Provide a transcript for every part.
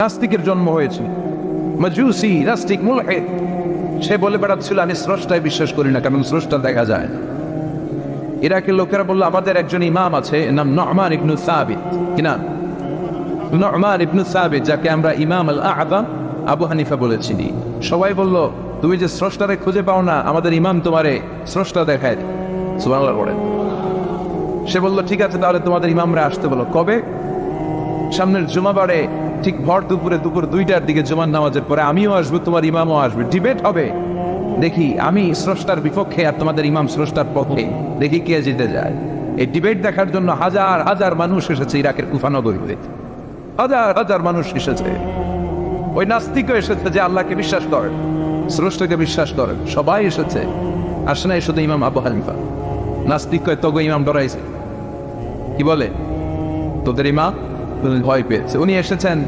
নাস্তিকের জন্ম হয়েছে, মাজুসি, নাস্তিক, মুলহিদ। সে বলে বেড়াচ্ছিল আমি স্রষ্টায় বিশ্বাস করি না, কারণ স্রষ্টা দেখা যায় না। ইরাকের লোকেরা বললো আমাদের একজন ইমাম আছে, নাম নু'মান ইবনে সাবিত। কি নাম? নু'মান ইবনে সাবিত, যাকে আমরা ইমাম আল আ'যাম আবু হানিফা বলেছি। সবাই বলল তুমি যে স্রষ্টারে খুঁজে পাও না, আমাদের ইমাম তোমারে স্রষ্টা দেখায়। সুবহানাল্লাহ পড়েন। সে বলল ঠিক আছে, তাহলে তোমাদের ইমামরা আসতে বলো। কবে? সামনের জুমাবারে ঠিক ভর দুপুরে, দুপুর 2টার দিকে জুমার নামাজের পরে আমিও আসবো, তোমার ইমামও আসবে, ডিবেট হবে। দেখি আমি স্রষ্টার বিপক্ষে আর তোমাদের ইমাম স্রষ্টার পক্ষে, দেখি কে জিতে যায়। এই ডিবেট দেখার জন্য হাজার হাজার মানুষ এসেছে ইরাকের কুফা নগরীতে। হাজার হাজার মানুষ এসেছে। ওই নাস্তিকও এসেছে যে আল্লাহকে বিশ্বাস করেন, স্রষ্টাকে বিশ্বাস করেন, সবাই এসেছে। আসে নাই শুধু ইমাম আবু হানিফা। নাস্তিক কয় তগো ইমাম ডরাইছে। কি বলে? তোদের ইমাম ভয় পেয়েছে। উনি এসেছেন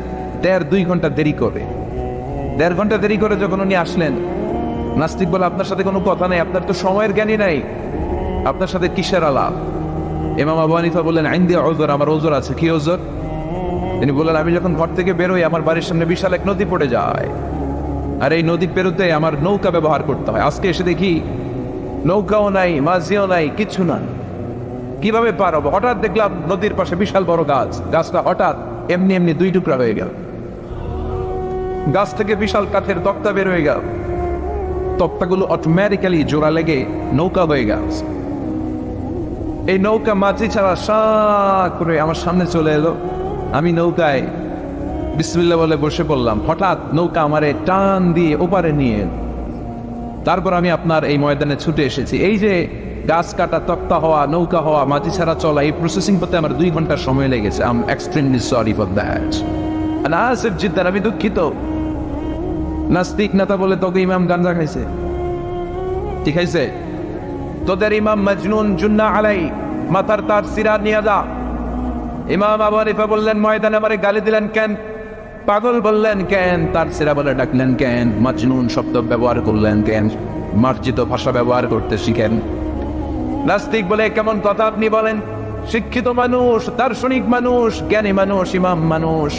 1.5-2 ঘন্টা দেরি করে। 1.5 ঘন্টা দেরি করে যখন উনি আসলেন, নাস্তিক বলে আপনার সাথে কোনো কথা নেই, আপনার তো সময়ের জ্ঞানই নাই, আপনার সাথে কিসের আলাপ? ইমাম আবু হানিফা বললেন ইনদি উযর, আমার ওজর আছে। কি ওজর? তিনি বললেন আমি যখন ঘর থেকে বেরোই আমার বাড়ির সামনে বিশাল এক নদী পড়ে যায়, আর এই নদী পেরোতে আমার নৌকা ব্যবহার করতে হয়। আজকে এসে দেখি নৌকাও নাই, মাঝিও নাই, কিছু না। কিভাবে পার হবো? হঠাৎ দেখলাম নদীর পাশে বিশাল বড় গাছ, গাছটা হঠাৎ এমনি এমনি 2 টুকরা হয়ে গেল। গাছ থেকে বিশাল কাঠের তক্তা বের হয়ে গেল। তক্তাগুলো অটোমেটিক্যালি জোড়া লেগে নৌকা হয়ে গেল। এই নৌকা মাঝি ছাড়া সা করে আমার সামনে চলে এলো। আমি নৌকায় বিসমিল্লাহ বলে বসে পড়লাম। হঠাৎ নৌকা আমারে টান দিয়ে ওপারে নিয়ে এলো। তারপর আমি আপনার এই ময়দানে ছুটে এসেছি। এই যে গাছ কাটা, তক্তা হওয়া, নৌকা হওয়া, মাঝি ছাড়া চলা, এই প্রসেসিং করতে আমার 2 ঘন্টার সময় লেগেছে। I am extremely sorry for that. Asif Jiddar, আমি দুঃখিত। নাস্তিক নেতা বলে তোকে ইমাম গাঞ্জা খাইছে। ঠিক আছে, তোদের ইমাম মজনুন, জুন্না আলাই, মাথার তার সিরা নিয়ে যা। ইমাম আবু হানিফা বললেন ময়দানে আমারে গালি দিলেন কেন? পাগল বললেন কেন? তার সিরা বলে ডাকলেন কেন? মজনুন শব্দ ব্যবহার করলেন কেন? মার্জিত ভাষা ব্যবহার করতে শিখেন। নাস্তিক বলে কেমন কথা আপনি বলেন? শিক্ষিত মানুষ, দার্শনিক মানুষ, জ্ঞানী মানুষ, ইমাম মানুষ,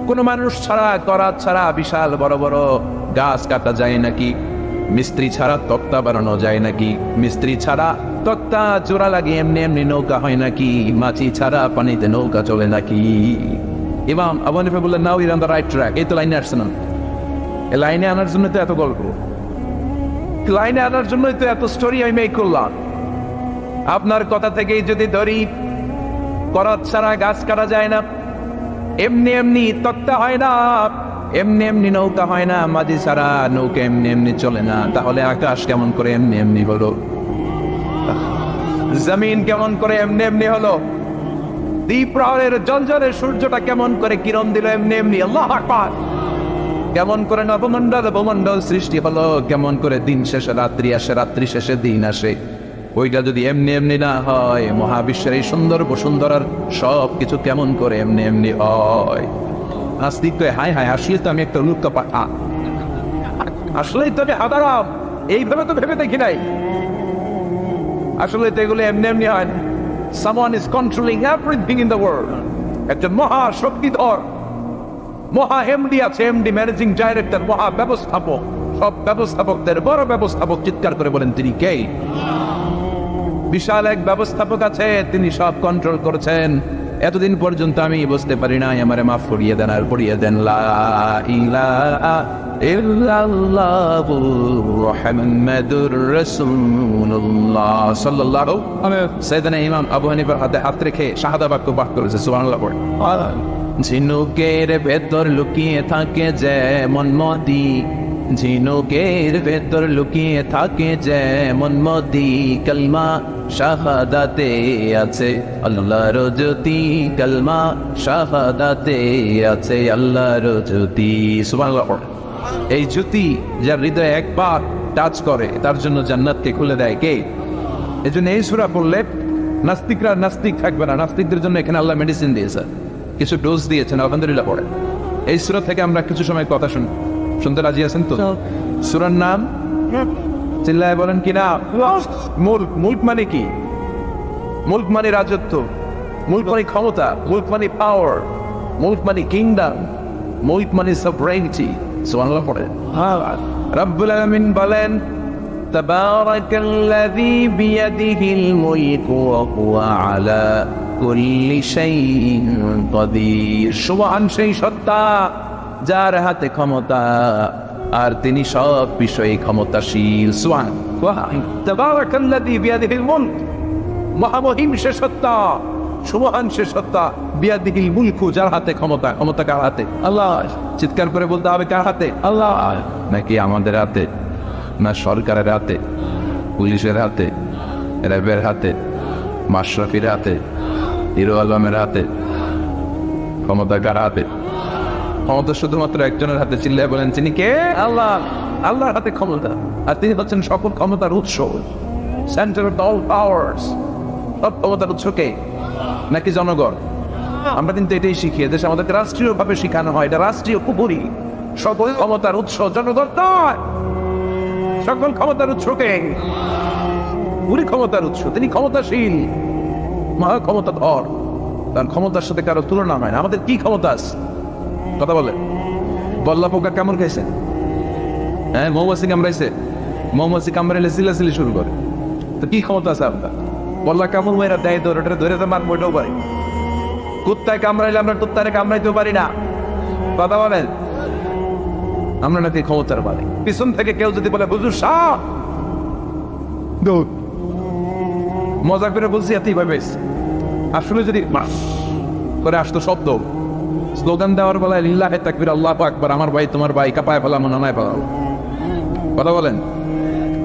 কোন মানুষ ছাড়া, করাত ছাড়া বিশাল বড় বড় গাছ কাটা যায় নাকি? মিস্ত্রি ছাড়া তক্তা বানানো যায় নাকি? মিস্ত্রি ছাড়া তক্তা জোড়া লাগিয়ে এমনি এমনি নৌকা হয় নাকি? মাছি ছাড়া পানিতে নৌকা চলে নাকি? ইমাম আবু হানিফা বললেন now you're on the right track. এই তো লাইনে আসছেন। এই লাইনে আনার জন্য তো এত গল্প, লাইনে আনার জন্যই তো এত স্টোরি আমি মেক করলাম। আপনার কথা থেকেই যদি ধরি, করাত ছাড়া গাছ কাটা যায় না, এমনি এমনি তক্তা হয় না, এমনি এমনি নৌকা হয় না, মাঝি ছাড়া নৌকা এমনি এমনি চলে না, তাহলে আকাশ কেমন করে এমনি এমনি হলো? জমিন কেমন করে এমনি এমনি হলো? দ্বিপ্রহরের জ্বলজ্বলে সূর্যটা কেমন করে কিরণ দিল এমনি এমনি? আল্লাহু আকবার! কেমন করে নবমণ্ডল ভূমণ্ডল সৃষ্টি হলো? কেমন করে দিন শেষে রাত্রি আসে, রাত্রি শেষে দিন আসে? ওইটা যদি এমনি এমনি না হয়, মহাবিশ্বের এই সুন্দর বসুন্ধরার সব কিছু কেমন করে এমনি এমনি হয়? নাস্তিক কয় হায় হায়, আসলে তো আমি একটা লুক্কা পাঠা, আসলেই তো আমি হাদারাম, এইভাবে তো ভেবে দেখি নাই। আসলে তো এগুলো এমনি এমনি হয় না। Someone is controlling everything in the world. একজন মহা শক্তিধর, মহা এমডি আছে, এমডি ম্যানেজিং ডাইরেক্টর, মহা ব্যবস্থাপক, সব ব্যবস্থাপকদের বড় ব্যবস্থাপক। চিৎকার করে বলেন তিনি কে? বিশাল এক ব্যবস্থাপক আছে, তিনি সব কন্ট্রোল করছেন। এতদিন পর্যন্ত আমি বুঝতে পারি নাই, আমারে মাফ করিয়ে দেন আর পড়িয়ে দেন লা ইলাহা ইল্লাল্লাহু মুহাম্মাদুর রাসূলুল্লাহ সাল্লাল্লাহু আলাইহি সাইয়েদনা ইমাম আবু হানিফার হাতে হাত রেখে শাহাদা বাক্য পাঠ করেছে। সুবহানাল্লাহ পড়ে। ঝিনুকের ভেতর লুকিয়ে থাকে যেমন মদি, ঝিনুকের ভেতর লুকিয়ে থাকে যেমন মদি, কলমা শাহাদাতে আছে আল্লাহর জ্যোতি, কলমা শাহাদাতে আছে আল্লাহর জ্যোতি। সুবহানাল্লাহ। এই জ্যোতি যার হৃদয়ে একবার টাচ করে তার জন্য জান্নাতকে খুলে দেয় কে? এজন্য এই সূরা পড়লে নাস্তিকরা নাস্তিক থাকবে না। নাস্তিকদের জন্য এখানে আল্লাহ মেডিসিন দিয়েছে, কিছু ডোজ দিয়েছেন। আলহামদুলিল্লাহ পড়ে। এই সূরা থেকে আমরা কিছু সময় কথা শুনতে রাজি আছেন তো? সূরার নাম চিল্লায় বলেন কিনা? মুলক। মুলক মানে কি? মুলক মানে রাজত্ব, মুলক মানে ক্ষমতা, মুলক মানে পাওয়ার, মুলক মানে কিংডম। মুলক মানে সভরেনিটি। সুবহানাল্লাহ পড়েন। রব্বুল আলামিন বলেন তাবারাকাল্লাযী বিয়াদিহিল মুলকু ওয়া হুয়া আলা কুল্লি শাইইন কাদির। সুবহান সেই সত্তা যার হাতে ক্ষমতা আর তিনি সব বিষয়ে ক্ষমতাশীল। সুবহান তাবারাকাল্লাযী বিয়াদিহিল মুলক, মহামহিম সে সত্তা, সুবহান সে সত্তা, বিয়াদিহিল মুলকু যার হাতে ক্ষমতা। ক্ষমতা কার হাতে? আল্লাহ। চিৎকার করে বলতে হবে কার হাতে? আল্লাহ। নাকি আমাদের হাতে, না সরকারের হাতে, পুলিশের হাতে, র্যাবের হাতে, মাশরাফির হাতে, হিরো আলমের হাতে? ক্ষমতা কার হাতে? ক্ষমতা শুধুমাত্র একজনের হাতে। চিল্লায় বলেন তিনি কে? আল্লাহ। আল্লাহর হাতে ক্ষমতা, আর তিনি হচ্ছেন সকল ক্ষমতার উৎস, সেন্টার অফ অল পাওয়ার্স। সব ক্ষমতার উৎস কে? নাকি জনগণ? আমরা কিন্তু এটাই শিখি, দেশে আমাদেরকে রাষ্ট্রীয় ভাবে শিখানো হয় এটা রাষ্ট্রীয় কুপুরি। সকল ক্ষমতার উৎস জনগণ নয়, সকল ক্ষমতার উৎস কে? পুরি ক্ষমতার উৎস, তিনি ক্ষমতাশীল, মহা ক্ষমতাধর, তার ক্ষমতার সাথে কারো তুলনা হয় না। আমাদের কি ক্ষমতা আছে? কথা বলে বল্লা পোকা কামড় খাইছে, হ্যাঁ মৌমাছি কামড়াইছে, মৌমাছি কামড়াইলে চিল্লাচিল্লি শুরু করে, তো কি ক্ষমতা আছে আপনার? বল্লা কামড় মেয়েরা দেয় ধরে ধরে তো মার বইটাও পারি। কুত্তায় কামড়াইলে আমরা কুত্তারে কামড়াইতেও পারি না। কথা বলেন, আমরা নাকি ক্ষমতার মালিক। পিছন থেকে কেউ যদি বলে হুজুর শাহ, মজা করে বলছি এতই ভাবে, আসলে যদি করে আসতো শব্দ, স্লোগান দেওয়ার বেলায় লিল্লাহে তাকবীর আল্লাহু আকবার, আমার ভাই তোমার ভাই, কাপায় ফেলাম নানায় ফেলাম। কথা বলেন,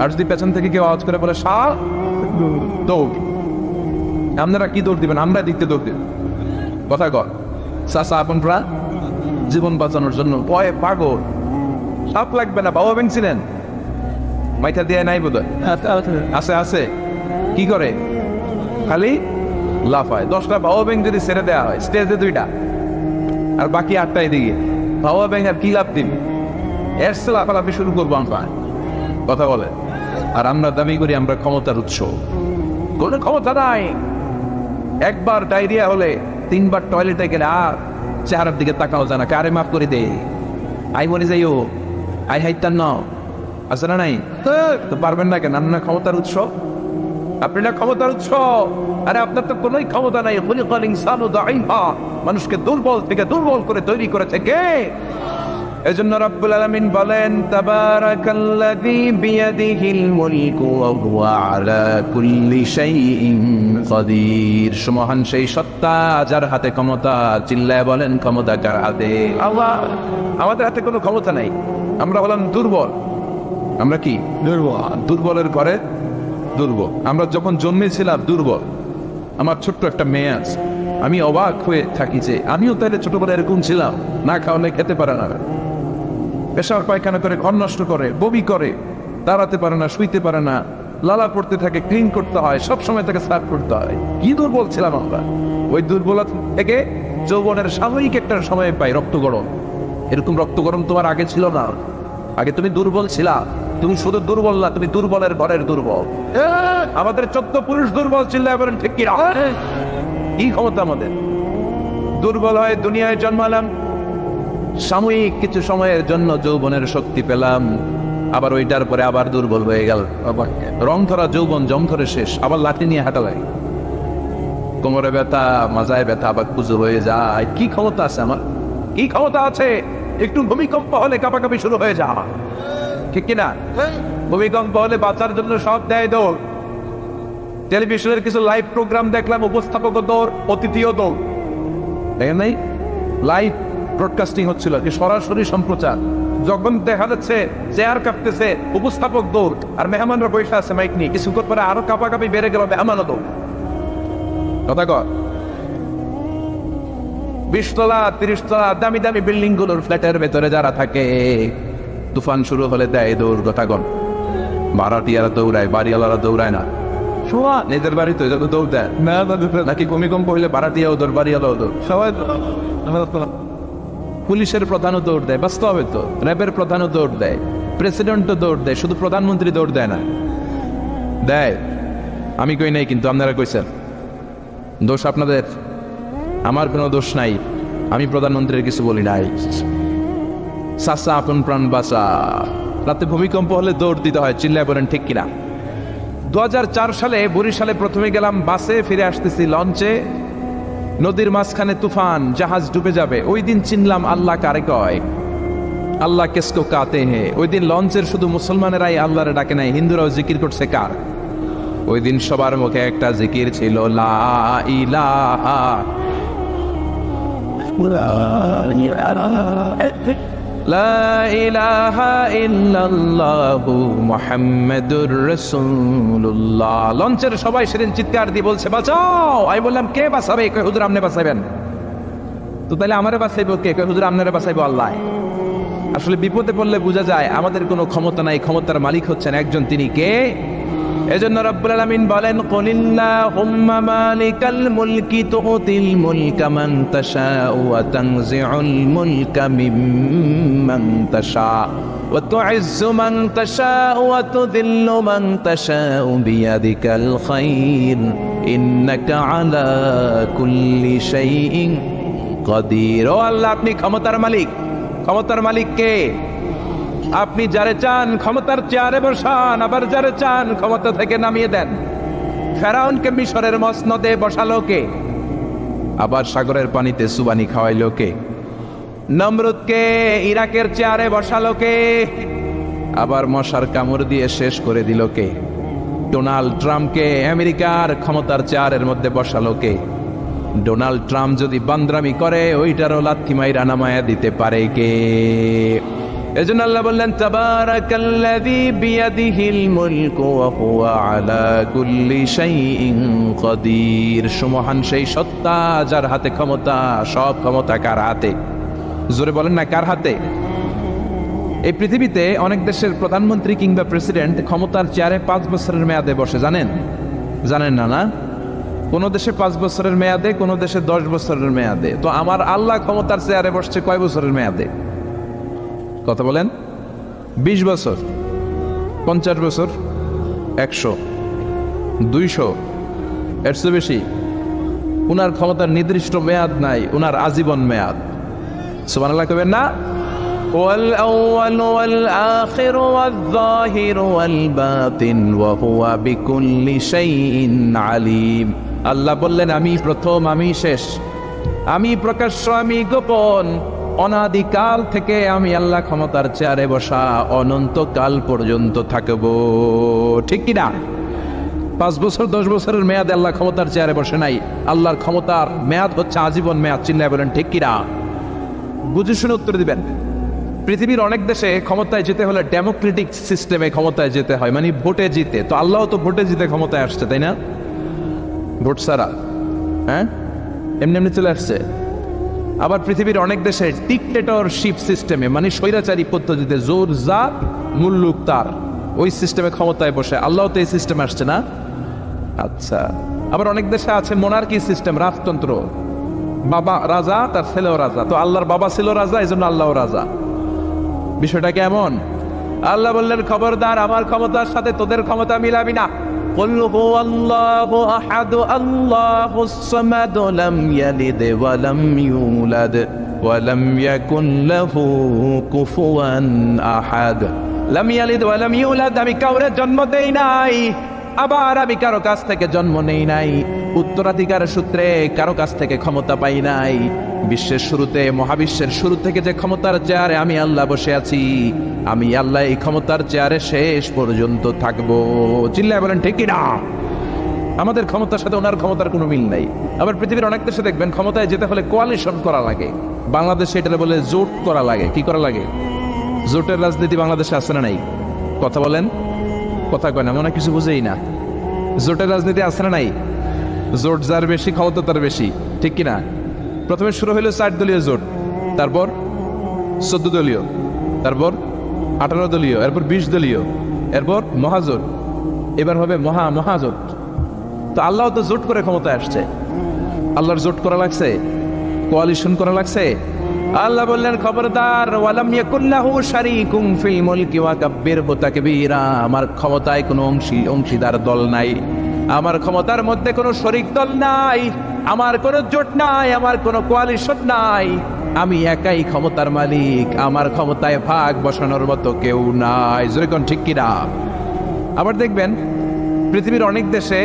আর যদি পেছন থেকে কেউ আওয়াজ করে বলে শাহ দৌড়, আপনারা কি দৌড় দিবেন? আমরা দিকতে দৌড় দিব। কথা কর চাচা আপনারা জীবন বাঁচানোর জন্য ভয়ে পাগল, সাপ লাগবে না। বাবা ব্যাংক ছিলেন, মাইথা দিয়ে নাই বোধ আছে, আছে কি করে? খালি লাফায়। 10টা বাবা ব্যাংক যদি ছেড়ে দেওয়া হয় স্টেজে 2টা আর বাকি 8টায় দিকে, বাবা ব্যাংক আর কি লাভ দিবি? এর সে লাফালাফি শুরু করবো আমরা। কথা বলে, আর আমরা দাবি করি আমরা ক্ষমতার উৎস। কোন ক্ষমতা নাই। একবার ডায়রিয়া হলে 3বার টয়লেটে গেলে আর চেহারার দিকে তাকাও যায় না, কারে মাফ করে দে, আই মরে যাইও, আই হাইতার ন আছে না নাই? তো পারবেন না কেন? আপনার ক্ষমতার উৎস, আপনি না ক্ষমতার উৎস। আরে আপনার তো কোন ক্ষমতা নাই। মানুষকে দুর্বল থেকে দুর্বল করে তৈরি করেছে কে? এজন্য রব্বুল আলামিন বলেন তাবারাকাল্লাযী বিয়াদিহিল মুলকু ওয়া হুয়া আলা কুল্লি শাইইন কাদির। সুবহান সেই সত্তা যার হাতে ক্ষমতা। চিল্লায় বলেন ক্ষমতা কার হাতে? আল্লাহ। আমাদের হাতে কোনো ক্ষমতা নাই, আমরা হলাম দুর্বল। আমরা কি দুর্বল? দুর্বলের ঘরে দুর্বল। আমরা যখন জন্মেছিলাম দুর্বল। আমার ছোট্ট একটা মেয়ে আছে, আমি অবাক হয়ে থাকি যে আমিও তাহলে ছোটবেলায় এরকম ছিলাম, না খাওয়ালে খেতে পারে না, পেশাব পায়খানা করে, ঘর নষ্ট করে, বমি করে, দাঁড়াতে পারে না, শুইতে পারে না, লালা পড়তে থাকে, ক্লিন করতে হয়, সব সময় তাকে সার্ভ করতে হয়। কি দুর্বল ছিলাম আমরা। ওই দুর্বলতা থেকে যৌবনের সাময়িক একটা সময় পাই রক্ত গরম। এরকম রক্ত গরম তোমার আগে ছিল না। আগে তুমি দুর্বল ছিলা। তুমি শুধু দুর্বল না, তুমি দুর্বলের ঘরের দুর্বল। আমাদের 14 পুরুষ দুর্বল ছিল, বলেন ঠিক কিনা? কি ক্ষমতা আমাদের? দুর্বল হয়ে দুনিয়ায় জন্মালাম, সাময়িক কিছু সময়ের জন্য যৌবনের শক্তি পেলাম, আবার ওইটার পরে আবার দুর্বল হয়ে গেল। রং ধরা যৌবন জম ধরে শেষ, আবার লাঠি নিয়ে হাঁটা লাগে, কোমরে ব্যথা, মাজায় ব্যথা, আবার পুজো হয়ে যায়। কি ক্ষমতা আছে আমার? কি ক্ষমতা আছে? একটু ভূমিকম্প হলে কাঁপাকাঁপি শুরু হয়ে যা, ঠিক কিনা? ভূমিকম্প হলে বাঁচার জন্য সব দেয় দৌড়। টেলিভিশনের কিছু লাইভ প্রোগ্রাম দেখলাম, উপস্থাপক দৌড়, অতিথিও দৌড়। দেখেন নাই? লাইভ ব্রডকাস্টিং হচ্ছিল, সরাসরি সম্প্রচার। যখন দেখা যাচ্ছে চেয়ার কাঁপতেছে, উপস্থাপক দৌড়, আর মেহমানরা বসে আছে মাইক নিয়ে। কিছুক্ষণ পরে আরো কাঁপাকাঁপি বেড়ে গেল, মেহমানও দৌড়। কথা কর 20 তলা 30 তলা দামি দামি বিল্ডিং গুলোর ফ্ল্যাটের ভেতরে যারা থাকে, তুফান শুরু হলে দেয় দৌড়। কথা কর ভাড়াটিয়ারা দৌড়ায়, বাড়িওয়ালারা দৌড়ায় না। নিজের বাড়িতে দৌড় দেয় না, নাকি ভূমিকম্প হইলে ভাড়াটিয়াও দৌড়, বাড়িওয়ালাও দৌড়, সবাই। পুলিশের প্রধানও দৌড় দেয়, বাস্তবে তো র্যাবের প্রধানও দৌড় দেয়, প্রেসিডেন্টও দৌড় দেয়, শুধু প্রধানমন্ত্রী দৌড় দেয় না। দেয়, আমি কই নাই, কিন্তু আপনারা কইছেন। দোষ আপনাদের, আমার কোনো দোষ নাই। আমি প্রধানমন্ত্রীর কিছু বলি নাই। চাচা আপন প্রাণ বাঁচা। রাতে ভূমিকম্প হলে দৌড় দিতে হয়, চিল্লায় বলেন ঠিক কিনা? 2004 সালে বরিশালে প্রথমে গেলাম বাসে, ফিরে আসতেছি লঞ্চে, নদীর মাঝখানে তুফান, জাহাজ ডুবে যাবে। ওই দিন চিনলাম আল্লাহ কারে কয়, আল্লাহ কেসকো কাতে হে। ওই দিন লঞ্চের শুধু মুসলমানেরাই আল্লাহরে ডাকে নাই, হিন্দুরাও জিকির করছে কার? ওই দিন সবার মুখে একটা জিকির ছিল, লা ইলাহা লা ইলাহা ইল্লাল্লাহু মুহাম্মাদুর রাসূলুল্লাহ। লঞ্চের সবাই সেদিন চিৎকার দিয়ে বলছে বাঁচাও। আমি বললাম কে বাঁচাবে? কই হুজুর আপনি বাঁচাবেন। তো তাহলে আমারে বাঁচাইবো কে? কই হুজুর আপনারে বাঁচাইবো আল্লাহ। আসলে বিপদে পড়লে বোঝা যায় আমাদের কোনো ক্ষমতা নাই, ক্ষমতার মালিক হচ্ছেন একজন, তিনি কে? এজন্য রব্বুল আলামিন বলেন, কুলিল্লাহুম্মা মালিকাল মুলকি তুতিল মুলকা মান তাশাউ ওয়া তানজিউল মুলকা মিম্মান তাশা ওয়া তুইজ্জু মান তাশাউ ওয়া তুযিল্লু মান তাশাউ বিয়াদিকাল খায়র ইন্নাকা আলা কুল্লি শাইইন কাদির। ও আল্লাহ, আপনি ক্ষমতার মালিক। ক্ষমতার মালিক কে? আপনি যারে চান ক্ষমতার চেয়ারে বসান, আবার যারে চান ক্ষমতা থেকে নামিয়ে দেন। ফেরাউনকে মিশরের মসনদে বসালো কে? আবার সাগরের পানিতে সুবানি খাওয়াইলো কে? নমরুদকে ইরাকের চেয়ারে বসালো কে? আবার মশার কামড় দিয়ে শেষ করে দিল কে? ডোনাল্ড ট্রাম্পকে আমেরিকার ক্ষমতার চেয়ারের মধ্যে বসালো কে? ডোনাল্ড ট্রাম্প যদি বান্দ্রামি করে ওইটারও লাথি মাইরা নামায়া দিতে পারে কে? এজন্য আল্লাহ বললেন, তাবারাকাল্লাযী বিয়াদিহিল মুলকু ওয়া হুয়া আলা কুল্লি শাইইন কাদির। সুমহান সেই সত্তা যার হাতে ক্ষমতা, সব ক্ষমতা কার হাতে? জোরে বলেন না, কার হাতে? এই পৃথিবীতে অনেক দেশের প্রধানমন্ত্রী কিংবা প্রেসিডেন্ট ক্ষমতার চেয়ারে 5 বছরের মেয়াদে বসে, জানেন? জানেন না? না, কোন দেশে 5 বছরের মেয়াদে, কোন দেশে 10 বছরের মেয়াদে। তো আমার আল্লাহ ক্ষমতার চেয়ারে বসছে কয় বছরের মেয়াদে? কথা বলেন। 20 বছর, 50 বছর, 100, 200, এর চেয়ে বেশি? উনার ক্ষমতার নির্দিষ্ট মেয়াদ নাই, উনার আজীবন মেয়াদ। সুবহানাল্লাহ কইবেন না? ওয়াল আউয়াল ওয়াল আখির ওয়াল যাহির ওয়াল বাতিন ওয়া হুয়া বিকুল্লি শাইইন আলিম। আল্লাহ বললেন, আমি প্রথম, আমি শেষ, আমি প্রকাশ্য, আমি গোপন। অনাদিকাল থেকে আমি আল্লাহ ক্ষমতার চেয়ারে বসা, অনন্তকাল পর্যন্ত থাকবো। ঠিক কিনা? 5 বছর 10 বছরের মেয়াদে আল্লাহ ক্ষমতার চেয়ারে বসে নাই। আল্লাহর ক্ষমতার মেয়াদ হচ্ছে আজীবন মেয়াদ। চিল্লায় বলেন ঠিক কিনা? বুঝে শুনে উত্তর দিবেন। পৃথিবীর অনেক দেশে ক্ষমতায় যেতে হলে ডেমোক্রেটিক সিস্টেমে ক্ষমতায় যেতে হয়, মানে ভোটে জিতে। তো আল্লাহ তো ভোটে জিতে ক্ষমতায় আসছে, তাই না? ভোট ছাড়া, হ্যাঁ, এমনি এমনি চলে আসছে। আবার পৃথিবীর অনেক দেশে ডিক্টেটরশিপ সিস্টেমে, মানে স্বৈরাচারী পদ্ধতিতে, জোর জার মুল্লুক তার, ওই সিস্টেমে ক্ষমতায় বসে। আল্লাহ তো এই সিস্টেমে আসছে না? আচ্ছা। আবার অনেক দেশে আছে মোনার্কি সিস্টেম, রাজতন্ত্র, বাবা রাজা, তার ছেলেও রাজা। তো আল্লাহর বাবা ছিল রাজা, এই জন্য আল্লাহ রাজা। বিষয়টা কেমন? আল্লাহ বললেন, খবরদার, আমার ক্ষমতার সাথে তোদের ক্ষমতা মিলাবি না। قل هو الله أحد الله الصمد لم يلد ولم يولد ولم يكن له كفوا أحد لم يلد ولم يولد। আমি কাউরে জন্ম দেই নাই, আবার আমি কারো কাছ থেকে জন্ম নেই নাই, উত্তরাধিকার সূত্রে কারো কাছ থেকে ক্ষমতা পাই নাই। বিশ্বের শুরুতে, মহাবিশ্বের শুরু থেকে যে ক্ষমতার চেয়ারে আমি আল্লাহ বসে আছি, আমি আল্লাহ এই ক্ষমতার চেয়ারে শেষ পর্যন্ত থাকবো। চিল্লায় বলেন ঠিক কিনা? আমাদের ক্ষমতার সাথে ওনার ক্ষমতার কোনো মিল নাই। আবার পৃথিবীর অনেক দেশে দেখবেন ক্ষমতায় যেতে হলে কোয়ালিশন করা লাগে। বাংলাদেশে এটা বলে জোট করা লাগে। কি করা লাগে? জোটের রাজনীতি বাংলাদেশে আছে না নাই? কথা বলেন, কথা কয় না, মনে কিছু বুঝেই না। জোটের রাজনীতি আছে না নাই? জোট যার বেশি ক্ষমতা তার বেশি, ঠিক কিনা? প্রথমে শুরু হইল 4 দলীয় জোট, তারপর 14 দলীয়, তারপর 18 দলীয়, এরপর 20 দলীয়, এরপর মহাজোট, এবার হবে মহাজোট। তো আল্লাহ তো জোট করে ক্ষমতায় আসছে। আল্লাহর জোট করা লাগছে, কোয়ালিশন করা লাগছে। আল্লাহ বললেন, খবরদার, ওয়ালাম ইয়াকুল্লাহু শারীকুম ফিল মুলকি ওয়া কাব্বিরহু তাকবীরা। আমার ক্ষমতায় কোনো অংশীদার দল নাই, আমার ক্ষমতার মধ্যে কোনো শরিক দল নাই, আমার কোনো জোট নাই, আমার কোনো কোয়ালিশন নাই। আমি একাই ক্ষমতার মালিক, আমার ক্ষমতায় ভাগ বসানোর মতো কেউ নাই। যেরকম ঠিক কিনা? আবার দেখবেন পৃথিবীর অনেক দেশে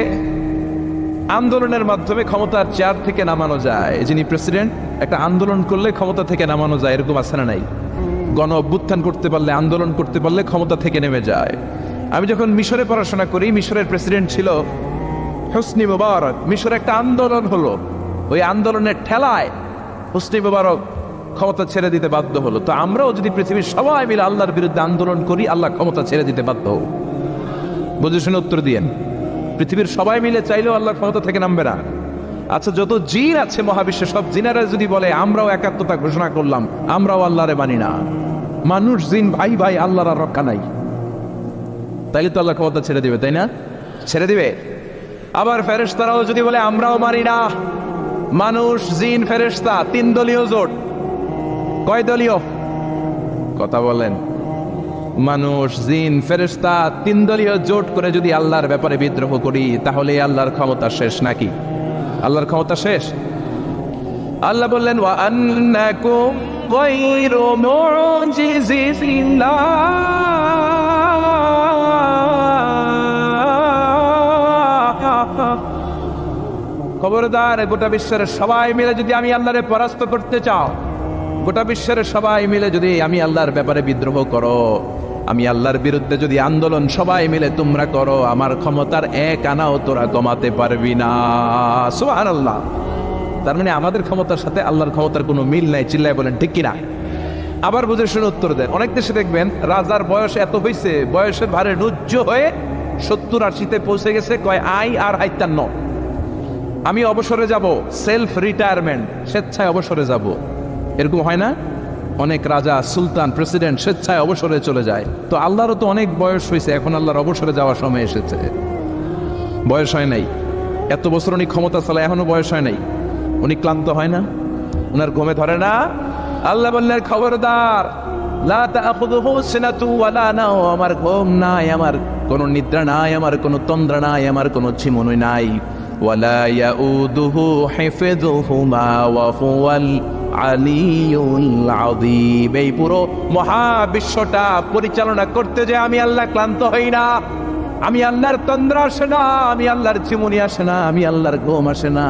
আন্দোলনের মাধ্যমে ক্ষমতার চেয়ার থেকে নামানো যায়। যিনি প্রেসিডেন্ট, একটা আন্দোলন করলে ক্ষমতা থেকে নামানো যায়, এরকম আছে না নাই? গণ অভ্যুত্থান করতে পারলে, আন্দোলন করতে পারলে ক্ষমতা থেকে নেমে যায়। আমি যখন মিশরে পড়াশোনা করি, মিশরের প্রেসিডেন্ট ছিল হোসনি মুবারক। মিশরে একটা আন্দোলন হলো, ওই আন্দোলনের ঠেলায় হোসনি মুবারক ক্ষমতা ছেড়ে দিতে বাধ্য হলো। তো আমরাও যদি পৃথিবীর সবাই মিলে আল্লাহর বিরুদ্ধে আন্দোলন করি, আল্লাহ ক্ষমতা ছেড়ে দিতে বাধ্য হব। বুঝে শুনে উত্তর দিয়েন। পৃথিবীর সবাই মিলে চাইলেও আল্লাহর ক্ষমতা থেকে নামবে না। আচ্ছা, যত জিন আছে মহাবিশ্বে, সব জিনেরা যদি বলে আমরাও একাত্মতা ঘোষণা করলাম, আমরাও আল্লাহরে মানি না, মানুষ জিন ভাই ভাই, আল্লাহর আর রক্ষা নাই, তাইলে তো আল্লাহ ক্ষমতা ছেড়ে দিবে, তাই না? ছেড়ে দিবে। আবার ফেরেশতারাও যদি বলে আমরাও মানি না, মানুষ জিন ফেরেশতা, 3 দলীয় জোট। কয় দলীয়? কথা বলেন। মানুষ জিন ফেরেশতা 3 দলীয় জোট করে যদি আল্লাহর ব্যাপারে বিদ্রোহ করি, তাহলে আল্লাহর ক্ষমতা শেষ নাকি? আল্লাহর ক্ষমতা শেষ? আল্লাহ বললেন ওয়া আন্নাকুম গায়রু মুজিজিল্লাহ, খবরদার, গোটা বিশ্বের সবাই মিলে যদি আমি আল্লাহরে পরাস্ত করতে চাও, গোটা বিশ্বের সবাই মিলে যদি আমি আল্লাহর ব্যাপারে বিদ্রোহ করো, আমি আল্লাহর বিরুদ্ধে যদি আন্দোলন সবাই মিলে তোমরা করো, আমার ক্ষমতার এক আনাও তোরা কমাতে পারবি না। সুবহানাল্লাহ। তার মানে আমাদের ক্ষমতার সাথে আল্লাহর ক্ষমতার কোনো মিল নাই। চিল্লায় বলেন ঠিক কিনা? আবার বুঝে শুনে উত্তর দেন। অনেক দেশে দেখবেন রাজার বয়স এত হয়েছে, বয়সের ভারে রুজ্জ হয়ে 70-80-তে পৌঁছে গেছে, কয় আই আর হাইতান্ন, আমি অবসরে যাব, সেলফ রিটায়ারমেন্ট, স্বেচ্ছায় অবসরে যাব। এরকম হয় না? অনেক রাজা, সুলতান, প্রেসিডেন্ট স্বেচ্ছায় অবসরে চলে যায়। তো আল্লাহরও তো অনেক বয়স হয়েছে, এখন আল্লাহর অবসরে যাওয়ার সময় এসেছে। বয়স হয় নাই, এত বছর উনি ক্ষমতা চালায়, এখনো বয়স হয় নাই। উনি ক্লান্ত হয় না? উনার ঘুমে ধরে না? আল্লাহ বললেন খবরদার, লা তাখুযুহু সিনাতু ওয়ালা নাওম, আমার ঘুম নাই, আমার কোনো নিদ্রা নাই, আমার কোনো তন্দ্রা নাই, আমার কোনো ঝিমুনি নাই। ওয়ালা ইয়াউদুহু হিফযুহুমা ওয়া হুয়াল আলিয়ুল আযীম। এই পুরো মহাবিশ্বটা পরিচালনা করতে যে আমি আল্লাহ ক্লান্ত হই না, আমি আল্লাহর তন্দ্রা আসে না, আমি আল্লাহর ঝিমুনি আসে না, আমি আল্লাহর ঘুম আসে না।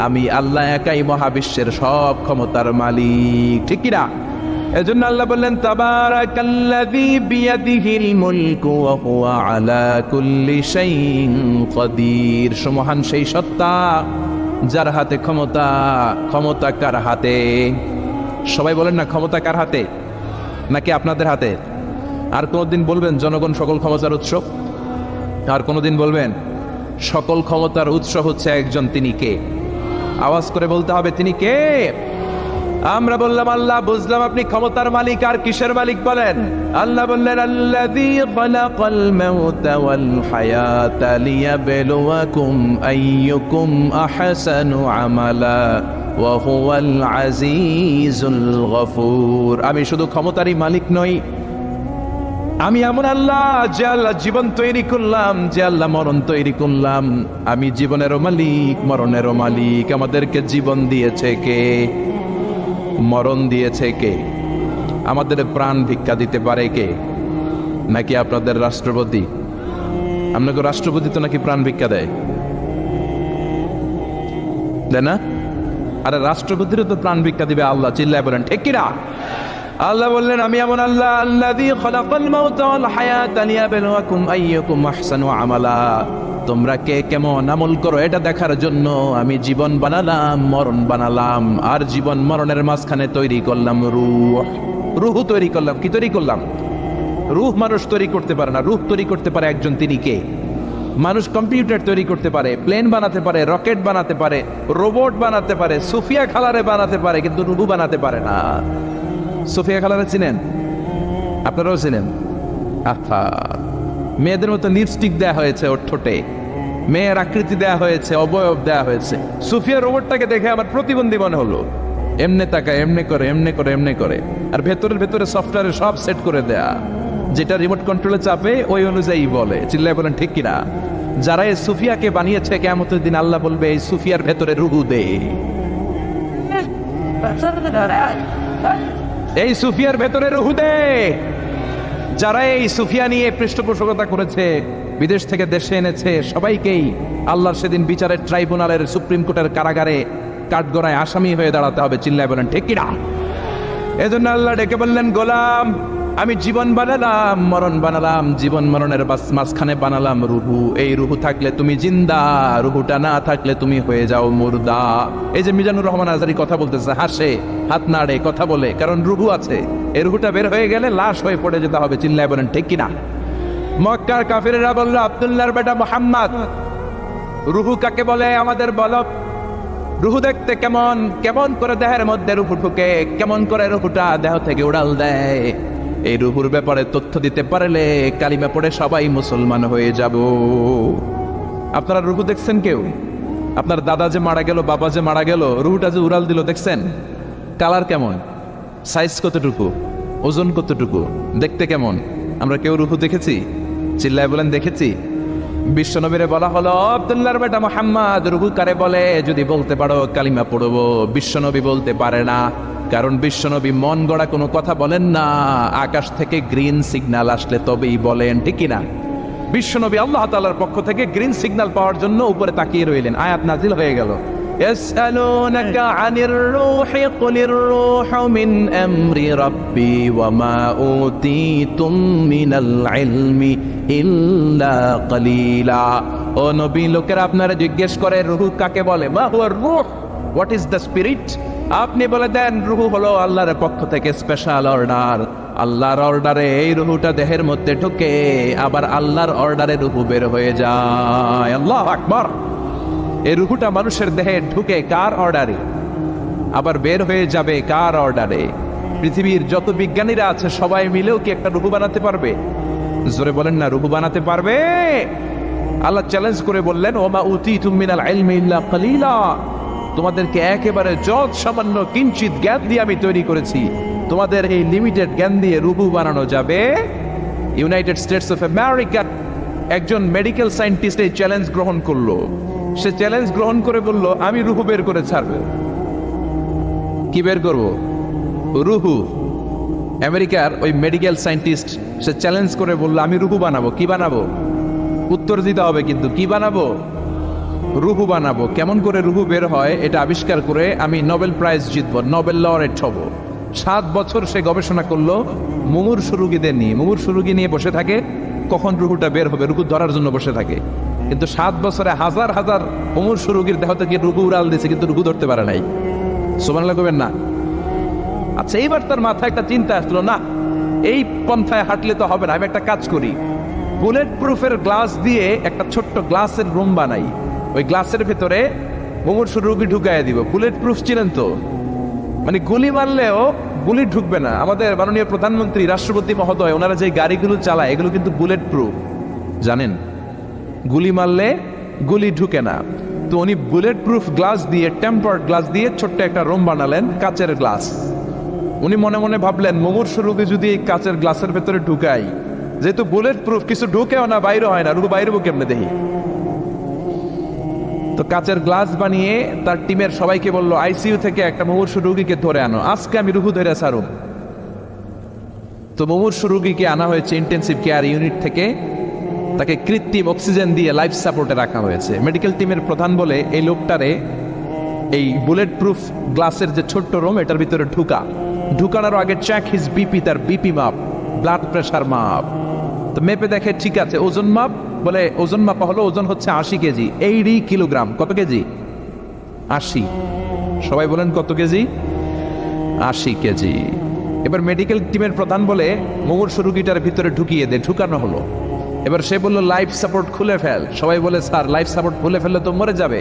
আমি আল্লাহ একাই মহাবিশ্বের সব ক্ষমতার মালিক। ঠিক কিনা? এজন্য আল্লাহ বললেন তাবারাকাল্লাযী বিয়াদিহিল মুলকু ওয়া হুয়া আলা কুল্লি শাইইন কাদির। সুমহান সেই সত্তা যার হাতে ক্ষমতা। ক্ষমতা কার হাতে? সবাই বলেন না, ক্ষমতা কার হাতে? নাকি আপনাদের হাতে? আর কোনদিন বলবেন জনগণ সকল ক্ষমতার উৎস? আর কোনদিন বলবেন সকল ক্ষমতার উৎস হচ্ছে একজন, তিনি কে? আওয়াজ করে বলতে হবে, তিনি কে? আমরা বললাম আল্লাহ, বুঝলাম আপনি ক্ষমতার মালিক, আর কিসের মালিক বলেন? আল্লাহ বললেন আল্লাযী খালাকাল মাউতা ওয়াল হায়াতা লিয়াবলুয়াকুম আইয়ুকুম আহসানু আমালা ওয়া হুয়াল আজিজুল গফুর। আমি শুধু ক্ষমতারই মালিক নই, আমি এমন আল্লাহ যে আল্লাহ জীবন তৈরি করলাম, যে আল্লাহ মরণ তৈরি করলাম। আমি জীবনেরও মালিক, মরণেরও মালিক। আমাদেরকে জীবন দিয়েছে কে? মরণ দিয়েছে কে? আমাদের প্রাণ ভিক্ষা দিতে পারে কে? নাকি আপনাদের রাষ্ট্রপতি? আপনাকে রাষ্ট্রপতি তো নাকি প্রাণ ভিক্ষা দেয়, দেয় না? আরে রাষ্ট্রপতিরও তো প্রাণ ভিক্ষা দিবে আল্লাহ। চিল্লায় বলেন ঠিক কিনা? আল্লাহ বললেন আমি এমন আল্লাহ, আল্লাযী খালাকাল মাউতা ওয়াল হায়াতা লিয়াবলুয়াকুম আইয়ুকুম আহসানু আমালা। তোমরা কে কেমন আমল করো এটা দেখার জন্য আমি জীবন বানালাম, মরণ বানালাম, আর জীবন মরণের মাঝখানে তৈরি করলাম রূহ। রূহ তৈরি করলাম। কি তৈরি করলাম? রূহ মানুষ তৈরি করতে পারে না, রূহ তৈরি করতে পারে একজন, তিনি কে? মানুষ কম্পিউটার তৈরি করতে পারে, প্লেন বানাতে পারে, রকেট বানাতে পারে, রোবট বানাতে পারে, সুফিয়া খালারে বানাতে পারে, কিন্তু রূহ বানাতে পারে না। সুফিয়া খালারে চিনেন? আপনারাও চিনেন? আহা, মেয়েদের মতো লিপস্টিক দেয়া হয়েছে ওর ঠোঁটে, মেয়ের আকৃতি দেয়া হয়েছে, অবয়ব দেয়া হয়েছে। সুফিয়া রোবটটাকে দেখে আমার প্রতিবন্ধী মনে হলো। এমনে তাকায়, এমনে করে, এমনে করে, এমনে করে, আর ভেতরে সফটওয়্যারে সব সেট করে দেয়া, যেটা রিমোট কন্ট্রোলে চাপে ওই অনুযায়ী বলে। চিল্লায় বলেন ঠিক কিনা? যারা এই সুফিয়াকে বানিয়েছে, কিয়ামতের দিন আল্লাহ বলবে এই সুফিয়ার ভেতরে রূহ দে। এই সুফিয়ার ভেতরে রুহু দে। যারা এই সুফিয়া নিয়ে পৃষ্ঠপোষকতা করেছে, বিদেশ থেকে দেশে এনেছে, সবাইকেই আল্লাহর সেদিন বিচারের ট্রাইব্যুনালের সুপ্রিম কোর্টের কারাগারে কাঠগড়ায় আসামি হয়ে দাঁড়াতে হবে। চিল্লায় বলেন ঠিক কিনা? এজন্য আল্লাহ ডেকে বললেন, গোলাম আমি জীবন বানালাম, মরণ বানালাম, জীবন মরণের মাঝখানে বানালাম রুহু। এই রুহু থাকলে তুমি জিন্দা, রুহুটা না থাকলে তুমি হয়ে যাও মুর্দা। এই যে মিজানুর রহমান আজহারী কথা বলতেছে, হাসে, হাত নাড়ে, কথা বলে, কারণ রুহু আছে। এই রুহুটা বের হয়ে গেলে লাশ হয়ে পড়ে যেতে হবে। চিল্লায় বলেন ঠিক কিনা? মক্কার কাফিররা বলল, আব্দুল্লাহর বেটা মুহাম্মদ, রুহু কাকে বলে আমাদের বলো। রুহু দেখতে কেমন, কেমন করে দেহের মধ্যে রুহু ঢুকে, কেমন করে রুহুটা দেহ থেকে উড়াল দেয়। এই রুহুর ব্যাপারে তথ্য দিতে পারলে কালিমা পড়ে সবাই মুসলমান হয়ে যাব। আপনারা রুহু দেখছেন কেউ? আপনার দাদা যে মারা গেল, বাবা যে মারা গেল, রুহুটা যে উড়াল দিল, দেখছেন? কালার কেমন, সাইজ কতটুকু, ওজন কতটুকু, দেখতে কেমন? আমরা কেউ রুহু দেখেছি? চিল্লায় বলেন দেখেছি। বিশ্বনবীরে বলা হলো, আব্দুল্লাহর বেটা মুহাম্মদ, রুহু কারে বলে? যদি বলতে পারো কালিমা পড়বো। বিশ্বনবী বলতে পারে না, কারণ বিশ্বনবী মন গড়া কোনো কথা বলেন না। আকাশ থেকে গ্রিন সিগন্যাল আসলে তবেই বলেন, ঠিক কিনা? বিশ্বনবী আল্লাহ তাআলার পক্ষ থেকে গ্রিন সিগন্যাল পাওয়ার জন্য উপরে তাকিয়ে রইলেন। আয়াত নাজিল হয়ে গেল, ইয়াসআলুনাকা আনির রূহি কুলির রূহু মিন আমরি রাব্বি ওয়া মা উতীতুম মিনাল ইলমি ইল্লা কালিলা। ও নবী, লোকেরা আপনারা জিজ্ঞেস করে রূহ কাকে বলে? মা হুয়ার রূহ, হোয়াট ইজ দ্য স্পিরিট? আপনি বলে দেন রূহ হলো আল্লাহর পক্ষ থেকে স্পেশাল অর্ডার। আল্লাহর অর্ডারে এই রূহটা দেহের মধ্যে ঢুকে, আবার আল্লাহর অর্ডারে রূহ বের হয়ে যায়। আল্লাহু আকবার। এই রূহটা মানুষের দেহে ঢুকে কার অর্ডারে, আবার বের হয়ে যাবে কার অর্ডারে? পৃথিবীর যত বিজ্ঞানীরা আছে সবাই মিলেও কি একটা রূহ বানাতে পারবে? জোরে বলেন না, রূহ বানাতে পারবে? আল্লাহ চ্যালেঞ্জ করে বললেন, ওমা উতীতুম মিনাল ইলমি ইল্লা কালিলা। তোমাদেরকে একেবারে যত সামান্য কিঞ্চিত জ্ঞান দিয়ে আমি তৈরি করেছি, তোমাদের এই লিমিটেড জ্ঞান দিয়ে রূহ বানানো যাবে? ইউনাইটেড স্টেটস অফ আমেরিকা একজন মেডিকেল সায়েন্টিস্ট এই চ্যালেঞ্জ গ্রহণ করলো। সে চ্যালেঞ্জ গ্রহণ করে বলল, আমি রূহ বের করে ছাড়ব। কি বের করব? রূহ। আমেরিকার ওই মেডিকেল সায়েন্টিস্ট সে চ্যালেঞ্জ করে বলল, আমি রূহ বানাবো। কি বানাবো? উত্তর দিতে হবে কিন্তু, কি বানাবো? রূহ বানাবো। কেমন করে রূহ বের হয় এটা আবিষ্কার করে আমি নোবেল প্রাইজ জিতবো, নোবেল লরেট হব। 7 বছর সে গবেষণা করলো মুমূর্ষু রোগীদের নিয়ে। মুমূর্ষু রোগী নিয়ে বসে থাকে, কখন রূহটা বের হবে, রূহ ধরার জন্য বসে থাকে। কিন্তু 7 বছরে হাজার হাজার মুমূর্ষু রোগীর দেহ থেকে রূহ উড়াল দিয়েছে, কিন্তু রূহ ধরতে পারে নাই। সুবহানাল্লাহ কইবেন না? আচ্ছা, এইবার তার মাথায় একটা চিন্তা আসলো, না এই পন্থায় হাঁটলে তো হবে না, আমি একটা কাজ করি, বুলেট প্রুফের গ্লাস দিয়ে একটা ছোট্ট গ্লাসের রুম বানাই, ওই গ্লাসের ভেতরে মুমূর্ষু রোগী ঢুকাইয়া দিব। বুলেট প্রুফ ছিলেন তো, মানে গুলি মারলেও গুলি ঢুকবে না। আমাদের মাননীয় প্রধানমন্ত্রী, রাষ্ট্রপতি মহোদয়, ওনারা যে গাড়িগুলো চালায় এগুলো কিন্তু বুলেট প্রুফ, জানেন? গুলি মারলে গুলি ঢুকে না। তো উনি বুলেট প্রুফ গ্লাস দিয়ে, টেম্পার্ড গ্লাস দিয়ে ছোট্ট একটা রুম বানালেন, কাচের গ্লাস। উনি মনে মনে ভাবলেন, মুমূর্ষু রোগী যদি এই কাচের গ্লাসের ভেতরে ঢুকাই, যেহেতু বুলেট প্রুফ, কিছু ঢুকেও না, বাইরে হয় না, রুহু বাইরে কেমনে দেখি। তো কাচের গ্লাস বানিয়ে তার টিমের সবাইকে বলল, আইসিইউ থেকে একটা মুমূর্ষু রোগীকে ধরে আনো, আজকে আমি রুহু ধরে ছাড়ব। তো মুমূর্ষু রোগীকে আনা হয়েছে ইন্টেনসিভ কেয়ার ইউনিট থেকে, তাকে কৃত্রিম অক্সিজেন দিয়ে লাইফ সাপোর্টে রাখা হয়েছে। মেডিকেল টিমের প্রধান বলে, এই লোকটারে এই বুলেট প্রুফ গ্লাসের যে ছোট্ট রুম, এটার ভিতরে ঢুকানোর আগে চেক হিজ বিপি, তার বিপি মাপ, ব্লাড প্রেশার মাপ। তো মেপে দেখে ঠিক আছে। ওজন মাপ, বলে ওজন মাপা হলো, ওজন হচ্ছে 80 কেজি, 80 কিলোগ্রাম। কত কেজি? 80। সবাই বলেন কত কেজি? 80 কেজি। এবার মেডিকেল টিমের প্রধান বলে, মুমূর্ষু রোগীটার ভিতরে ঢুকিয়ে দে। ঢুকানো হলো। এবার সে বলল, লাইফ সাপোর্ট খুলে ফেল। সবাই বলে, স্যার লাইফ সাপোর্ট খুলে ফেললে তো মরে যাবে।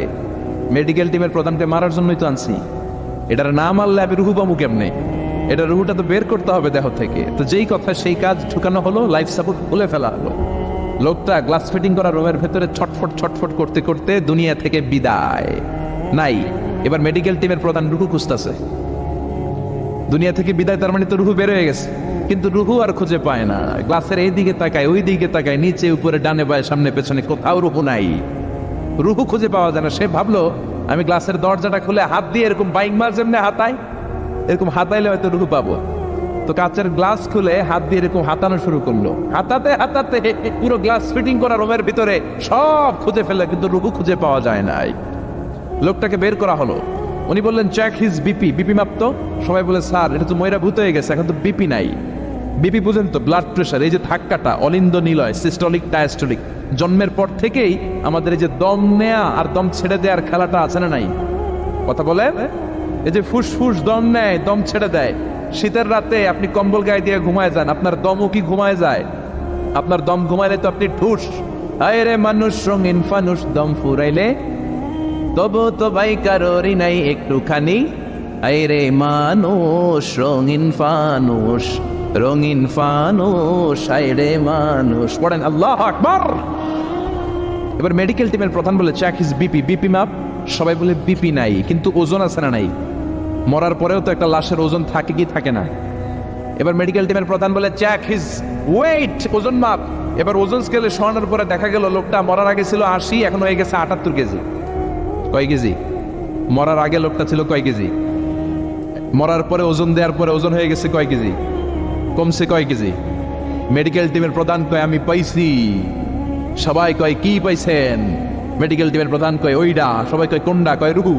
মেডিকেল টিমের প্রধানকে মারার জন্যই তো আনছি, এটার না মারলে আমি রুহু পাবো কেমনে? এটা রুহুটা তো বের করতে হবে দেহ থেকে। তো যেই কথা সেই কাজ, ঢুকানো হলো, লাইফ সাপোর্ট খুলে ফেলা হলো। লোকটা গ্লাস ফিটিং করা রুমের ভেতরে ছটফট ছটফট করতে করতে দুনিয়া থেকে বিদায় নাই। এবার মেডিকেল টিমের প্রধান রুহু খুঁজতেছে, দুনিয়া থেকে বিদায়, তার মানে তো রুহু বের হয়ে গেছে, কিন্তু রুহু আর খুঁজে পায় না। গ্লাসের এই দিকে তাকায়, ওই দিকে তাকায়, নিচে উপরে ডানে বায়ে সামনে পেছনে, কোথাও রুহু নাই। রুহু খুঁজে পাওয়া যায় না। সে ভাবলো, আমি গ্লাসের দরজাটা খুলে হাত দিয়ে এরকম বাইক মার যেমনি হাতায়, এরকম হাতাইলে হয়তো রুহু পাবো। তো কাচের গ্লাস খুলে হাত দিয়ে এরকম হাতানো শুরু করলো, হাতাতে হাতাতে পুরো গ্লাস ফিটিং করা রুমের ভিতরে সব খুঁজে ফেলে, কিন্তু রুহু খুঁজে পাওয়া যায় নাই। লোকটাকে বের করা হলো, উনি বললেন চেক হিজ বিপি, বিপি মাপতো। সবাই বলে স্যার এটা তো ময়রা ভূত হয়ে গেছে, এখন তো বিপি নাই। বিপি বুঝেন তো, ব্লাড প্রেশার, এই যে ধাক্কাটা অলিন্দ নিলয়, সিস্টলিক ডায়াস্টলিক, জন্মের পর থেকেই আমাদের এই যে দম নেয়া আর দম ছেড়ে দেওয়ার খেলাটা আছে না নাই? কথা বলেন, এই যে ফুসফুস দম নেয় দম ছেড়ে দেয়। শীতের রাতে আপনি কম্বল গায়ে দিয়ে ঘুমায় যান, আপনার দমও কি ঘুমায় যায়? আপনার দম ঘুমাইলে তো আপনি ঠুস। আয় রে মানুষ রঙিন ফানুষ, দম ফুরাইলে তবু তো ভাই কারোরই নাই একটুখানি। আয় রে মানুষ রঙিন ফানুষ, রঙিন ফানুষ, আয় রে মানুষ। পড়েন আল্লাহু আকবার। এবার মেডিকেল টিমের প্রধান বলে চেক হিজ বিপি, বিপি মাপ। সবাই বলে বিপি নাই, কিন্তু ওজন আছে না নাই? মরার পরেও তো একটা লাশের ওজন থাকে কি থাকে না? এবার মেডিকেল টিমের প্রধান বলে চেক হিজ ওয়েট, ওজন মাপ। এবার ওজন স্কেলে সরানোর পরে দেখা গেল লোকটা মরার আগে ছিল 80, এখন হয়ে গেছে 78 কেজি। কয় কেজি? মরার আগে লোকটা ছিল কয় কেজি? মরার পরে ওজন দেওয়ার পরে ওজন হয়ে গেছে কয় কেজি? কমছে কয় কেজি? মেডিকেল টিমের প্রধান কয় আমি পাইছি। সবাই কয় কি পাইছেন? মেডিকেল টিমের প্রধান কয় ওইডা। সবাই কয় কোনডা? কয় রুহু।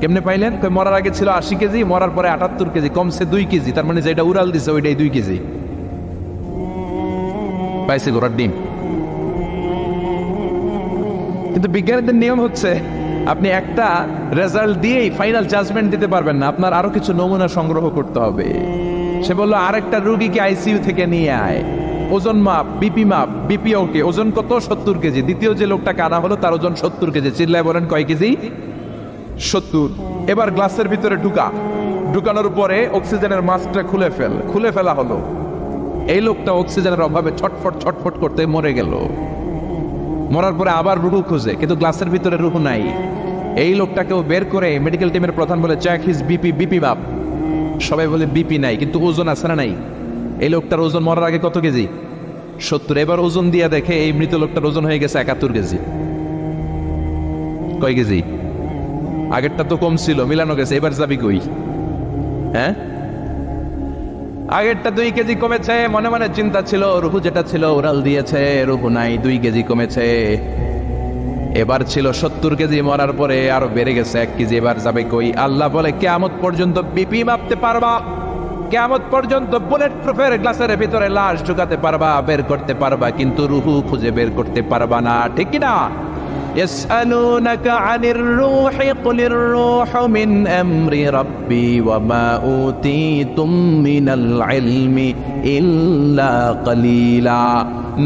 কেমনে পাইলেন? কয় মরার আগে ছিল 80 কেজি, মরার পরে 78 কেজি, কমছে 2 কেজি। তার মানে যেটা উড়াল দিছে ওইটাই 2 কেজি। পাইছে ঘোড়ার ডিম। কিন্তু বিজ্ঞানীদের নিয়ম হচ্ছে আপনি একটা রেজাল্ট দিয়েই ফাইনাল জাজমেন্ট দিতে পারবেন না, আপনার আরো কিছু নমুনা সংগ্রহ করতে হবে। সে বলল আরেকটা রোগীকে আইসিইউ থেকে নিয়ে আয়, ওজন মাপ, বিপি মাপ। বিপি ওকে, ওজন কত? 70 কেজি। দ্বিতীয় যে লোকটাকে আনা হলো তার ওজন 70 কেজি। চিল্লায় বলেন কয় কেজি? 70। এবার গ্লাসের ভিতরে ঢুকানোর পরে অক্সিজেনের মাস্কটা খুলে ফেলা হলো। এই লোকটা অক্সিজেনের অভাবে ছটফট ছটফট করতে মরে গেল। মরার পরে আবার রুহু খুঁজে, কিন্তু গ্লাসের ভিতরে রুহু নাই। এই লোকটাকেও বের করে মেডিকেল টিমের প্রধান বলে চেক হিজ বিপি, বিপি মাপ। সবাই বলে বিপি নাই, কিন্তু ওজন আছে না নাই? এই লোকটার ওজন মরার আগে কত কেজি? 70। এবার ওজন দিয়ে দেখে এই মৃত লোকটার ওজন হয়ে গেছে 71 কেজি। কয় কেজি? আগেরটা তো কম ছিল, মিলানো গেছে। এবার যাবি কই? হ্যাঁ, আগেরটা 2 কেজি কমেছে। মনে মনে চিন্তা ছিল রুহু যেটা ছিল উড়াল দিয়েছে, রুহু নাই, 2 কেজি কমেছে। এবার ছিল 70 কেজি, মরার পরে আরো বেড়ে গেছে 1 কেজি। এবার যাবে কই? আল্লাহ বলে কিয়ামত পর্যন্ত বিপি মাপতে পারবা, কিয়ামত পর্যন্ত বুলেট প্রুফের গ্লাসের ভিতরে লাশ ঢুকাতে পারবা, বের করতে পারবা, কিন্তু রুহু খুঁজে বের করতে পারবা না। ঠিক কি না? ইয়াসআলুনাকা আনির রূহি কুলির রূহু মিন আমরি রাব্বি ওয়া মা উতীতুম মিনাল ইলমি ইল্লা কালিলা।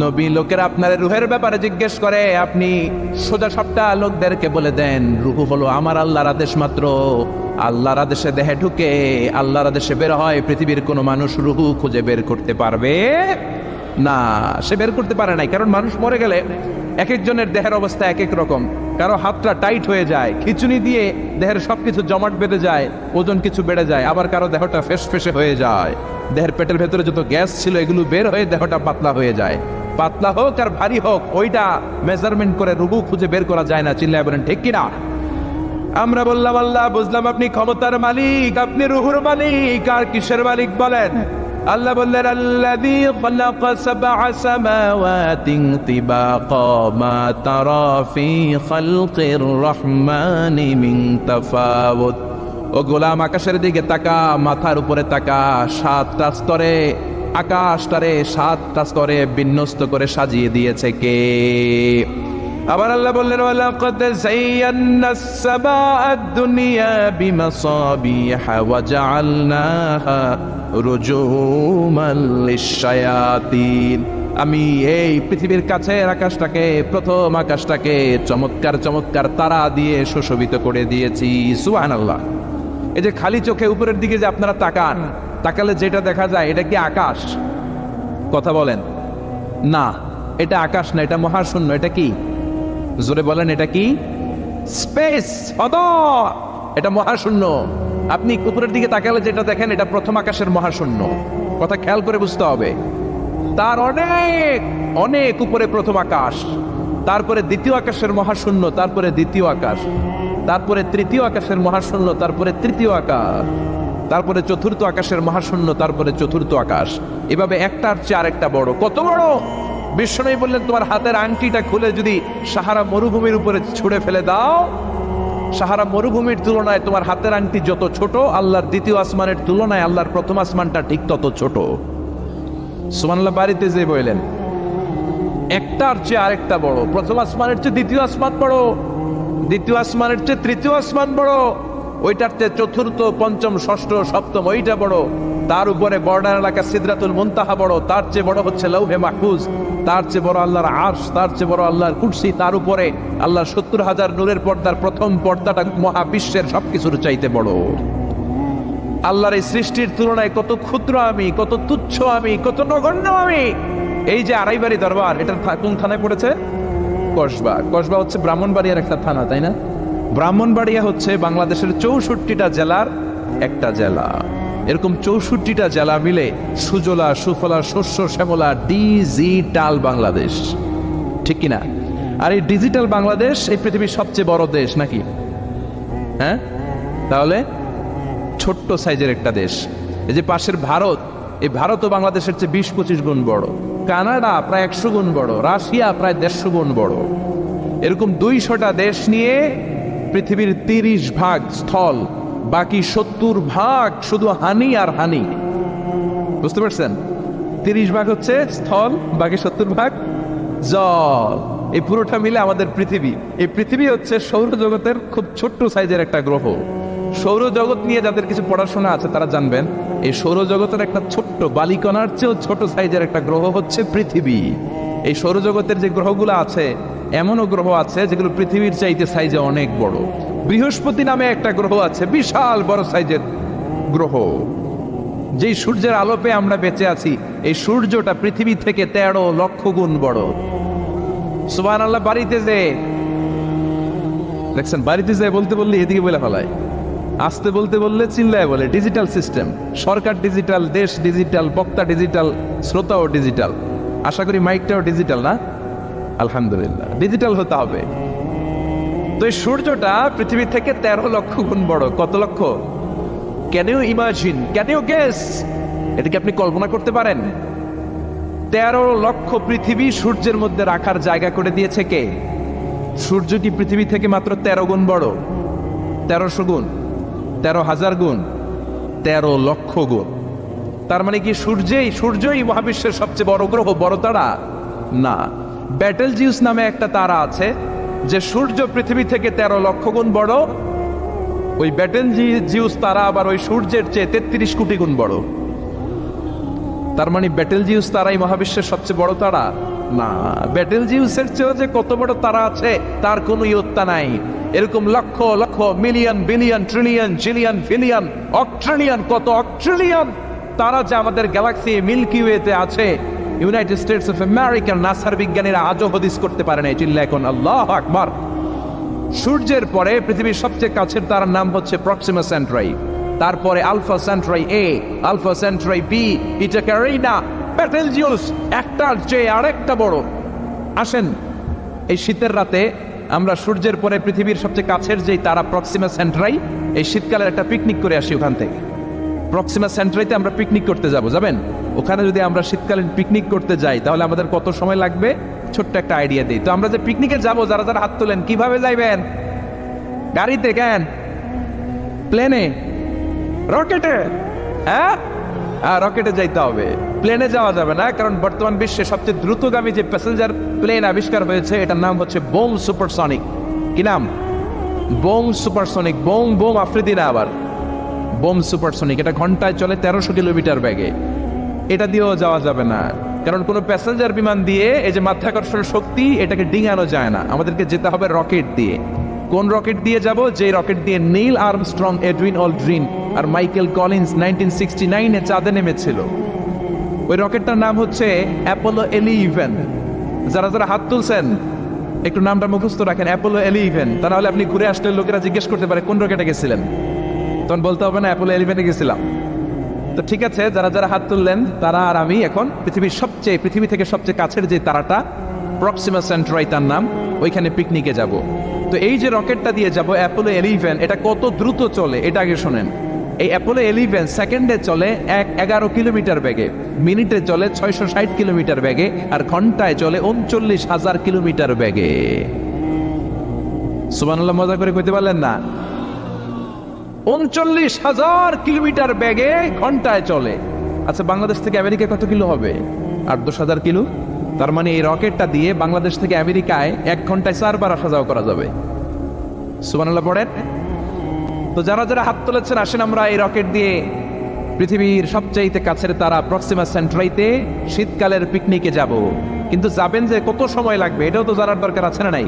নবী লোকেরা আপনার রুহের ব্যাপারে জিজ্ঞেস করে, আপনি সোজা সাপটা লোকদেরকে বলে দেন রুহু হলো আমার আল্লাহর আদেশ মাত্র। আল্লাহর আদেশে দেহে ঢুকে, আল্লাহর আদেশে বের হয়। পৃথিবীর কোনো মানুষ রুহু খুঁজে বের করতে পারবে না। সে বের করতে পারে নাই, কারণ মানুষ মরে গেলে এক একজনের দেহের অবস্থা এক এক রকম। কারো হাতটা টাইট হয়ে যায়, খিচুনি দিয়ে দেহের সবকিছু জমাট বেঁধে যায়, ওজন কিছু বেড়ে যায়। আবার কারো দেহটা ফেসফেসে হয়ে যায়, দেহের পেটের ভেতরে যত গ্যাস ছিল এগুলো বের হয়ে দেহটা পাতলা হয়ে যায়। পাতলা হোক আর ভারী হোক, ওইটা মেজারমেন্ট করে রুহু খুঁজে বের করা যায় না। চিল্লায় বলেন ঠিক কিনা? আমরা বললাম আল্লাহ, বুঝলাম আপনি ক্ষমতার মালিক, আপনি রুহুর মালিক, আর কিসের মালিক বলেন? আল্লাহ বললেন আল্লাযী খালাকা সাবআ সামাওয়াতিন তিবাকা মা তারা ফি খালকির রহমানি মিন তাফাউত। ও গোলাম, আকাশের দিকে তাকা, মাথার উপরে তাকা। 7টা স্তরে আকাশটারে 7টা স্তরে বিন্যস্ত করে সাজিয়ে দিয়েছে কে? আবার আল্লাহ বললেন ওয়ালাকাদ যায়্যানাস সামাআদ দুনিয়া বিমাসাবিহা ওয়া জাআলনাহা রুজুমান লিশ-শায়াতিন। আমি এই পৃথিবীর কাছের আকাশটাকে, প্রথম আকাশটাকে চমৎকার চমৎকার তারা দিয়ে সুশোভিত করে দিয়েছি। সুবহানাল্লাহ। এই যে খালি চোখে উপরের দিকে যে আপনারা তাকান, তাকালে যেটা দেখা যায় এটা কি আকাশ? কথা বলেন না, এটা আকাশ না, এটা মহাশূন্য। এটা কি? জোরে বলেন, এটা কি? স্পেস, এটা মহাশূন্য। আপনি উপরের দিকে তাকালে যেটা দেখেন এটা প্রথম আকাশের মহাশূন্য। কথা খেয়াল করে বুঝতে হবে। তার অনেক অনেক উপরে প্রথম আকাশ, তারপরে দ্বিতীয় আকাশের মহাশূন্য, তারপরে দ্বিতীয় আকাশ, তারপরে তৃতীয় আকাশের মহাশূন্য, তারপরে তৃতীয় আকাশ। তারপরে চতুর্থ আকাশের মহাশূন্য, তারপরে চতুর্থ আকাশ, এভাবে একটার চেয়ে আরেকটা বড়। কত বড়! বিশ্বনবী বললেন, তোমার হাতের আংটিটা খুলে যদি সাহারা মরুভূমির উপরে ছুঁড়ে ফেলে দাও, সাহারা মরুভূমির তুলনায় তোমার হাতের আংটি যত ছোট, আল্লাহর দ্বিতীয় আসমানের তুলনায় আল্লাহর প্রথম আসমানটা ঠিক তত ছোট। সুবহানাল্লাহ। বাড়িতে যে বললেন একটার চেয়ে আরেকটা বড়। প্রথম আসমানের চেয়ে দ্বিতীয় আসমান বড়, দ্বিতীয় আসমানের চেয়ে তৃতীয় আসমান বড়, ওইটার চেয়ে চতুর্থ, পঞ্চম, ষষ্ঠ, সপ্তম ওইটা বড়, তার উপরে বর্ডার এলাকা সিদরাতুল মুনতাহা বড়, তার চেয়ে বড় হচ্ছে লৌহে মাহফুজ, তার চেয়ে বড় আল্লাহর আরশ, তার চেয়ে বড় আল্লাহর কুরসি, তার উপরে আল্লাহর 70,000 নূরের পর্দার প্রথম পর্দাটা মহাবিশ্বের সবকিছুর চাইতে বড়। আল্লাহর এই সৃষ্টির তুলনায় কত ক্ষুদ্র আমি, কত তুচ্ছ আমি, কত নগণ্য আমি। এই যে আড়াইবাড়ি দরবার, এটা কোন থানায় পড়েছে? কসবা। কসবা হচ্ছে ব্রাহ্মণবাড়িয়ার একটা থানা, তাই না? ব্রাহ্মণবাড়িয়া হচ্ছে বাংলাদেশের 64টা জেলার একটা জেলা। এরকম 64টা জেলা মিলে সুজলা সুফলা শস্য শ্যামলা ডিজিটাল বাংলাদেশ, ঠিক কিনা? আর এই ডিজিটাল বাংলাদেশ এই পৃথিবীর সবচেয়ে বড় দেশ নাকি? হ্যাঁ, তাহলে ছোট্ট সাইজের একটা দেশ। এই যে পাশের ভারত, এই ভারতও বাংলাদেশের চেয়ে 20-25 গুণ বড়। কানাডা প্রায় 100 গুণ বড়, রাশিয়া প্রায় 150 গুণ বড়। এরকম 200টা দেশ নিয়ে পৃথিবীর 30 ভাগ স্থল, বাকি 70 ভাগ শুধু হানি আর হানি। বুঝতে পারছেন? 30 ভাগ হচ্ছে স্থল, বাকি 70 ভাগ জল। এই পুরোটা মিলে আমাদের পৃথিবী। এই পৃথিবী হচ্ছে সৌরজগতের খুব ছোট্ট সাইজের একটা গ্রহ। সৌরজগৎ নিয়ে যাদের কিছু পড়াশোনা আছে তারা জানবেন, এই সৌরজগতের একটা ছোট্ট বালিকণার চেয়েও ছোট সাইজের একটা গ্রহ হচ্ছে পৃথিবী। এই সৌরজগতের যে গ্রহগুলো আছে, এমনও গ্রহ আছে যেগুলো পৃথিবীর চাইতে সাইজে অনেক বড়। বৃহস্পতি নামে একটা গ্রহ আছে, বিশাল বড় সাইজের গ্রহ। যেই সূর্যের আলো পেয়ে আমরা বেঁচে আছি, এই সূর্যটা পৃথিবী থেকে 13 লক্ষ গুণ বড়। সুবহানাল্লাহ। বাড়িতে যে দেখছেন, বাড়িতে যে বলতে বললে এদিকে বলে ফেলায়, আসতে বলতে বললে চিল্লায় বলে। ডিজিটাল সিস্টেম, সরকার ডিজিটাল, দেশ ডিজিটাল, বক্তা ডিজিটাল, শ্রোতাও ডিজিটাল। আশা করি মাইকটাও ডিজিটাল না? আলহামদুলিল্লাহ, ডিজিটাল হতে হবে। তো এই সূর্যটা পৃথিবী থেকে 13 লক্ষ গুণ বড়। কত লক্ষ? Can you imagine, can you guess? এটা কি আপনি কল্পনা করতে পারেন? 13 লক্ষ পৃথিবী সূর্যের মধ্যে রাখার জায়গা করে দিয়েছে কে? সূর্য কি পৃথিবী থেকে মাত্র 13 গুণ বড়? 1300 গুণ, 13,000 গুণ, 13 লক্ষ গুণ। তার মানে কি সূর্যই মহাবিশ্বের সবচেয়ে বড় গ্রহ, বড় তারা? না। ব্যাটেল জিউস নামে একটা তারা আছে, যে সূর্য পৃথিবী থেকে 13 লক্ষ গুণ বড়। ওই ব্যাটেল জিউস তারা আবার ওই সূর্যের চেয়ে 33 কোটি গুণ বড়। তার মানে ব্যাটেল জিউস তারাই মহাবিশ্বের সবচেয়ে বড় তারা? না। ব্যাটেল জিউসের চেয়েও যে কত বড় তারা আছে তার কোনো ইয়ত্তা নাই। এরকম lakh lakh, million, billion, trillion, zillion, ফিলিয়ন, অক্ট্রিলিয়ন, কত অক্ট্রিলিয়ন তারা যে আমাদের গ্যালাক্সি মিল্কি ওয়েতে আছে, ইউনাইটেড স্টেটস অফ আমেরিকার নাসার বিজ্ঞানীরা আজও হদিস করতে পারে না। চিল্লা এখন আল্লাহু আকবার। সূর্যের পরে পৃথিবীর সবচেয়ে কাছের তারার নাম হচ্ছে প্রক্সিমা সেন্ট্রাই, তারপরে আলফা সেন্ট্রাই এ, আলফা সেন্ট্রাই বি, ইটা ক্যারিনা, বেটেলজিউস, একটার চেয়ে আরেকটা বড়। আসেন, এই শীতের রাতে আমরা সূর্যের পরে পৃথিবীর সবচেয়ে কাছের যেই তারা প্রক্সিমা সেন্ট্রাই, এই শীতকালের একটা পিকনিক করে আসি ওখান থেকে। প্রক্সিমা সেন্ট্রাইতে আমরা পিকনিক করতে যাবেন? ওখানে যদি আমরা শীতকালীন পিকনিক করতে যাই তাহলে আমাদের কত সময় লাগবে? ছোট্ট একটা আইডিয়া দিই তো। আমরা যে পিকনিকে যাব, যারা যারা হাত তোলেন, কিভাবে যাইবেন? গাড়িতে? কেন? প্লেনে? রকেটে? হ্যাঁ, রকেটে যাইতে হবে, প্লেনে যাওয়া যাবে না। কারণ বর্তমান বিশ্বে সবচেয়ে দ্রুতগামী যে প্যাসেঞ্জার প্লেন আবিষ্কার হয়েছে, এটার নাম হচ্ছে বোম সুপারসনিক। কি নাম? Bomb supersonic. Bomb bomb Afridi না, আবার বোম সুপারসনিক। এটা ঘন্টায় চলে 1300 কিলোমিটার বেগে। এটা দিয়েও যাওয়া যাবে না, কারণ কোনো প্যাসেঞ্জার বিমান দিয়ে এই যে মাধ্যাকর্ষণ শক্তি, এটাকে ডিঙানো যায় না। আমাদেরকে যেতে হবে রকেট দিয়ে। কোন রকেট দিয়ে যাব? যে রকেট দিয়ে নীল আর্মস্ট্রং, এডউইন অলড্রিন আর মাইকেল কলিন্স 1969-এ চাঁদে নেমেছিল। ওই রকেটটার নাম হচ্ছে অ্যাপোলো 11। যারা যারা হাত তুলছেন একটু নামটা মুখস্থ রাখেন, অ্যাপোলো 11। তাহলে আপনি ঘুরে আসলে লোকেরা জিজ্ঞেস করতে পারে কোন রকেটে গেছিলেন, তখন বলতে হবে না অ্যাপোলো 11-এ গেছিলাম। তো ঠিক আছে, যারা যারা হাত তুললেন তারা আর আমি এখন পৃথিবী থেকে সবচেয়ে কাছের যে তারাটা প্রক্সিমা সেন্ট্রাই তার নাম, ওইখানে পিকনিকে যাব। তো এই যে রকেটটা দিয়ে যাব অ্যাপোলো 11, এটা কত দ্রুত চলে এটা আগে শোনেন। এই অ্যাপোলো 11 সেকেন্ডে চলে 11 কিলোমিটার বেগে, মিনিটে চলে 660 কিলোমিটার বেগে, আর ঘন্টায় চলে 39,000 কিলোমিটার বেগে। সুবহানাল্লাহ, মজা করে কইতে পারলেন না? 39,000 কিলোমিটার বেগে ঘন্টায় চলে। আচ্ছা, বাংলাদেশ থেকে আমেরিকা কত কিলো হবে? 8-10,000 কিলো। তার মানে এই রকেটটা দিয়ে বাংলাদেশ থেকে আমেরিকায় 1 ঘন্টায় 4 বার আসা যাওয়া করা যাবে। সুবহানাল্লাহ পড়েন। তো যারা যারা হাত তুলেছেন, আসেন আমরা এই রকেট দিয়ে পৃথিবীর সবচাইতে কাছের তারা প্রক্সিমা সেন্ট্রাইতে শীতকালের পিকনিকে যাব। কিন্তু যাবেন যে কত সময় লাগবে এটাও তো জানার দরকার আছে না নাই?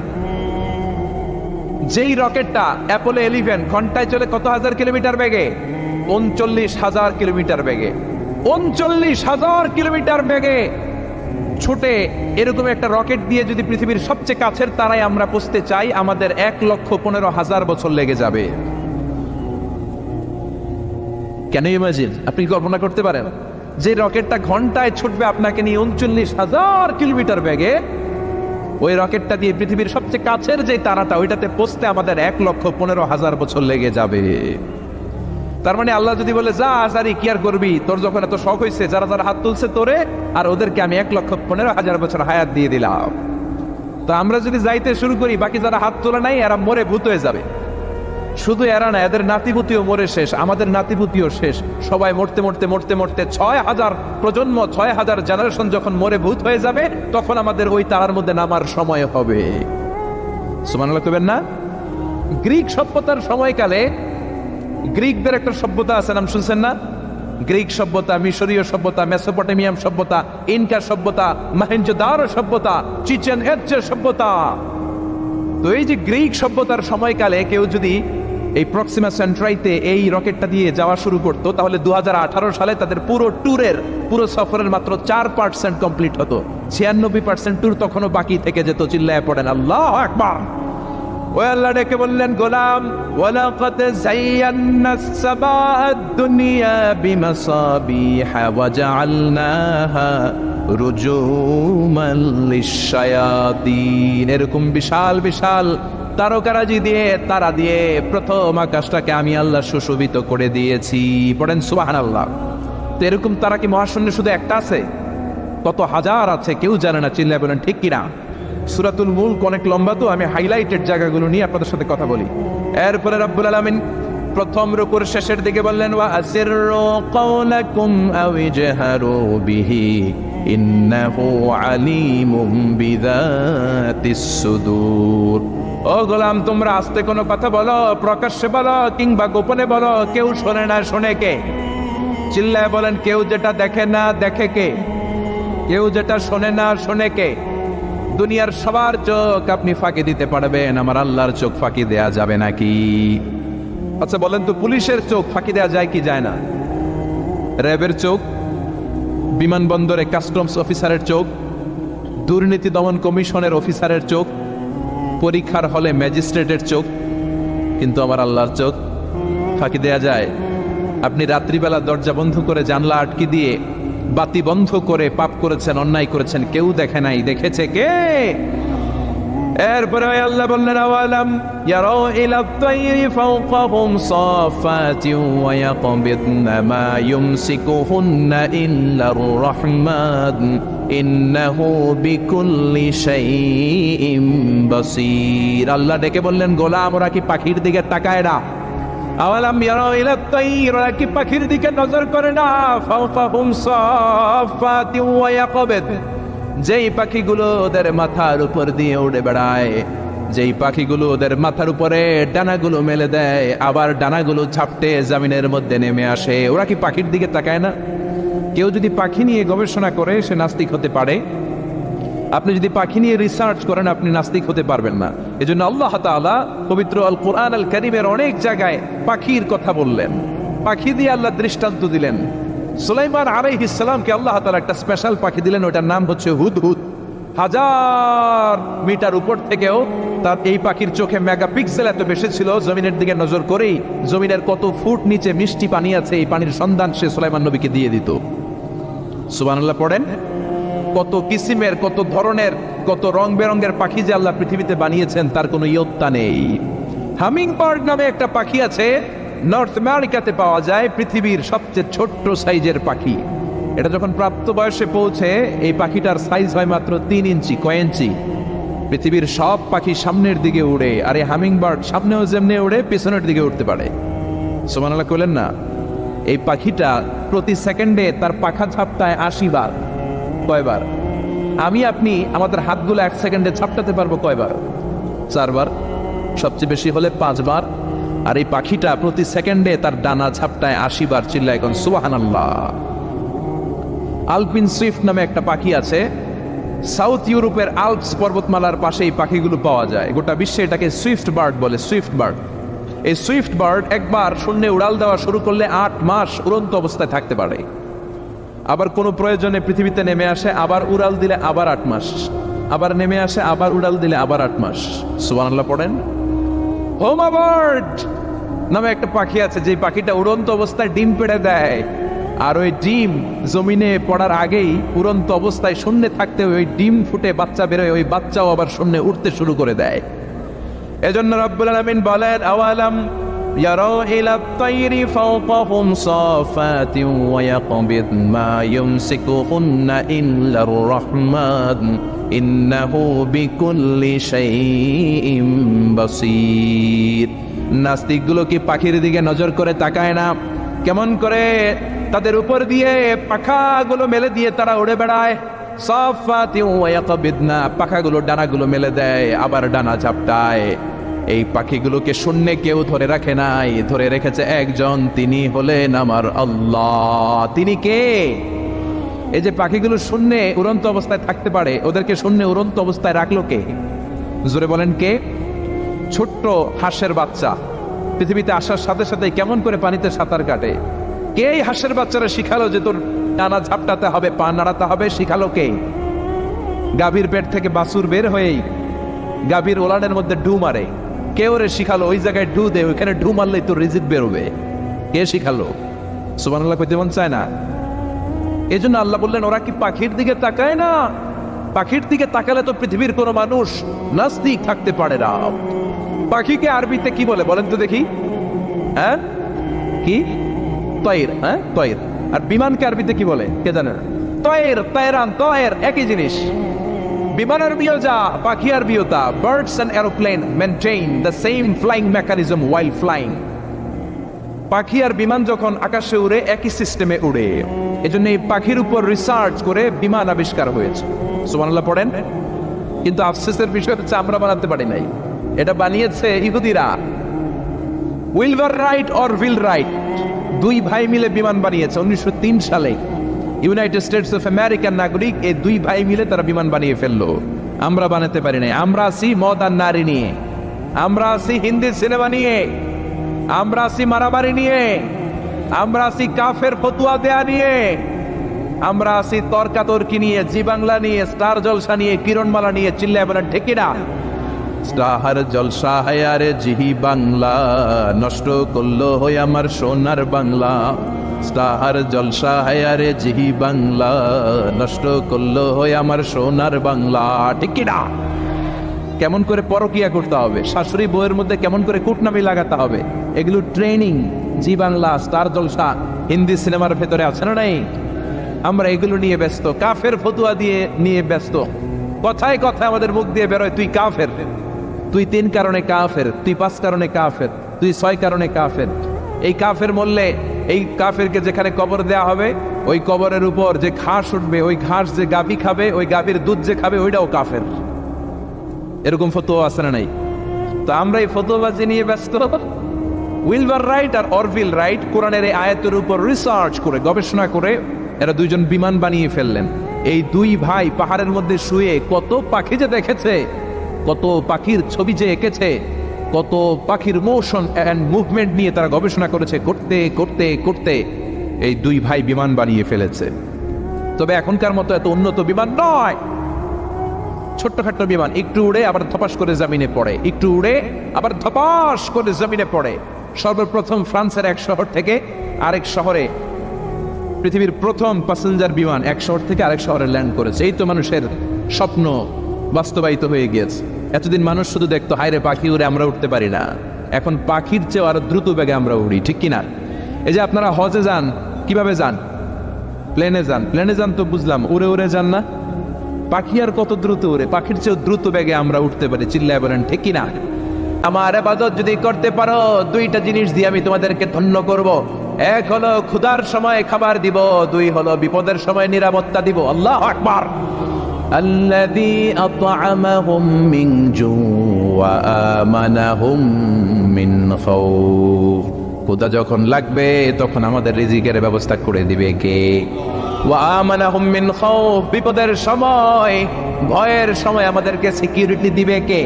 যেই রকেটটা অ্যাপোলো 11 ঘন্টায় চলে কত হাজার কিলোমিটার বেগে? 39,000 কিলোমিটার বেগে। 39,000 কিলোমিটার বেগে ছুটে এরকম একটা রকেট দিয়ে যদি পৃথিবীর সবচেয়ে কাছের তারায় আমরা পৌঁছতে চাই, আমাদের 1,15,000 বছর লেগে যাবে। কেন ইমাজিন? আপনি কল্পনা করতে পারেন যে রকেটটা ঘন্টায় ছুটবে আপনাকে নিয়ে 39,000 কিলোমিটার বেগে, ওই রকেটটা দিয়ে পৃথিবীর সবচেয়ে কাছের যে তারাটা ওইটাতে পৌঁছতে আমাদের 1,15,000 বছর লেগে যাবে। তার মানে আল্লাহ যদি বলে যা আজারি কি আর করবি, তোর যখন এত শখ হয়েছে, যারা যারা হাত তুলছে তোরে আর ওদেরকে আমি 1,15,000 বছর হায়াত দিয়ে দিলাম। তো আমরা যদি যাইতে শুরু করি, বাকি যারা হাত তোলে নাই এরা মরে ভূত হয়ে যাবে। শুধু এরা না, এদের নাতিপুতিও মরে শেষ, আমাদের নাতিপুতিও শেষ। সবাই মরতে মরতে মরতে মরতে 6,000 প্রজন্ম, 6,000 জেনারেশন যখন মরে ভূত হয়ে যাবে, তখন আমাদের ওই তারার মধ্যে নামার সময় হবে। সুবহানাল্লাহ কইবেন না? গ্রিক সভ্যতার সময়কালে গ্রিকদের একটা সভ্যতা আছে, নাম শুনছেন না? গ্রিক সভ্যতা, মিশরীয় সভ্যতা, মেসোপটেমিয়াম সভ্যতা, ইনকা সভ্যতা, মহেঞ্জোদারো সভ্যতা, চিচেন ইৎজা সভ্যতা। তো এই যে গ্রিক সভ্যতার সময়কালে কেউ যদি এই প্রক্সিমা সেন্ট্রাইতে এই রকেটটা দিয়ে যাওয়া শুরু করত, তাহলে 2018 সালে তাদের পুরো সফরের মাত্র 4% কমপ্লিট হতো। 96% ট্যুর তখনও বাকি থেকে যেত। চিল্লায় পড়েন আল্লাহু আকবার। ওই আল্লাহ ডেকে বললেন, গোলাম ওয়ালাকাদ যায়্যানাস সামাআদ দুনিয়া বিমাসাবিহা ওয়া জাআলনাহা রুজুমান লিশ-শায়াতিন। এরকম বিশাল বিশাল তারকারাজি দিয়ে, তারা দিয়ে প্রথম আকাশটাকে আমি আল্লাহ সুশোভিত করে দিয়েছি। পড়েন সুবহানাল্লাহ। তো এরকম তারা কি মহাশূন্যে শুধু একটা আছে? কত হাজার আছে কেউ জানে না। চিল্লায় বলেন ঠিক কিনা? সূরাতুল মুলক অনেক লম্বা, তো আমি হাইলাইটেড জায়গাগুলো নিয়ে আপনাদের সাথে কথা বলি। এরপরে রব্বুল আলামিন প্রথম রুকুর শেষের দিকে বললেন, ওয়া আসিররু কাওলাকুম আও ইজহারু বিহি ইন্নাহু আলিমুম বিযাতিস সুদূর। ও গোলাম, তোমরা আস্তে কোনো কথা বলো, প্রকাশ্যে বলো কিংবা গোপনে বলো, কেউ শোনে না শোনে কে? চিল্লায় বলেন, কেউ যেটা দেখে না দেখে কে? কেউ যেটা শোনে না শোনে কে? দুনিয়ার সবার চোখ আপনি ফাঁকি দিতে পারবেন, আমার আল্লাহর চোখ ফাঁকি দেয়া যাবে নাকি? আচ্ছা বলেন তো, পুলিশের চোখ ফাঁকি দেয়া যায় কি যায় না? র্যাবের চোখ, বিমানবন্দরে কাস্টমস অফিসারের চোখ, দুর্নীতি দমন কমিশনের অফিসারের চোখ, পরীক্ষার হলে ম্যাজিস্ট্রেটের চোখ, কিন্তু আমার আল্লাহর চোখ ফাঁকি দেয়া যায়? আপনি রাত্রিবেলা দরজা বন্ধ করে জানলা আটকে দিয়ে বাতি বন্ধ করে পাপ করেছেন, অন্যায় করেছেন, কেউ দেখে নাই, দেখেছে কে? এরপরে আল্লাহ বললেন, আওয়ালাম ইয়ারাউ ইলা তাইরি ফাওকাহুম সাফাতিন ওয়া ইয়াকবিদনা মা ইউমসিকুহুন্না ইল্লার রাহমান ইন্নাহু বিকুল্লি শাইইন বাসীর। আল্লাহ ডেকে বললেন, গোলাম ওরা কি পাখির দিকে তাকায় না? আওয়ালাম ইয়ারাউ ইলা তাইর, ওরা কি পাখির দিকে নজর করে না? ফাওকাহুম সাফাতিন ওয়া ইয়াকবিদ, যেই পাখিগুলো ওদের মাথার উপর দিয়ে উড়ে বেড়ায়, যেই পাখিগুলো ওদের মাথার উপরে ডানাগুলো মেলে দেয়, আবার ডানাগুলো ঝাপটে জমিনের মধ্যে নেমে আসে, ওরা কি পাখির দিকে তাকায় না? কেউ যদি পাখি নিয়ে গবেষণা করে সে নাস্তিক হতে পারে। আপনি যদি পাখি নিয়ে রিসার্চ করেন আপনি নাস্তিক হতে পারবেন না। এজন্য আল্লাহ তাআলা পবিত্র আল কোরআন আল কারীমের অনেক জায়গায় পাখির কথা বললেন, পাখি দিয়ে আল্লাহ দৃষ্টান্ত দিলেন। সুলাইমান আলাইহিস সালামকে আল্লাহ তাআলা একটা স্পেশাল পাখি দিলেন, ওটার নাম হচ্ছে হুদহুদ। 1000 মিটার উপর থেকেও তার এই পাখির চোখে মেগাপিক্সেল এত বেশি ছিল, জমিনের দিকে নজর করেই জমিনের কত ফুট নিচে মিষ্টি পানি আছে এই পানির সন্ধান সে সুলাইমান নবীকে দিয়ে দিত। সুবহানাল্লাহ পড়েন। কত কিসিমের, কত ধরনের, কত রং বেরঙের পাখি যে আল্লাহ পৃথিবীতে বানিয়েছেন তার কোনো ইয়ত্তা নেই। হামিং বার্ড নামে একটা পাখি আছে, নর্থ আমেরিকাতে পাওয়া যায় পৃথিবীর সবচেয়ে ছোট্ট সাইজের পাখি। এটা যখন প্রাপ্ত বয়সে পৌঁছে এই পাখিটার সাইজ হয় মাত্র 3 ইঞ্চি। কয় ইঞ্চি? পৃথিবীর সব পাখি সামনের দিকে উড়ে, আর এই হামিং বার্ড সামনেও যেমনি উড়ে পিছনের দিকে উঠতে পারে। সুবহানাল্লাহ কইলেন না? এই পাখিটা প্রতি সেকেন্ডে তার পাখা ঝাপটায় 80 বার। কয়বার? আমি আপনি আমাদের হাতগুলো 1 সেকেন্ডে ঝাপটাতে পারবো কয়বার? 4 বার, সবচেয়ে বেশি হলে 5 বার। আর এই পাখিটা প্রতি সেকেন্ডে তার ডানা ঝাপটায় 80 বার। চিল্লায় এখন সুবহানাল্লাহ। আলপিন সুইফট নামে একটা পাখি আছে, সাউথ ইউরোপের আল্পস পর্বতমালার পাশে এই পাখিগুলো পাওয়া যায়। গোটা বিশ্বে এটাকে সুইফট বার্ড বলে, সুইফট বার্ড। এই সুইফট বার্ড একবার শূন্যে উড়াল দেওয়া শুরু করলে 8 মাস উড়ন্ত অবস্থায় থাকতে পারে। আবার কোনো প্রয়োজনে পৃথিবীতে নেমে আসে, আবার উড়াল দিলে আবার 8 মাস, আবার নেমে আসে, আবার উড়াল দিলে আবার 8 মাস। সুবহানাল্লাহ পড়েন। হোমা বার্ড নামে একটা পাখি আছে, যে পাখিটা উড়ন্ত অবস্থায় ডিম পেড়ে দেয়, আর ওই ডিম জমিনে পড়ার আগেই উড়ন্ত অবস্থায় শূন্যে থাকতে ওই ডিম ফুটে বাচ্চা বেরোয়, ওই বাচ্চাও আবার শূন্যে উঠতে শুরু করে দেয়। এজন্য রব্বুল আলামিন বলেন, আওয়ালাম ইয়ারাউ ইলাত তায়রি ফাওকাহুম সাফাতিন ওয়া ইয়াকবিদ মা ইউমসিকুহুন্না ইল্লার রাহমান ইন্নাহু বিকুল্লি শাইইন বাসীর। নাস্তিকগুলো কি পাখির দিকে নজর করে তাকায় না? কেমন করে তাদের উপর দিয়ে পাখাগুলো মেলে দিয়ে তারা উড়ে বেড়ায়। সাফাতিন ওয়া ইয়াকবিদনা, পাখাগুলো ডানাগুলো মেলে দেয়, আবার ডানা ঝাপটায়। এই পাখিগুলোকে শূন্যে কেউ ধরে রাখে নাই, ধরে রেখেছে একজন, তিনি হলেন আমার আল্লাহ। তিনি কে? এই যে পাখিগুলো শূন্যে উড়ন্ত অবস্থায় থাকতে পারে, ওদেরকে শূন্যে উড়ন্ত অবস্থায় রাখলো কে? জোরে বলেন কে? ছোট্ট হাঁসের বাচ্চা পৃথিবীতে আসার সাথে সাথে কেমন করে পানিতে সাঁতার কাটে? কে এই হাঁসের বাচ্চারা শিখালো যে তোর ডানা ঝাপটাতে হবে, পা নাড়াতে হবে? শিখালো কে? গাভীর পেট থেকে বাছুর বের হয়েই গাভীর ওলানের মধ্যে ডু মারে। কে ওরে শিখালো ওই জায়গায় ডু দে, ওইখানে ডু মারলেই তোর রিজিক বেরোবে? কে শিখালো? সুবহানাল্লাহ কইতে মন চায় না? এই জন্য আল্লাহ বললেন, ওরা কি পাখির দিকে তাকায় না? পাখির দিকে তাকালে তো পৃথিবীর কোনো মানুষ নাস্তিক থাকতে পারে না। পাখিকে আরবিতে কি বলে বলেন তো দেখি? হ্যাঁ, কি? তয়ের। হ্যাঁ, তয়ের। আর বিমানকে আরবিতে কি বলে কে জানে? তয়ের, তয়রান, তয়ের একই জিনিস। বিমান আরবিও যা, পাখি আরবিও তা। Birds and aeroplane maintain the same flying mechanism while flying. পাখি আর বিমান যখন আকাশে উড়ে একই সিস্টেমে উড়ে। এজন্য এই পাখির উপর রিসার্চ করে বিমান আবিষ্কার হয়েছে। সুবহানাল্লাহ পড়েন। কিন্তু আফসোসের বিষয় হচ্ছে আমরা বানাতে পারি নাই, এটা বানিয়েছে ইহুদিরা। উইলভার রাইট অর হুইল রাইট, দুই ভাই মিলে বিমান বানিয়েছে 1903 সালে। ইউনাইটেড স্টেটস অফ আমেরিকার নাগরিক, এই দুই ভাই মিলে তারা বিমান বানিয়ে ফেললো। আমরা বানাতে পারি নাই। আমরা আছি মদ আর নারী নিয়ে, আমরা আছি হিন্দি সিনেমা নিয়ে, আমরা আছি মারামারি নিয়ে, আমরা আছি কাফের ফতুয়া দেয়া নিয়ে, আমরা আছি তর্কাতর্কি নিয়ে, জি বাংলা নিয়ে, স্টার জলসা নিয়ে, কিরণমালা নিয়ে। চিল্লায় বলেন ঠিক কিনা? স্টার জলসা হায়ারে জিহি বাংলা, নষ্ট করলো হই আমার সোনার বাংলা। স্টার জলসা হায়ারে জিহি বাংলা, নষ্ট করলো হই আমার সোনার বাংলা। ঠিক কিনা? কেমন করে পরকিয়া করতে হবে, শাশুড়ি বউয়ের মধ্যে কেমন করে কুটনামি লাগাতে হবে, এগুলো ট্রেনিং জি বাংলা, স্টার জলসা, হিন্দি সিনেমার ভেতরে আছে না নাই? আমরা এগুলো নিয়ে ব্যস্ত, কাফের ফতুয়া দিয়ে নিয়ে ব্যস্ত। কথায় কথায় আমাদের মুখ দিয়ে বেরোয়, তুই কাফের, তুই 3 কারণে কাফের, তুই 5 কারণে কাফের, তুই 6 কারণে কাফের। এই কাফের মরলে এই কাফেরকে যেখানে কবর দেয়া হবে, ওই কবরের উপর যে ঘাস উঠবে, ওই ঘাস যে গাভী খাবে, ওই গাভীর দুধ যে খাবে, ওইটাও কাফের। এরকম ফতোয়া আছে না নাই? তো আমরা এই ফতোয়াবাজি নিয়ে ব্যস্ত। উইলভার রাইট আর অরভিল রাইট কোরআনের এই আয়াতের উপর রিসার্চ করে, গবেষণা করে এরা দুইজন বিমান বানিয়ে ফেললেন। এই দুই ভাই পাহাড়ের মধ্যে শুয়ে কত পাখি যে দেখেছে, কত পাখির ছবি যে এঁকেছে, কত পাখির মোশন এন্ড মুভমেন্ট নিয়ে তারা গবেষণা করেছে। করতে করতে করতে এই দুই ভাই বিমান বানিয়ে ফেলেছে। তবে এখনকার মতো এত উন্নত বিমান নয়, ছোট্টখাট্ট বিমান, একটু উড়ে আবার ধপাস করে জমিনে পড়ে, একটু উড়ে আবার ধপাস করে জমিনে পড়ে। সর্বপ্রথম ফ্রান্সের এক শহর থেকে আরেক শহরে পৃথিবীর প্রথম প্যাসেঞ্জার বিমান এক শহর থেকে আরেক শহরে ল্যান্ড করেছে। এই তো মানুষের স্বপ্ন বাস্তবায়িত হয়ে গিয়েছে। এতদিন মানুষ শুধু দেখতো, হায় রে পাখি উড়ে, আমরা উঠতে পারি না। এখন পাখির চেয়ে আরো দ্রুত বেগে আমরা উড়ি, ঠিক কিনা? এই যে আপনারা হজে যান, কিভাবে যান? প্লেনে যান। প্লেনে যান তো বুঝলাম, উড়ে উড়ে যান না? পাখি আর কত দ্রুত উড়ে, পাখির চেয়ে দ্রুত বেগে আমরা উঠতে পারি, চিল্লায় বলেন ঠিক কিনা? আমার ইবাদত যদি করতে পারো, দুইটা জিনিস দিয়ে আমি তোমাদেরকে ধন্য করব। এক হলো ক্ষুধার সময় খাবার দিব, দুই হলো বিপদের সময় নিরাপত্তা দিব। আল্লাহু আকবার। আল্লাযী আত'আমাহুম মিন জু' ওয়া আমানাহুম মিন খাউফ। ক্ষুধা যখন লাগবে তখন আমাদের রিজিকের ব্যবস্থা করে দিবে কে? ওয়া আমানাহুম মিন খাউফ। বিপদের সময়, ভয়ের সময় আমাদেরকে সিকিউরিটি দিবে কে?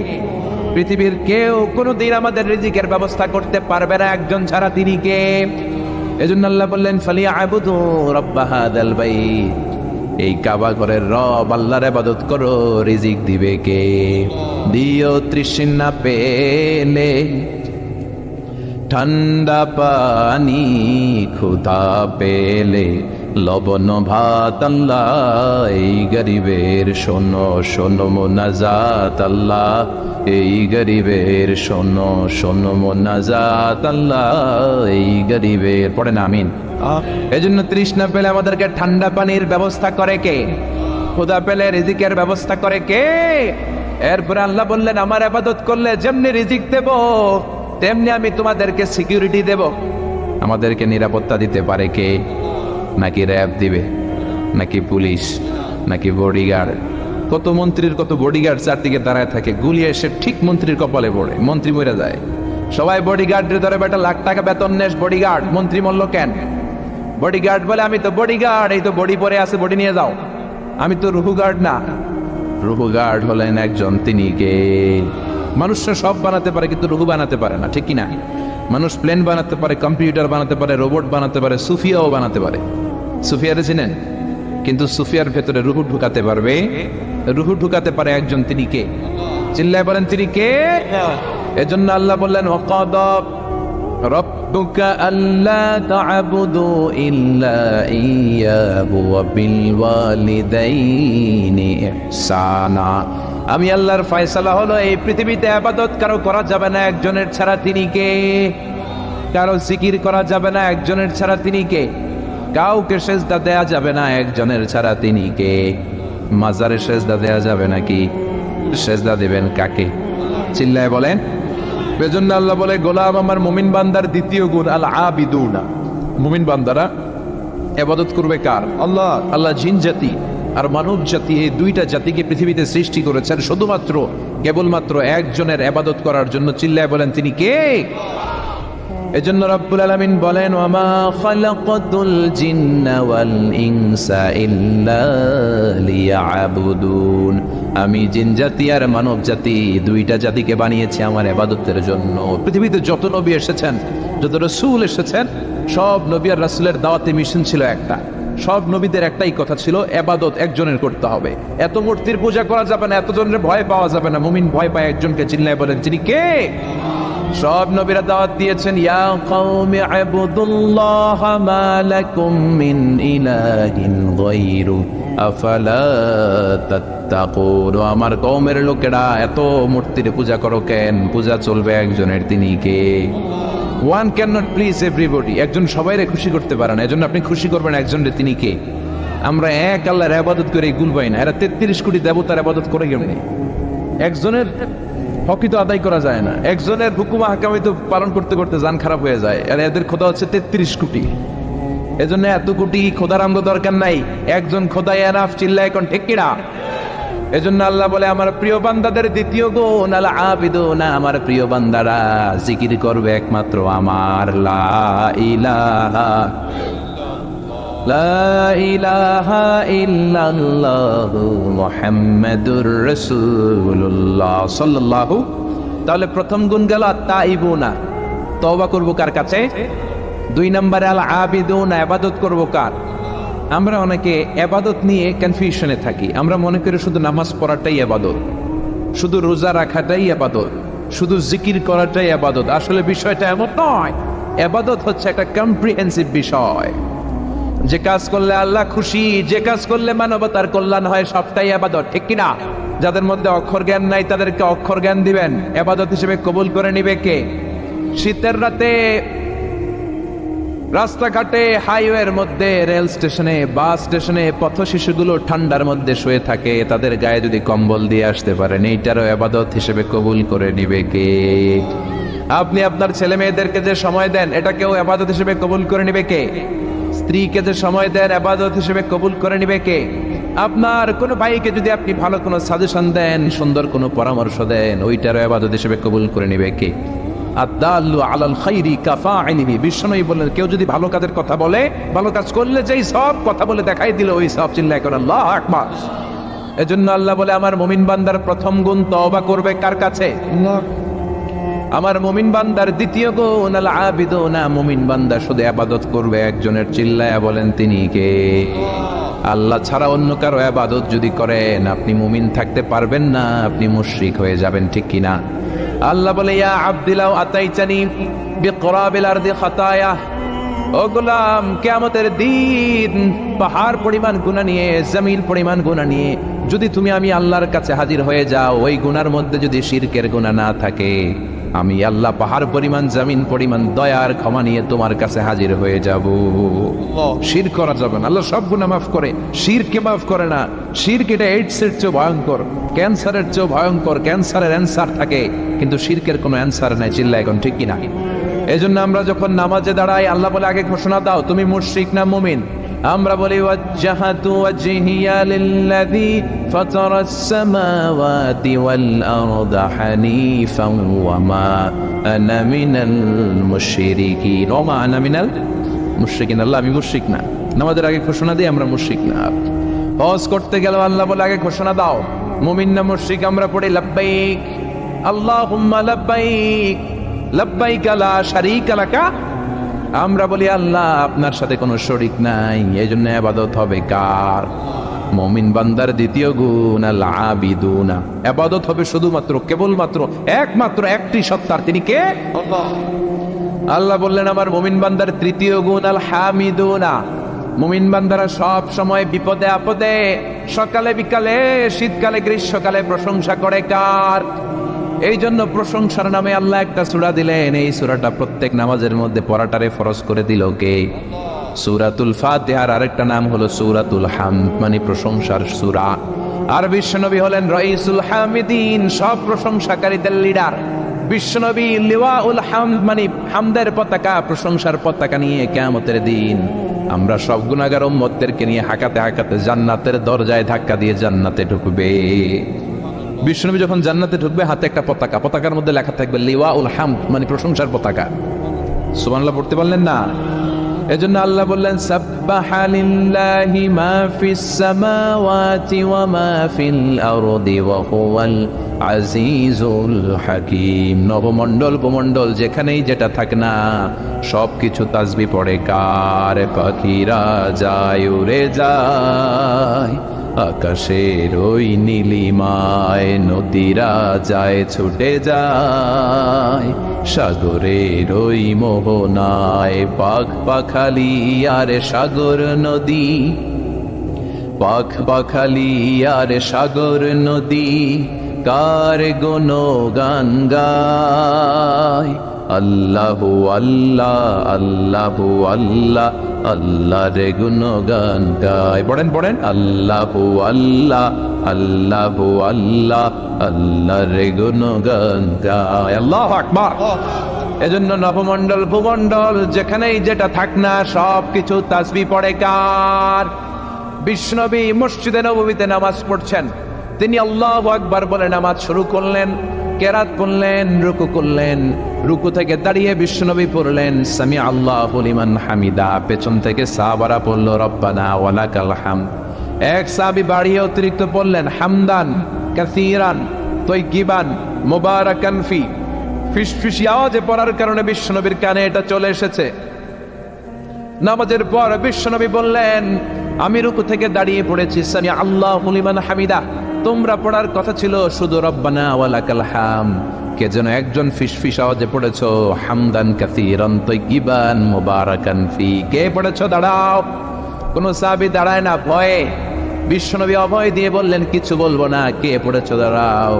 পৃথিবীর কেউ কোনোদিন আমাদের রিজিকের ব্যবস্থা করতে পারবে না একজন ছাড়া, তিনি কে? এজন্য আল্লাহ বললেন ফালিয়াবুদু রাব্ব হাযাল বাইত। এই কাবা ঘরের রব আল্লাহর ইবাদত করো, রিজিক দিবে কে? দিও তৃষ্ণা পেলে ঠান্ডা পানি, ক্ষুধা পেলে লবণ ভাত আল্লাহ। এই গরিবের শোনো শোনো মোনাজাত আল্লাহ, এই গরিবের শোনো শোনো মোনাজাত আল্লাহ, এই গরিবের। পড়েন আমিন। এজন্য তৃষ্ণা পেলে আমাদেরকে ঠান্ডা পানির ব্যবস্থা করে কে? ক্ষুধা পেলে রিজিকের ব্যবস্থা করে কে? এরপরে আল্লাহ বললেন আমার ইবাদত করলে যেমনি রিজিক দেব, তেমনি আমি তোমাদেরকে সিকিউরিটি দেব। আমাদেরকে নিরাপত্তা দিতে পারে কে? নাকি র্যাব দিবে, নাকি পুলিশ, নাকি বডিগার্ড? কত মন্ত্রীর কত বডিগার্ড চারদিকে দাঁড়ায় থাকে, গুলি এসে ঠিক মন্ত্রীর কপালে পড়ে, মন্ত্রী মরে যায়। সবাই বডিগার্ডের ধরে বেটা লাখ টাকা বেতন নেস, বডিগার্ড। মন্ত্রী মরল কেন? বডিগার্ড বলে আমি তো বডিগার্ড, এই তো বডি পরে আছে, বডি নিয়ে যাও। আমি তো রুহু গার্ড না। রুহু গার্ড হলেন একজন, তিনি কে? মানুষরা সব বানাতে পারে কিন্তু রুহু বানাতে পারে না, ঠিক কিনা? মানুষ প্লেন বানাতে পারে, কম্পিউটার বানাতে পারে, রোবট বানাতে পারে, সুফিয়াও বানাতে পারে। সুফিয়ারে চিনেন? কিন্তু সুফিয়ার ভেতরে রুহু ঢুকাতে পারবে, রুহু ঢুকাতে পারে একজন, তিনি কে? চিল্লায় বলেন তিনি কে? এজন্য আল্লাহ বললেন ওয়াকাদা রাব্বুকা আল্লা তা'বুদু ইল্লা ইয়্যাহু ওয়া বিল ওয়ালিদাইনি ইহসানা। আমি আল্লাহর ফয়সালা হলো এই পৃথিবীতে ইবাদত কারো করা যাবে না একজনের ছাড়া, তিনি কে? কারো জিকির করা যাবে না একজনের ছাড়া, তিনি কে? কাউকে সেজদা দেয়া যাবে না একজনের ছাড়া, তিনি কে? মাজারে সেজদা দেয়া যাবে নাকি? সেজদা দিবেন কাকে? চিল্লায় বলেন। এজন্য আল্লাহ বলে গোলাম আমার মুমিন বান্দার দ্বিতীয় গুণ আল আবিদুনা। মুমিন বান্দারা ইবাদত করবে কার? আল্লাহ। আল্লাহ জিন জাতি আর মানব জাতি, এই দুইটা জাতিকে পৃথিবীতে সৃষ্টি করেছেন শুধুমাত্র কেবলমাত্র একজনের ইবাদত করার জন্য। চিল্লায় বলেন তিনি কে? এজন্য রব্বুল আলামিন বলেন ওয়ামা খালাকাতুল জিন্না ওয়াল ইনসা ইল্লা লিয়াবুদুন। আমি জিন জাতি আর মানব জাতি, দুইটা জাতিকে বানিয়েছি আমার ইবাদতের জন্য। পৃথিবীতে যত নবী এসেছেন, যত রাসূল এসেছেন, সব নবী আর রাসূলের দাওয়াতে মিশন ছিল একটা। সব নবীদের একটাই কথা ছিল, ইবাদত একজনের করতে হবে। এত মূর্তির পূজা করা যাবে না, এত জনের ভয় পাওয়া যাবে না। মুমিন ভয় পায় একজনকে। চিল্লায় বলেন তিনি কে? সব নবীরা দাওয়াত দিয়েছেন ইয়া কওমি ইবুদুল্লাহা মা লাকুম মিন ইলাহিন গায়রু আফালা তাত্তাকুন। আমার কওমের লোকেরা এত মূর্তির পূজা করো কেন? পূজা চলবে একজনের, তিনি কে? One can not please everybody. একজন সবাইরে খুশি করতে পারে না, এজন্য আপনি খুশি করবেন একজনের, তিনি কে? আমরা এক আল্লাহর ইবাদত করে গুল পাই না। এরা 33 কোটি দেবতার ইবাদত করে কেমনে? একজনের হকই তো আদায় করা যায় না। একজনের হুকুম আহকামই তো পালন করতে করতে জান খারাপ হয়ে যায়। আর এদের খোদা হচ্ছে 33 কোটি। এজন্য এত কোটি খোদার আমরা দরকার নাই, একজন খোদাই এনাফ। চিল্লায় এখন ঠিক কিনা? এজন্য আল্লাহ বলে আমার প্রিয় বান্দাদের দ্বিতীয় গুণ আল আবিদুনা। আমার প্রিয় বান্দারা জিকির করবে একমাত্র আমার। লা ইলাহা লা ইলাহা ইল্লাল্লাহু মুহাম্মাদুর রাসূলুল্লাহ সাল্লাল্লাহু। তাহলে প্রথম গুণ গেল তাইবুনা, তওবা করব কার কাছে? 2 নম্বরে আল আবিদুনা, ইবাদত করব কার? আমরা অনেকে ইবাদত নিয়ে কনফিউশনে থাকি। আমরা মনে করি শুধু নামাজ পড়াটাই ইবাদত, শুধু রোজা রাখাটাই ইবাদত, শুধু জিকির করাটাই ইবাদত। আসলে বিষয়টা এমন নয়। ইবাদত হচ্ছে একটা কম্প্রিহেন্সিভ বিষয়। যে কাজ করলে আল্লাহ খুশি, যে কাজ করলে মানবতার কল্যাণ হয়, সবটাই ইবাদত, ঠিক কিনা? যাদের মধ্যে অক্ষর জ্ঞান নাই তাদেরকে অক্ষর জ্ঞান দিবেন, ইবাদত হিসেবে কবুল করে নিবে কে? শীতের রাতে রাস্তাঘাটে, হাইওয়ের মধ্যে, রেল স্টেশনে, বাস স্টেশনে পথ শিশুগুলো ঠান্ডার মধ্যে শুয়ে থাকে, তাদের গায়ে যদি কম্বল দিয়ে আসতে পারেন, এইটারও ইবাদত হিসেবে কবুল করে নিবে কে? আপনি আপনার ছেলে মেয়েদেরকে যে সময় দেন, এটাকেও ইবাদত হিসেবে কবুল করে নিবে কে? স্ত্রীকে যে সময় দেন, ইবাদত হিসেবে কবুল করে নিবে কে? আপনার কোনো ভাইকে যদি আপনি ভালো কোনো সাজেশন দেন, সুন্দর কোনো পরামর্শ দেন, ওইটারও ইবাদত হিসেবে কবুল করে নিবে কে? আদাল্লু আলাল খাইরি কাফাইলিহি, বিশ্বনবী বললেন, কেউ যদি ভালো কাজের কথা বলে, ভালো কাজ করলে যেই সব কথা বলে দেখাই দিল, ওই সব চিল্লায় করে আল্লাহু আকবার। এজন্য আল্লাহ বলে, আমার মুমিন বান্দার প্রথম গুণ তওবা করবে কার কাছে? আমার মুমিন বান্দার দ্বিতীয় গুণ আল আবিদুনা, মুমিন বান্দা শুধু ইবাদত করবে একজনের। চিল্লায়া বলেন তিনি কে? আল্লাহ ছাড়া অন্য কারো ইবাদত যদি করেন, আপনি মুমিন থাকতে পারবেন না, আপনি মুশরিক হয়ে যাবেন, ঠিক কিনা? আল্লাহ বলে, ইয়া আব্দিলাও আতাইতানি বিকরাবিল আরদি খাতায়া, ও গোলাম, কিয়ামতের দিন পাহাড় পরিমাণ গুনাহ নিয়ে, জমিন পরিমাণ গুনাহ নিয়ে যদি তুমি আমি আল্লাহর কাছে হাজির হয়ে যাও, ওই গুনার মধ্যে যদি শিরকের গুনাহ না থাকে, আমি আল্লাহ পাহাড় পরিমাণ, জমিন পরিমাণ দয়ার ক্ষমা নিয়ে তোমার কাছে হাজির হয়ে যাব। শিরক করা যাবে না। আল্লাহ সব গুনাহ মাফ করে, শিরকে মাফ করে না। শিরক এটা এইডসের চেয়ে ভয়ঙ্কর, ক্যান্সারের চেয়ে ভয়ঙ্কর। ক্যান্সারের অ্যান্সার থাকে, কিন্তু শিরকের কোনো অ্যান্সার নাই। চিল্লা এখন ঠিক কিনা? এজন্য আমরা যখন নামাজে দাঁড়াই, আল্লাহ বলে, আগে ঘোষণা দাও তুমি মুশরিক না মুমিন। আমরা বলি, ওয়াজ্জাহাতু ওয়াজহিয়া লিল্লাযী ফাতারাস সামাওয়াতি ওয়াল আরদা হানিফান ওয়া মা আনা মিনাল মুশরিকিন। ওয়া মা আনা মিনাল মুশরিকিন। আল্লাহ, আমি মুশরিক না। নামাজের আগে ঘোষণা দিই আমরা মুশরিক না। হজ করতে গেলে আল্লাহ বলে, আগে ঘোষণা দাও মুমিন না মুশরিক। আমরা পড়ি, লাব্বাইক আল্লাহুম্মা লাব্বাইক লাব্বাইক লা শারীকা লাকা। আমরা বলি, আল্লাহ আপনার সাথে কোনো শরীক নাই, এই জন্য ইবাদত হবে কার? মুমিন বান্দার দ্বিতীয় গুণ আল আবিদুনা, ইবাদত হবে শুধুমাত্র, কেবলমাত্র, একমাত্র একটি সত্তার। তিনি কে? আল্লাহ। আল্লাহ বললেন, আমার মুমিন বান্দার তৃতীয় গুণ আল হামিদুনা, মুমিন বান্দারা সব সময় বিপদে আপদে, সকালে বিকালে, শীতকালে গ্রীষ্মকালে প্রশংসা করে কার? এই জন্য প্রশংসার নামে আল্লাহ একটা সূরা দিলেন। এই সূরাটা প্রত্যেক নামাজের মধ্যে পড়াটারে ফরজ করে দিল কে? সূরাতুল ফাতিহার আরেকটা নাম হলো সূরাতুল হামদ, মানে প্রশংসার সূরা। আর বিশ্বনবী হলেন রাইসুল হামিদিন, সব প্রশংসাকারীদের লিডার। বিশ্বনবী লিওয়াউল হামদ, মানে হামদের পতাকা, প্রশংসার পতাকা নিয়ে কিয়ামতের দিন আমরা সব গুনাহগার উম্মতদেরকে নিয়ে হাঁকাতে হাঁকাতে জান্নাতের দরজায় ধাক্কা দিয়ে জান্নাতে ঢুকবে। বিশ্বনবী যখন জান্নাতে ঢুকবে, হাতে একটা পতাকা, পতাকার মধ্যে লেখা থাকবে লিওয়াউল হামদ, মানে প্রশংসার পতাকা। সুবহানাল্লাহ পড়তে পারলেন না? এজন্য আল্লাহ বললেন, সাব্বাহা লিল্লাহি মা ফিস সামাওয়াতি ওয়া মা ফিল আরদি ওয়া হুয়াল আজিজুল হাকীম। নবমণ্ডল ভূমণ্ডল যেখানেই যেটা থাকে না, সবকিছু তাসবিহ পড়ে কার? পাখিরা যায় উড়ে যায় আকাশের ওই নীলিমায়, নদীরা যায় ছুটে যায় সাগরের ওই মোহনায়। পাখ পাখালি আর সাগর নদী, পাখ পাখালি আর সাগর নদী, কার গুণগান গায়? আল্লাহু আল্লাহ আল্লাহু আল্লাহ, আল্লাহ রে গুণগান গায়। পড়েন পড়েন, আল্লাহু আল্লাহ আল্লাহু আল্লাহ, আল্লাহ রে গুণগান গায়। আল্লাহু আকবার। এজন্য নবমণ্ডল ভূমণ্ডল যেখানেই যেটা থাক না, সব কিছু তাসবিহ পড়ে কার? বিশ্বনবী মসজিদে নববীতে নামাজ পড়ছেন, তিনি আল্লাহু আকবার বলে নামাজ শুরু করলেন, কেরাত করলেন, রুকু করলেন। রুকু থেকে দাঁড়িয়ে বিশ্বনবী পড়লেন সামি আল্লাহু লিমান হামিদা। পেছন থেকে সাহাবারা পড়ল রব্বানা ওয়ালাকাল হামদ। এক সাহাবী বাড়িয়ে অতিরিক্ত পড়লেন হামদান কাসীরান তাইয়িবান মুবারাকান ফি। ফিসফিসি আওয়াজে পড়ার কারণে বিশ্বনবীর কানে এটা চলে এসেছে। নামাজের পর বিশ্বনবী বললেন, আমি রুকু থেকে দাঁড়িয়ে পড়েছি সামি আল্লাহু লিমান হামিদা, তোমরা পড়ার কথা ছিল শুধু রব্বানা ওয়ালাকাল হামদ। কে যেন একজন ফিসফিস আওয়াজে পড়েছো হামদান কাসীরান তাইয়িবান মুবারাকান ফি। কে পড়েছো? দাঁড়াও। কোন সাহাবী দাঁড়ায় না, ভয়ে বিশ্বনবী অভয় দিয়ে বললেন কিছু বলবো না, কে পড়েছো দাঁড়াও।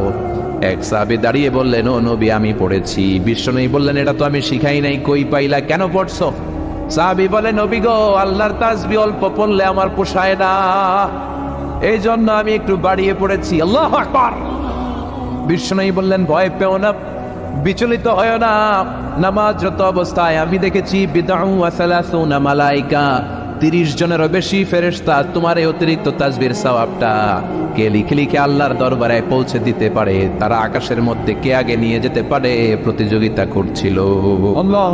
এক সাহাবী দাঁড়িয়ে বললেন ও নবী আমি পড়েছি। বিশ্বনবী বললেন এটা তো আমি শিখাই নাই, কই পাইলা, কেন পড়ছো? সাহাবী বলে নবী গো, আল্লাহর তাসবিহ অল্প পড়লে আমার পোষায় না, এই জন্য আমি একটু বাড়িয়ে পড়েছি। আল্লাহু আকবার। বিশ্বনবী বললেন ভয় পেও না, বিচলিত হয় না, নামাজরত অবস্থায় আমি দেখেছি বিদআউ ওয়া সালাসুনা মালাইকা, 30 জনেরও বেশি ফেরেশতা তোমার এই অতিরিক্ত তাসবির সওয়াবটা কে লিখে লিখে আল্লাহর দরবারে পৌঁছে দিতে পারে, তারা আকাশের মধ্যে কে আগে নিয়ে যেতে পারে প্রতিযোগিতা করছিল। আল্লাহ।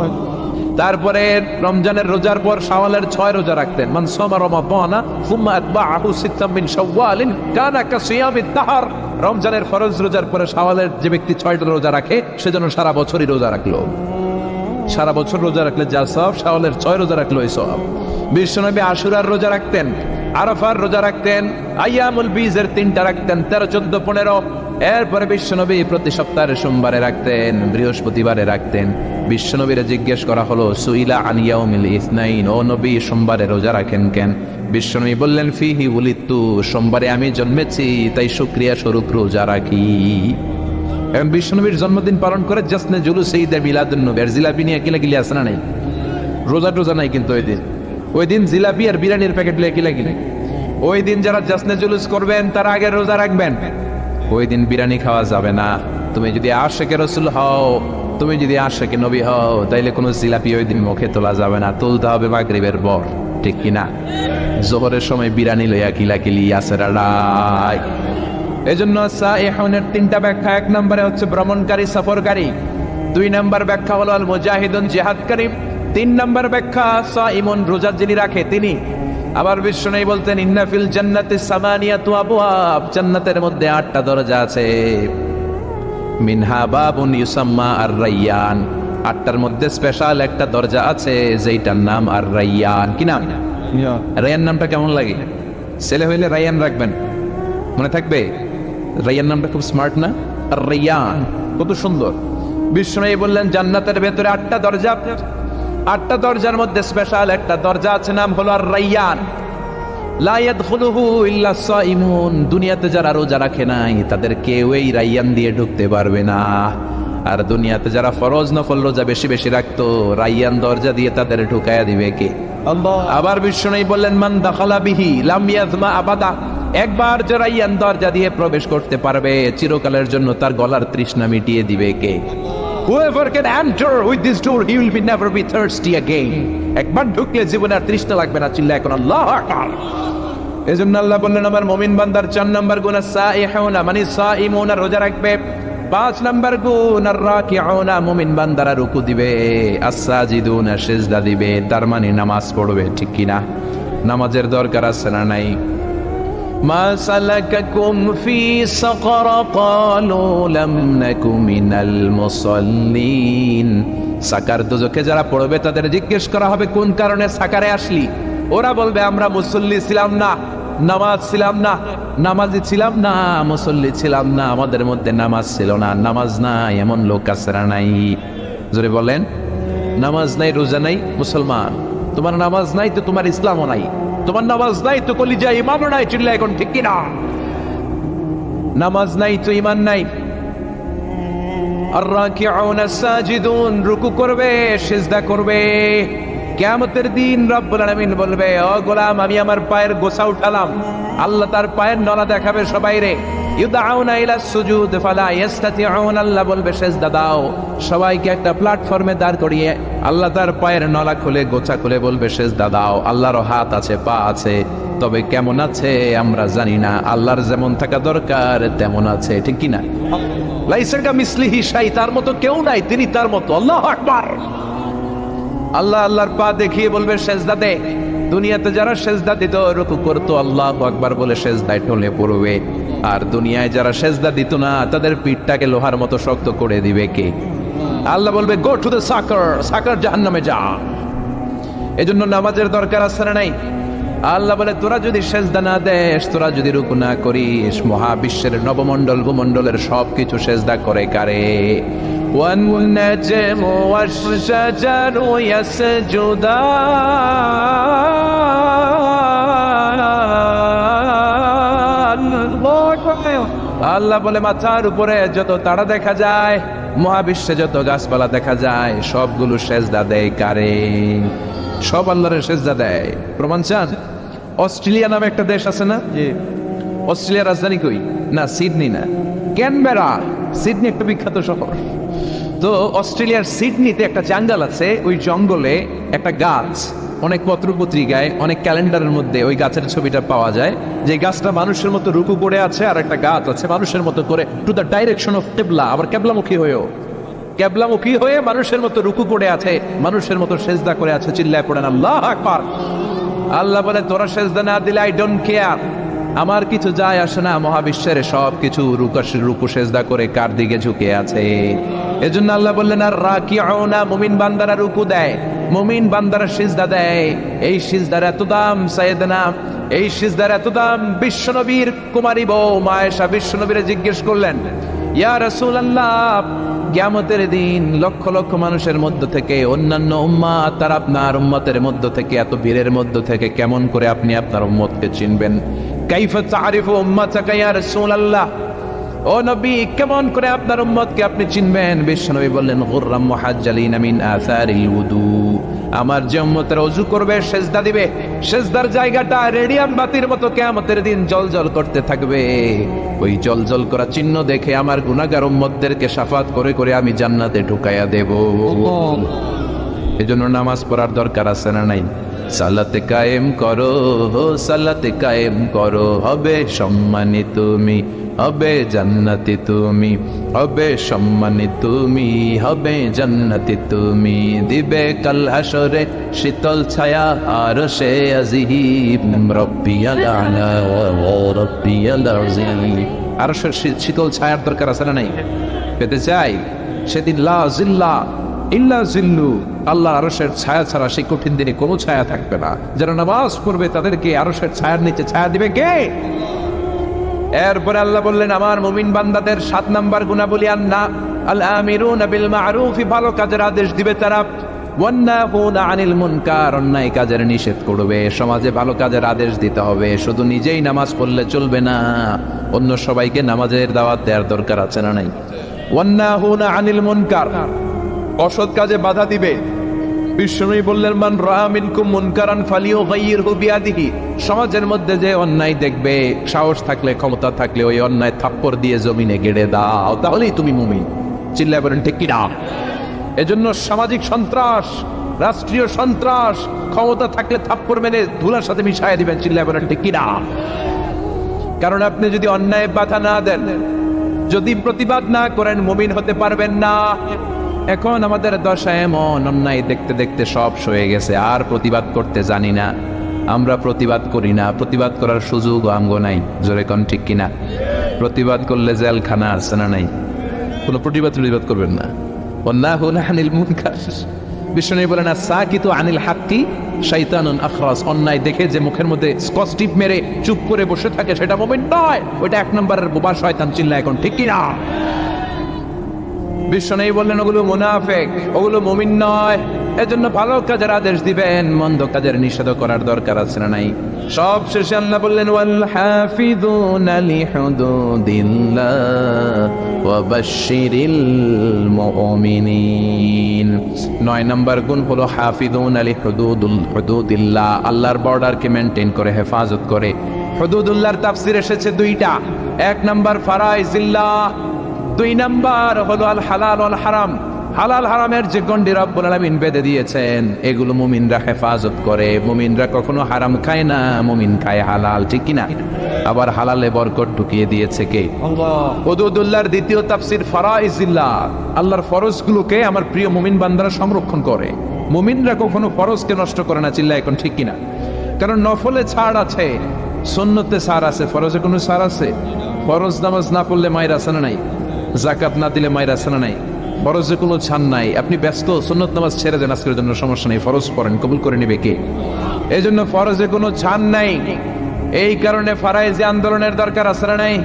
তারপরে রমজানের রোজার পর শাওয়ালের 6 রোজা রাখতেন। মান সামা রমাদানা সুম্মা আতবাআহু সিত্তাম মিন শাওয়ালিন কানা কাসিয়ামিদ দাহর। রমজানের ফরজ রোজার পরে শাওয়ালের যে ব্যক্তি 6টা রোজা রাখে সেজন্য সারা বছরই রোজা রাখলো। সারা বছর রোজা রাখলে যা সওয়াব, শাওয়ালের 6 রোজা রাখলো এই সওয়াব। বিশ্বনবী আশুরার রোজা রাখতেন, আরাফার রোজা রাখতেন, আইয়ামুল বীজের 3টা রাখতেন, 13, 14, 15। এরপরে বিশ্বনবী প্রতি সপ্তাহের সোমবারে রাখতেন, বৃহস্পতিবারে রাখতেন। বিশ্বনবীরে জিজ্ঞেস করা হলো সুইলা আন ইয়াউমিল ইসনাইন, ও নবী সোমবারে রোজা রাখেন কেন? বিশ্বনবী বললেন ফিহি উলিদতু, সোমবারে আমি জন্মেছি তাই শুকরিয়া স্বরূপ রোজা রাখি। এবং বিশ্বনবীর জন্মদিন পালন করে জাসনে জুলুস ঈদে মিলাদুন নবী, আর জিলাপি নিয়ে কিলাকিলি আছে না নাই? রোজা টোজা নাই কিন্তু ওই দিন জিলাপি আর বিরিয়ানির প্যাকেট লিয়ে কিলাকিলি। ওই দিন যারা জাসনে জুলুস করবেন তারা আগে রোজা রাখবেন। ওই দিন বিরিয়ানি খাওয়া যাবে না। তুমি যদি আশিকে রাসূল হও, তুমি যদি আশিকে নবী হও, তাইলে কোনো জিলাপি ওই দিন মুখে তোলা যাবে না, তুলতে হবে মাগরিবের পর, ঠিক কিনা? জোহরের সময় বিরিয়ানি লইয়া কিলাকিলি আছে রাড়াই। এজন্য সাইহুনের 3টা ব্যাখ্যা। 1 নম্বরে হচ্ছে ভ্রমণকারী, সফরকারী। 2 নম্বর ব্যাখ্যা হলো আল মুজাহিদুন, জিহাদকারী। 3 নম্বর ব্যাখ্যা সাইমুন, রোজা যিনি রাখে তিনি। আবার বিশ্বনবী বলতেন ইন্না ফিল জান্নাতি সামানিয়াতু আবওয়াব, জান্নাতের মধ্যে 8টা দরজা আছে। মিনহা বাবুন ইউসাম্মা আর রাইয়ান, 8টার মধ্যে স্পেশাল একটা দরজা আছে যেটার নাম আর রাইয়ান। কি নাম? রাইয়ান নামটা কেমন লাগে? ছেলে হইলে রাইয়ান রাখবেন, মনে থাকবে। রাইয়ান নামটা খুব স্মার্ট না? আর রাইয়ান কত সুন্দর। বিশ্বনবী বললেন জান্নাতের ভেতরে 8টা দরজা, 8টা দরজার মধ্যে স্পেশাল একটা দরজা আছে, নাম হলো আর রাইয়ান। লা ইয়াদখুলুহু ইল্লা সাইমুন, দুনিয়াতে যারা রোজা রাখে নাই তাদের কেউ এই রাইয়ান দিয়ে ঢুকতে পারবে না। আর দুনিয়াতে যারা ফরজ নফল রোজা বেশি বেশি রাখতো, রাইয়ান দরজা দিয়ে তাদের ঢুকায়া দিবে কে? আল্লাহ। আবার বিশ্বনবী বললেন মান দাখালা বিহি লাম ইয়াজমা আবাদা, একবার যে রাইয়ান দরজা দিয়ে প্রবেশ করতে পারবে চিরকালের জন্য তার গলার তৃষ্ণা মিটিয়ে দিবে কে? Whoever can enter with this door, he will never be thirsty again. একবার ঢুকলে জীবনে আর তৃষ্ণা লাগবে না। চিল্লা এখন আল্লাহু আকবার। এজন্য আল্লাহ বললেন আমার মুমিন বান্দার 4 নম্বর গুণ সাইহুনা, মানে সাইমুনা, রোজা রাখবে। 5 নম্বর গুণ আর রাকিউনা, মুমিন বান্দারা রুকু দিবে, আস-সাজিদুনা, সিজদা দিবে, তার মানে নামাজ পড়বে, ঠিক কি না? নামাজের দরকার আছে না নাই? মা সালাকাকুম ফি সাকার ক্বালু লাম নাকু মিনাল মুসাল্লিন, সাকার দোজখে যারা পড়বে তাদের জিজ্ঞেস করা হবে কোন কারণে সাকারে আসলি? ওরা বলবে আমরা মুসল্লি ছিলাম না, নামাজ ছিলাম না, নামাজি ছিলাম না, মুসল্লি ছিলাম না, আমাদের মধ্যে নামাজ ছিল না। নামাজ নাই এমন লোক আছে না নাই? জোরে বলেন। নামাজ নাই, রোজা নাই, মুসলমান। তোমার নামাজ নাই তো তোমার ইসলামও নাই, তোমার নামাজ নাই তো কলিজা ইমানও নাই। চিল্লা এখন ঠিক কিনা? নামাজ নাই তো ইমান নাই। আর রাকিউনা সাজিদুন, রুকু করবে, সিজদা করবে। কিয়ামতের দিন রব্বুল আলামিন বলবে ও গোলাম আমি আমার পায়ের গোছা উঠালাম। আল্লাহ তার পায়ের নলা দেখাবে সবাইরে। ইউদাউনা ইলা সুজুদ ফালা ইস্তাতিউন, আল্লাহ বলবে সিজদা দাও। সবাইকে একটা প্ল্যাটফর্মে দাঁড় করিয়ে আল্লাহ তার পায়ের নলা খুলে গোছা খুলে বলবে সিজদা দাও। আল্লাহর হাত আছে, পা আছে, তবে কেমন আছে আমরা জানি না। আল্লাহর যেমন থাকা দরকার তেমন আছে, ঠিক কি না? লাইসা কামিসলিহি শাই, তার মতো কেউ নাই, তিনি তার মতো। আল্লাহু আকবার। আল্লাহ আল্লাহর পা দেখিয়ে বলবে সেজদা দে। দুনিয়াতে যারা সেজদা দিত, রুকু করতো, আল্লাহু আকবার বলে সেজদায় ঢলে পড়বে। আর দুনিয়ায় যারা সেজদা দিত না তাদের পিঠটাকে লোহার মতো শক্ত করে দিবে কে? আল্লাহ বলবে গো টু দ্য সাকার, সাকার জাহান্নামে যা। এজন্য নামাজের দরকার আছে না নাই? আল্লাহ বলে তোরা যদি সেজদা না দেস, তোরা যদি রুকু না করিস, মহাবিশ্বের নবমণ্ডল ভূমণ্ডলের সবকিছু সেজদা করে কারে? والنجم والشجر يسجدان আল্লাহ বলে মাথার উপরে যত তারা দেখা যায়, মহাবিশ্বে যত গাছপালা দেখা যায়, সবগুলো সেজদা দেয় কারে? সব আল্লাহর সেজদা দেয়। প্রমাণ চান? অস্ট্রেলিয়া নামে একটা দেশ আছে না? অস্ট্রেলিয়ার রাজধানী কই? না, সিডনি না, ক্যানবেরা। সিডনি একটা বিখ্যাত শহর। তো অস্ট্রেলিয়ার সিডনিতে একটা জঙ্গল আছে। ওই জঙ্গলে একটা গাছ, অনেক পত্রপত্রিকায়, অনেক ক্যালেন্ডারের মধ্যে ওই গাছের ছবিটা পাওয়া যায়, যে গাছটা মানুষের মতো রুকু করে আছে, আর একটা গাছ আছে মানুষের মতো করে টু দ্য ডাইরেকশন অফ কেবলা, আবার কেবলামুখী হয়ে মানুষের মতো রুকু করে আছে, মানুষের মতো সেজদা করে আছে। চিল্লায় পড়েন আল্লাহ আকবার। আল্লাহ বলে তোরা সেজদা না দিলে আই ডোন্ট কেয়ার, আমার কিছু যায় আসে না। মহাবিশ্বের সব কিছু রুকু সেজদা করে কার দিকে ঝুঁকে আছে? এজন্য আল্লাহ বললেন আর রাকিউনা, মুমিন বান্দারা রুকু দেয়, মুমিন বান্দারা সিজদা দেয়। এই সিজদার এত দাম সাইয়েদনা, এই সিজদার এত দাম। বিশ্বনবীর কুমারী বউ মা আয়েশা বিশ্বনবীরে জিজ্ঞেস করলেন, ইয়া রাসূলুল্লাহ, কিয়ামতের দিন লক্ষ লক্ষ মানুষের মধ্য থেকে অন্যান্য উম্মাত আর আপনার উম্মতের মধ্য থেকে, এত ভিড়ের মধ্য থেকে কেমন করে আপনি আপনার উম্মতকে চিনবেন? কাইফা তারিফু উম্মাতাকা ইয়া রাসূলুল্লাহ, ও নবী কেমন করে আপনার উম্মতকে আপনি চিনবেন? বিশ্বনবী বললেন গুররাম মুহাজ্জালিনা মিন আসারিল উযু, আমার যে উম্মতের ওযু করবে, সেজদা দিবে, সেজদার জায়গাটা রেডিয়াম বাতির মতো কিয়ামতের দিন জ্বলজ্বল করতে থাকবে। ওই জ্বলজ্বল করা চিহ্ন দেখে আমার গুনাহগার উম্মতদেরকে শাফাত করে করে আমি জান্নাতে ঢুকাইয়া দেব। এজন্য নামাজ পড়ার দরকার আছে না নাই? সালাতে কায়েম করো, সালাতে কায়েম করো, হবে সম্মানী তুমি, হবে জান্নাতি তুমি, হবে সম্মানী তুমি, হবে জান্নাতি তুমি। দিবে কাল হাসরে শীতল ছায়া আরশে আজিম, রব্বিয়াল আলা ওয়া রব্বিয়াল আযীম। আরশের শীতল ছায়ার দরকার আছে না নাই? পেতে চাই? সেদিন লা জিল্লা ইল্লা জিল্লু, আল্লাহর আরশের ছায়া ছাড়া সেই কঠিন দিনে কোনো ছায়া থাকবে না। যারা নামাজ পড়বে তাদেরকে আরশের ছায়ার নিচে ছায়া দিবে কে? এরপরে আল্লাহ বললেন আমার মুমিন বান্দাদের 7 নাম্বার গুণাবলী আন্না আল আমিরুনা বিল মারুফ, ভালো কাজের আদেশ দিবে তারা, ওয়ান্নাহুনা আনিল মুনকার, অন্যায় কাজের নিষেধ করবে। সমাজে ভালো কাজের আদেশ দিতে হবে, শুধু নিজেই নামাজ পড়লে চলবে না, অন্য সবাইকে নামাজের দাওয়াত দেওয়ার দরকার আছে না নাই? ওয়ান্নাহুনা আনিল মুনকার, অসৎ কাজে বাধা দিবে। বিশ্বনবী বললেন মান রাআ মিনকুম মুনকারান ফালিয়ুগাইয়িরহু বিয়াদিহি, সমাজের মধ্যে যে অন্যায় দেখবে, সাহস থাকলে, ক্ষমতা থাকলে ওই অন্যায় থাপ্পড় দিয়ে জমিনে গেড়ে দাও, তাহলেই তুমি মুমিন। চিল্লায় বলেন ঠিক কি না? এজন্য সামাজিক সন্ত্রাস, রাষ্ট্রীয় সন্ত্রাস, ক্ষমতা থাকলে থাপ্পড় মেরে ধুলার সাথে মিশায় দিবেন। চিল্লায় বলেন ঠিক কি না? কারণ আপনি যদি অন্যায় বাধা না দেন, যদি প্রতিবাদ না করেন, মুমিন হতে পারবেন না। এখন আমাদের দশা এমন, অন্যায় দেখতে দেখতে সব সয়ে গেছে, আর প্রতিবাদ করতে জানি না, আমরা প্রতিবাদ করি না, প্রতিবাদ করার সুযোগ আমগো নাই। জোরে কোন ঠিক কিনা? প্রতিবাদ করলে জেলখানা আছে না নাই? কোনো প্রতিবাদ করবেন না। ওয়ান্নাহুনা আনিল মুনকার, বিষ্ণু বলেন সাকিতু আনিল হাক্কি শাইতানুন আখরাস, অন্যায় দেখে যে মুখের মধ্যে স্কচ টিপ মেরে চুপ করে বসে থাকে সেটা মুমিন নয়, ওইটা 1 নম্বরের বোবা শয়তান। চিল্লায় এখন ঠিক কিনা? বিশ্বনবী বললেন ওগুলো মুনাফিক, ওগুলো মুমিন নয়। এজন্য ভালো কাজের আদেশ দিবেন, মন্দ কাজের নিষেধ করার দরকার আছে না নাই? সব শেষে আল্লাহ বললেন ওয়াল হাফিযুনা লিহুদুদিল্লাহ ওয়া বাশশিরিল মুমিনিন। 9 নম্বর গুণ হলো হাফিযুনা লিহুদুদিল্লাহ, আল্লাহর বর্ডারকে মেইনটেইন করে, হেফাজত করে। হুদুদুল্লাহর তাফসীর এসেছে 2টা। 1 নম্বর ফারাইজিল্লাহ, 2 নম্বর হলো আল হালাল ওয়াল হারাম, হালাল হারামের যে গণ্ডি রব্বুল আলামিন বেঁধে দিয়েছেন, এগুলো মুমিনরা হেফাজত করে। মুমিনরা কখনো হারাম খায় না, মুমিন খায় হালাল। ঠিক কিনা? আবার হালালে বরকত ঢুকিয়ে দিয়েছে কে? আল্লাহ। হুদুদুল্লাহর দ্বিতীয় তাফসীর ফারাইজিল্লাহ, আল্লাহর ফরজগুলোকে আমার প্রিয় মুমিন বান্দারা সংরক্ষণ করে। মুমিনরা কখনো ফরজকে নষ্ট করে না। চিল্লায় এখন ঠিক কিনা? কারণ নফলে ছাড় আছে, সুন্নতে ছাড় আছে, ফরজে কোনো ছাড় আছে? ফরজ নামাজ না পড়লে মায়ের আছে না নাই? যাকাত না দিলে মায়ের আছে না নাই? ফরজে কোনো ছাড় নাই। আপনি ব্যস্ত, সুন্নত নামাজ ছেড়ে দেন, আজকের জন্য সমস্যা নেই, ফরজ পড়েন, কবুল করে নিবে কে? এই জন্য ফরজে কোনো ছাড় নাই। এই কারণে ফারাইজি আন্দোলনের দরকার আছে না নাই?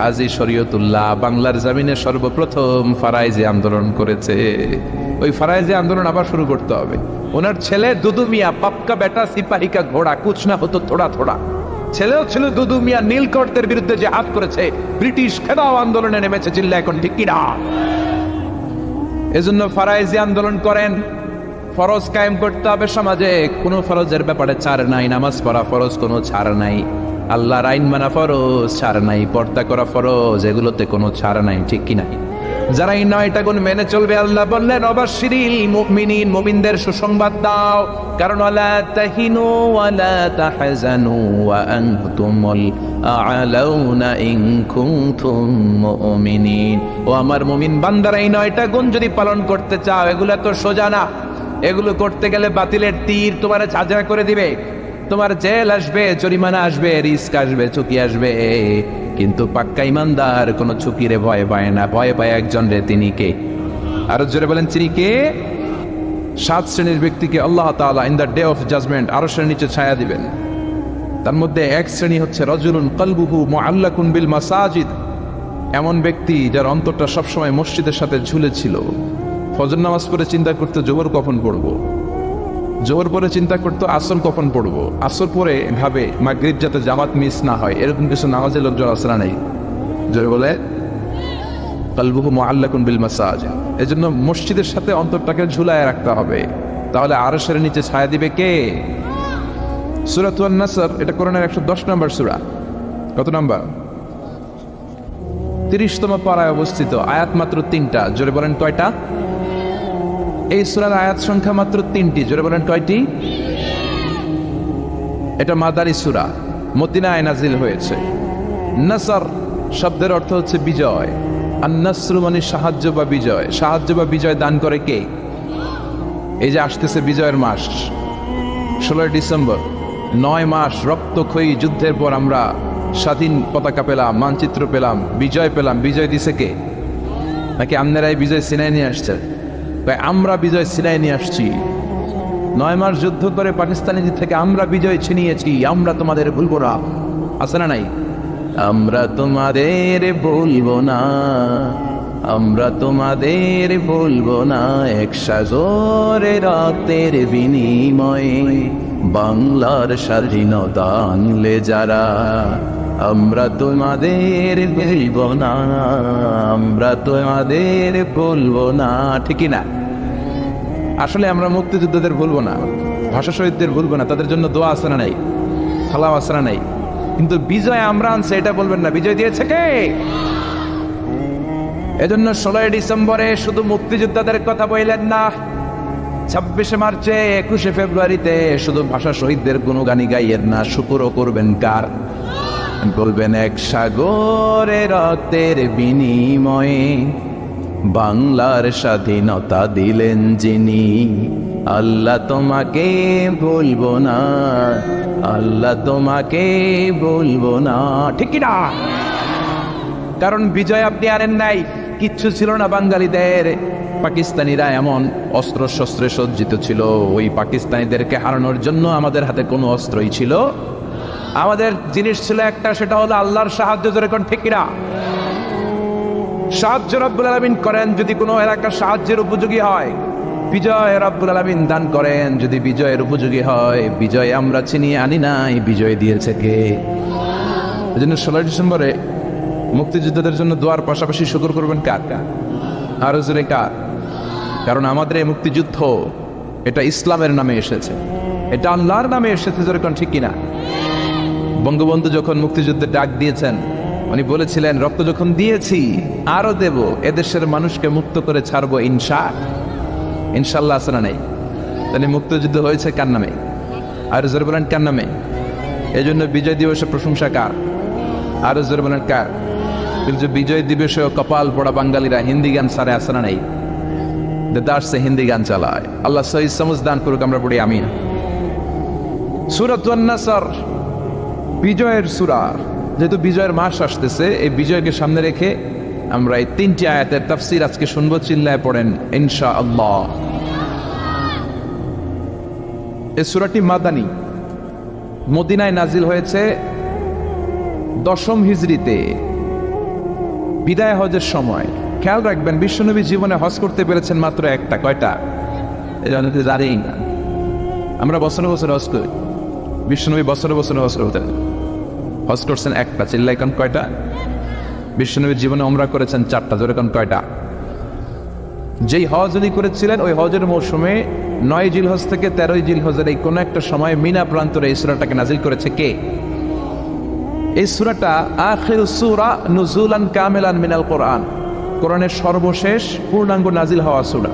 আজি শরীয়তুল্লাহ বাংলার জমিনে সর্বপ্রথম ফারাইজি আন্দোলন করেছে। ওই ফারাইজি আন্দোলন আবার শুরু করতে হবে। ওনার ছেলে দুদু মিয়া, পাপকা বেটা সিপাহী কা ঘোড়া, কুছ না হতো থোড়া থোড়া, ছেলেও ছিল দুদু মিয়া নীলকরদের বিরুদ্ধে যে হাত করেছে, ব্রিটিশ খেদাও আন্দোলনে নেমেছে, চিল্লা এখন ঠিক কিনা? এজন্য ফারাইজি আন্দোলন করেন, ফরজ কায়েম করতে হবে সমাজে। কোনো ফরজের ব্যাপারে ছাড় নাই, নামাজ পড়া ফরজ কোনো ছাড় নাই, আল্লাহর আইন মানা ফরজ ছাড় নাই, পর্দা করা ফরজ এগুলোতে কোনো ছাড় নাই, ঠিক কি নাই? যারা এই 9টা গুণ মেনে চলবে, আল্লাহ বললেন অবাশশিরিল মুমিনিন, মুমিনদের সুসংবাদ দাও, কারণ ওয়ালা তাহিনু ওয়ালা তাহজানু ওয়া আনতুমুল আ'লাউনা ইন কুনতুম মুমিনিন। ও আমার মুমিন বান্দারা, এই 9টা গুণ যদি পালন করতে চাও, এগুলো তো সোজা না। এগুলো করতে গেলে বাতিলের তীর তোমার ঝাঁঝরা করে দিবে, তোমার জেল আসবে, জরিমানা আসবে, রিস্ক আসবে, ঝুঁকি আসবে। কিন্তু পাক্কা ইমানদার কোনো ঝুঁকিরে ভয় পায় না, ভয় পায় একজন রে, তিনি কে? আরো জোরে বলেন, তিনি কে? 7 শ্রেণীর ব্যক্তিকে আল্লাহ তাআলা in the day of judgement আরশের নিচে ছায়া দিবেন। তার মধ্যে এক শ্রেণী হচ্ছে রাজুলুন কলবুহু মুআল্লাকুন বিল মাসাজিদ, এমন ব্যক্তি যার অন্তরটা সবসময় মসজিদের সাথে ঝুলে ছিল। ফজর নামাজ পড়ে চিন্তা করতে জোহর কখন পড়বো, জোহর পরে চিন্তা করতো আসর কখন পড়বো, আসর পরে ভাবে মাগরিব যাতে জামাত মিস না হয়। এরকম কিছু নামাজের লোকজন আসরা নেই, জোরে বলে কলবুহু মুআল্লাকুন বিল মাসাজিদ। এজন্য মসজিদের সাথে অন্তরটাকে ঝুলায় রাখতে হবে, তাহলে আরশের নিচে ছায়া দিবে কে? সূরাতুন নাসর, এটা কোরআনের 110 নম্বর সূরা। কত নাম্বার? 30তম পারায় অবস্থিত, আয়াত মাত্র 3টা। জোরে বলেন কয়টা? এই সূরার আয়াত সংখ্যা মাত্র 3টি। জোরে বলেন কয়টি? এটা মাদানী সূরা, মদিনায় নাজিল হয়েছে। নাসর শব্দের অর্থ হচ্ছে বিজয়। আন-নাসরু মানে সাহায্য বা বিজয়। সাহায্য বা বিজয় দান করে কে? এই যে আসতেছে বিজয়ের মাস, 16 ডিসেম্বর, 9 মাস রক্তক্ষয়ী যুদ্ধের পর আমরা স্বাধীন পতাকা পেলাম, মানচিত্র পেলাম, বিজয় পেলাম। বিজয় দিছে কে? নাকি আপনারাই বিজয় ছিনাই নিয়ে আসছেন? আমরা বিজয় ছিনাই নিয়ে আসছি। 9 মাস যুদ্ধ করে পাকিস্তানিদের থেকে আমরা বিজয় ছিনিয়েছি, আমরা তোমাদের ভুলবো না। আছে না নাই? আমরা তোমাদের ভুলবো না, আমরা তোমাদের ভুলবো না, 1 সাগরের রক্তের বিনিময়ে বাংলার স্বাধীনতা আনলে যারা, আমরা তোমাদের ভুলবো না, আমরা তোমাদের ভুলবো না, ঠিক না? আসলে আমরা মুক্তিযোদ্ধাদের ভুলবো না, ভাষা শহীদদের ভুলবো না, তাদের জন্য দোয়া আসরা নাই, সালাম আসরা নাই। কিন্তু বিজয় আমরা আনছে এটা বলবেন না, বিজয় দিয়েছে কে? এজন্য 16 ডিসেম্বরে শুধু মুক্তিযোদ্ধাদের কথা বললেন না, 26শে মার্চে, 21শে ফেব্রুয়ারিতে শুধু ভাষা শহীদদের গুণগানি গাইয়ের না, শুকরও করবেন কার? বলবেন 1 সাগরের রক্তের বিনিময়ে বাংলার স্বাধীনতা দিলেন যিনি, আল্লাহ তোমাকে ভুলবো না, আল্লাহ তোমাকে ভুলবো না, ঠিক না? কারণ বিজয় আপনি আনেন নাই, কিচ্ছু ছিল না বাঙালিদের। পাকিস্তানিরা এমন অস্ত্র শস্ত্রে সজ্জিত ছিল, ওই পাকিস্তানিদেরকে হারানোর জন্য আমাদের হাতে কোনো অস্ত্রই ছিল? আমাদের জিনিস ছিল একটা, সেটা হলো আল্লাহর সাহায্য। যেরকম ঠিক কিনা? সাহায্য রব্বুল আলামিন করেন যদি কোনো এলাকা সাহায্যের উপযোগী হয়, বিজয় রব্বুল আলামিন দান করেন যদি বিজয়ের উপযোগী হয়। বিজয় আমরা ছিনিয়ে আনি নাই, বিজয় দিয়েছে কে? এজন্য 16 ডিসেম্বরে মুক্তিযোদ্ধাদের জন্য দোয়ার পাশাপাশি শুকর করবেন কার? আরো জোরে কার? কারণ আমাদের এই মুক্তিযুদ্ধ, এটা ইসলামের নামে এসেছে, এটা আল্লাহর নামে এসেছে। যেরকম ঠিক কিনা? বঙ্গবন্ধু যখন মুক্তিযুদ্ধের ডাক দিয়েছেন, উনি বলেছিলেন রক্ত যখন দিয়েছি আরো দেব, এদেশের মানুষকে মুক্ত করে ছাড়বো ইনশাল্লাহ। আছে না নাই? তাহলে মুক্তিযুদ্ধ হয়েছে কার নামে? আর জোরে বলেন কার নামে? এই জন্য বিজয় দিবসের প্রশংসা কার? আরো জোরে বলেন কার? কিন্তু বিজয় দিবসে কপাল পড়া বাঙালিরা হিন্দি গান সারে, আছে না নাই? দেদারসে হিন্দি গান চালায়। আল্লাহ সহি সমঝ দান করুক, আমরা পড়ি আমিন। সূরাতুন নাসর বিজয়ের সূরা, যেহেতু বিজয়ের মাস আসতেছে, এই বিজয়কে সামনে রেখে আমরা এই 3টি আয়াতের তাফসীর আজকে শুনবো। চিল্লায় পড়েন ইনশাআল্লাহ। এই সূরাটি মাদানী, মদিনায় নাজিল হয়েছে 10ম হিজরিতে, বিদায় হজের সময়। খেয়াল রাখবেন, বিশ্বনবী জীবনে হজ করতে পেরেছেন মাত্র একটা। কয়টা? জানি না। আমরা বছরে বছরে হজ করি, বিশ্বনবী বছরে বছরে হজ করতেন। হজ করছেন একটা, চিল্লাই কোন কয়টা? বিশ্বনবীর জীবনে উমরা করেছেন 4টা, জোরে কোন কয়টা? যেই হজ উনি করেছিলেন ওই হজের মৌসুমে 9 জিলহজ থেকে 13 জিলহজের এই কোন একটা সময় মিনা প্রান্তরে এই সূরাটাকে নাজিল করেছে কে? এই সূরাটা আখিরুস সূরা নুজুলান কামিলান মিনাল কোরআন, কোরআনের সর্বশেষ পূর্ণাঙ্গ নাজিল হওয়া সূরা।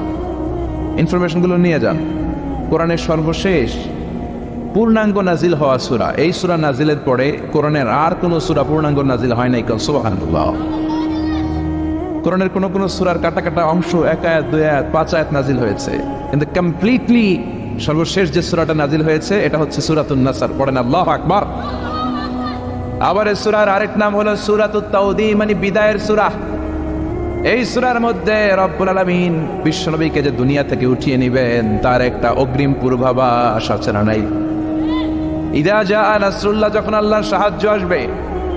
ইনফরমেশনগুলো নিয়ে যান। কোরআনের সর্বশেষ পূর্ণাঙ্গ নাজিল হওয়া সূরা। এই সূরা নাজিলের পরে কোরআনের আর কোন সূরা পূর্ণাঙ্গ নাজিল হয় নাই। সুবহানাল্লাহ। কোরআনের কোন কোন সূরার কাটা কাটা অংশ 1 আয়াত 2 আয়াত 5 আয়াত নাজিল হয়েছে, কিন্তু কমপ্লিটলি সর্বশেষ যে সূরাটা নাজিল হয়েছে এটা হচ্ছে সূরাতুন নাসর। পড়েন আল্লাহু আকবার। আবার এই সূরার আরেক নাম হলো সূরাতুত তাওদী, মানে বিদায়ের সূরা। এই সূরার মধ্যে রব্বুল আলামিন বিশ্বনবীকে যে দুনিয়া থেকে উঠিয়ে নেবেন তার একটা অগ্রিম পূর্বাভাস আছে না নাই? ইদা জাআ নাসরুল্লাহ, যখন আল্লাহর সাহায্য আসবে,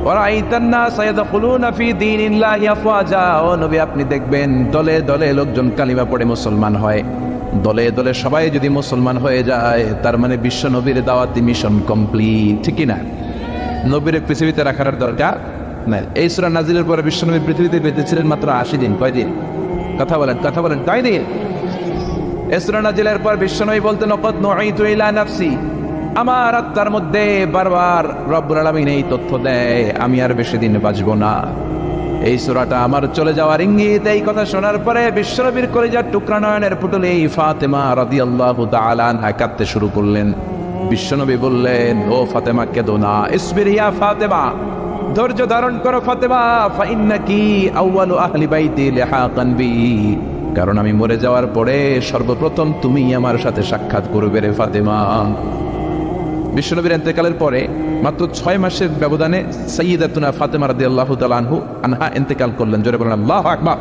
ওয়ারাইতান নাস ইয়াদখুলুনা ফি দীনিল্লাহি আফওয়াজা, ও নবী আপনি দেখবেন দলে দলে লোকজন কালিমা পড়ে মুসলমান হয়। দলে দলে সবাই যদি মুসলমান হয়ে যায় তার মানে বিশ্বনবীর দাওয়াতি মিশন কমপ্লিট, ঠিক কি না? নবীর পৃথিবীতে রাখার দরকার নাই। এই সূরা নাজিলের পরে বিশ্বনবী পৃথিবীতে বেঁচে ছিলেন মাত্র 80 দিন। কয় দিন? কথা বলেন 9 দিন। এই সূরা নাজিলের পর বিশ্বনবী বলতেন ওয়াকাদ নুঈতু ইলা নাফসি, আমার আত্মার মধ্যে বারবার রব্বুল আলামিন এই তথ্য দেয় আমি আর বেশি দিন বাঁচবো না। এই সূরাটা আমার চলে যাওয়ার ইঙ্গিত। এই কথা শোনার পরে বিশ্বনবীর কলিজার টুকরা নয়নের পুতুল এই ফাতেমা রাদিয়াল্লাহু তাআলা আনহা কাঁদতে শুরু করলেন। বিশ্বনবী বললেন, ও ফাতেমা কেঁদো না, ইসবিরি ইয়া ফাতেমা, ধৈর্য ধারণ করো ফাতেমা, ফাইন্নাকি আউয়ালু আহলি বাইতি লিহাকান বি, কারণ আমি মরে যাওয়ার পরে সর্বপ্রথম তুমি আমার সাথে সাক্ষাৎ করবে রে ফাতেমা। বিশ্বনবীর ইন্তেকালের পরে মাত্র 6 মাসের ব্যবধানে সাইয়্যিদাতুনা ফাতেমা রাদিয়াল্লাহু তাআলা আনহা ইন্তেকাল করলেন। জোরে বলেন আল্লাহু আকবার।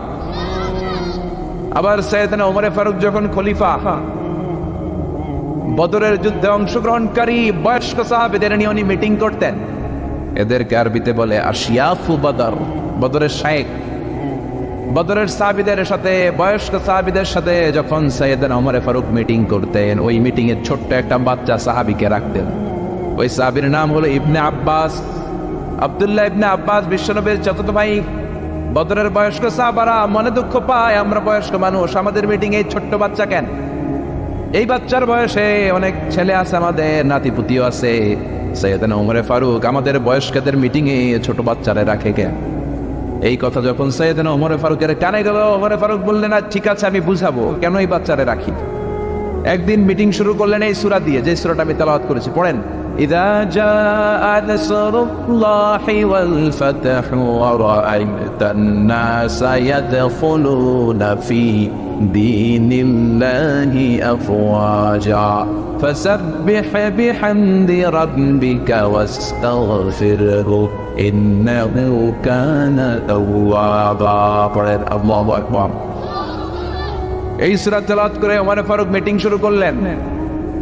আবার সাইয়েদনা ওমর ফারুক যখন খলিফা, বদরের যুদ্ধে অংশগ্রহণকারী বয়স্ক সাহাবীদের নিয়ে উনি মিটিং করতেন। এদেরকে আরবিতে বলে আশিয়াফু বদর, বদরের শায়েখ। বদরের সাহাবীদের সাথে, বয়স্ক সাহাবীদের সাথে যখন সাইয়েদনা ওমর ফারুক মিটিং করতেন, ওই মিটিং এ ছোট্ট একটা বাচ্চা সাহাবীকে রাখতেন। ওই সাহাবীর নাম হলো ইবনে আব্বাস, আব্দুল্লাহ ইবনে আব্বাস, বিশ্বনবীর চাচাতো ভাই। বদরের বয়স্ক সাহাবারা মনে দুঃখ পায়, আমরা বয়স্ক মানুষ, আমাদের মিটিং এই ছোট্ট বাচ্চা কেন? এই বাচ্চার বয়সে অনেক ছেলে আছে, আমাদের নাতিপুতিও আছে। সাইয়েদনা ওমর ফারুক আমাদের বয়স্কদের মিটিং এ ছোট বাচ্চারা রাখে কেন? এই কথা যখন সাইয়েদনা ওমর ফারুকের কানে গেল, ওমর ফারুক বললেন, ঠিক আছে আমি বুঝাবো কেন এই বাচ্চারে রাখি। একদিন মিটিং শুরু করলেন এই সূরা দিয়ে, যে সূরাটা আমি তেলাওয়াত করেছি। পড়েন, ইযা জাআ নাসরুল্লাহি ওয়াল ফাতহু ওয়া রাআইতান নাসা ইয়াদখুলুনা ফি দীনিল্লাহি আফওয়াজা ফাসাব্বিহ বিহামদি রাব্বিকা ওয়াস্তাগফিরহু ইন্নাহু কানা তাওয়াবা। পড়েন আল্লাহু আকবার। এই সূরা তেলাওয়াত করে ওমর ফারুক মিটিং শুরু করলেন।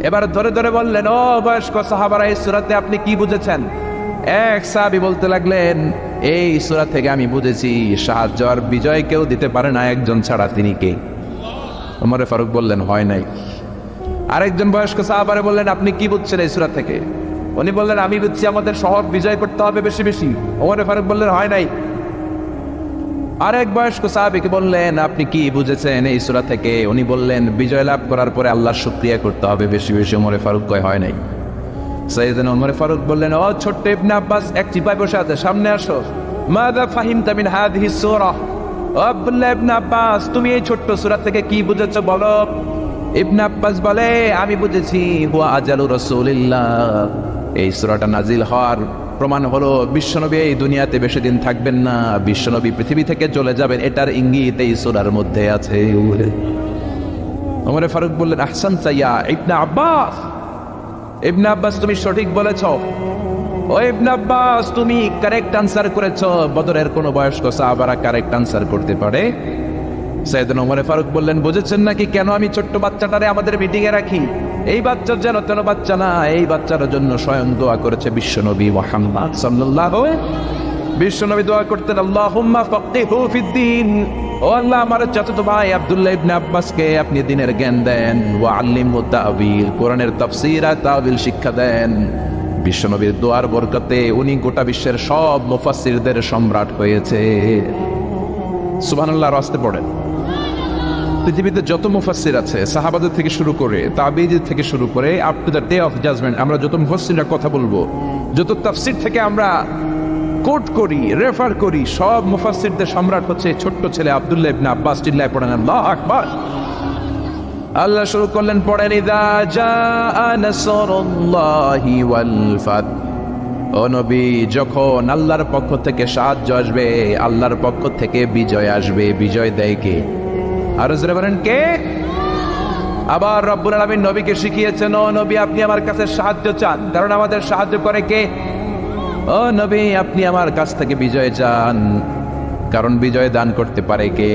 এবার ধরে ধরে বললেন, ও বয়স্ক সাহাবারা, এই সূরাতে আপনি কি বুঝেছেন? এক সাহাবী বলতে লাগলেন, এই সূরা থেকে আমি বুঝেছি সাহায্য আর বিজয় কেউ দিতে পারে না একজন ছাড়া, তিনি কে? ওমর ফারুক বললেন, হয় নাই। আরেকজন বয়স্ক সাহাবারে বললেন, আপনি কি বুঝছেন এই সূরা থেকে? উনি বললেন, আমি বুঝছি আমাদের শহর বিজয় করতে হবে বেশি বেশি। ওমর ফারুক বললেন, হয় নাই। আরেক বয়স্ক সাহাবীকে বললেন, আপনি কি বুঝেছেন এই সূরা থেকে? উনি বললেন, বিজয় লাভ করার পরে আল্লাহর শুকরিয়া করতে হবে বেশি বেশি। ওমর ফারুক কয়, হয় নাই। সাইয়েদনা ওমর ফারুক বললেন, ও ছোট্ট ইবনে আব্বাস, এক চিপায় বসে আছে, সামনে আসো। মাযা ফাহিমতা মিন হাযিহি সূরা? ও আব্দুল্লাহ ইবনে আব্বাস, তুমি এই ছোট্ট সূরা থেকে কি বুঝেছো বলো। ইবনে আব্বাস বলে, আমি বুঝেছি হুয়া আজালু রাসূলিল্লাহ, এই সূরাটা নাজিল হওয়ার প্রমাণ হলো বিশ্বনবী এই দুনিয়াতে বেশি দিন থাকবেন না, বিশ্বনবী পৃথিবী থেকে চলে যাবেন, এটার ইঙ্গিত এই সূরার মধ্যে আছে। ওমর ফারুক বললেন, আহসানতা ইয়া ইবনে আব্বাস, ইবনে আব্বাস তুমি সঠিক বলেছ। ও ইবনে আব্বাস, তুমি কারেক্ট আনসার করেছ। বদরের কোন বয়স্ক সাহাবারা কারেক্ট আনসার করতে পারে? সাইয়েদনা ওমর ফারুক বললেন, বুঝেছেন নাকি কেন আমি ছোট্ট বাচ্চাটারে আমাদের মিটিং এ রাখি? এই বাচ্চার যেন তেন বাচ্চা না, এই বাচ্চার জন্য স্বয়ং দোয়া করেছে বিশ্বনবী মুহাম্মদ সাল্লাল্লাহু আলাইহি ওয়াসাল্লাম। বিশ্বনবী দোয়া করতেন, আল্লাহুম্মা ফাক্কিহু ফিদ্দীন, ও আল্লাহ আমার চাচাতো ভাই আব্দুল্লাহ ইবনে আব্বাসকে আপনি দ্বীনের জ্ঞান দেন। ওয়া আল্লিমহু তা'বীল, কোরআনের তাফসীর আর তা'বীল শিক্ষা দেন। বিশ্বনবীর দোয়ার বরকতে উনি গোটা বিশ্বের সব মুফাসসিরদের সম্রাট হয়েছে। সুবহানাল্লাহ, রাস্তে পড়েন। পৃথিবীতে যত মুফাসসির আছে, সাহাবাদের থেকে শুরু করে তাবেঈদের থেকে শুরু করে up to the day of judgement, আমরা যত মুফাসসিররা কথা বলবো, যত তাফসীর থেকে আমরা কোট করি, রেফার করি, সব মুফাসসিরদের সম্রাট হচ্ছে ছোট্ট ছেলে আব্দুল্লাহ ইবনে আব্বাস। চিল্লায় পড়েন আল্লাহু আকবার। আল্লাহ শুরু করলেন, পড়েন, ইযা জাআ নাসরুল্লাহি ওয়াল ফাত। ও নবী, যখন আল্লাহর পক্ষ থেকে সাহায্য আসবে, আল্লাহর পক্ষ থেকে বিজয় আসবে। বিজয় দেয় কে? আর জোরে বলেন, কে? আবার রব্বুল আলামিন নবীকে শিখিয়েছেন, ও নবী, আপনি আমার কাছে সাহায্য চান, কারণ আমাদের সাহায্য করে কে? ও নবী, আপনি আমার কাছ থেকে বিজয় চান, কারণ বিজয় দান করতে পারে কে?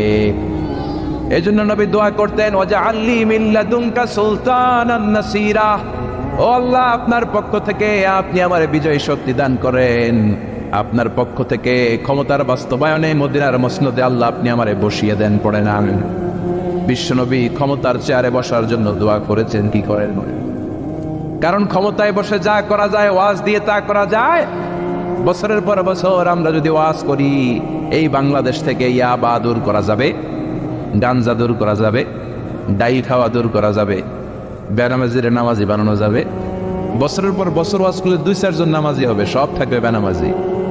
এজন্য নবী দোয়া করতেন, ওয়াজআলনি মিন লাদুনকা সুলতানান নাসীরা। ও আল্লাহ, আপনার পক্ষ থেকে আপনি আমার বিজয় শক্তি দান করেন। আপনার পক্ষ থেকে ক্ষমতার বাস্তবায়নে মদিনার মসনদে আল্লাহ আপনি আমারে বসিয়ে দেন। পড়েন আমিন। বিশ্বনবী ক্ষমতার চেয়ারে বসার জন্য দোয়া করেছেন, কি করেন? কারণ ক্ষমতায় বসে যা করা যায়, ওয়াজ দিয়ে তা করা যায়। বছরের পর বছর আমরা যদি ওয়াজ করি, এই বাংলাদেশ থেকে ইয়াবা দূর করা যাবে, গাঞ্জা দূর করা যাবে, ডাই খাওয়া দূর করা যাবে, বেনামাজির নামাজি বানানো যাবে। বছরের পর বছর ওয়াজ করলে 2-4 জন নামাজি হবে, সব থাকবে বেনামাজি।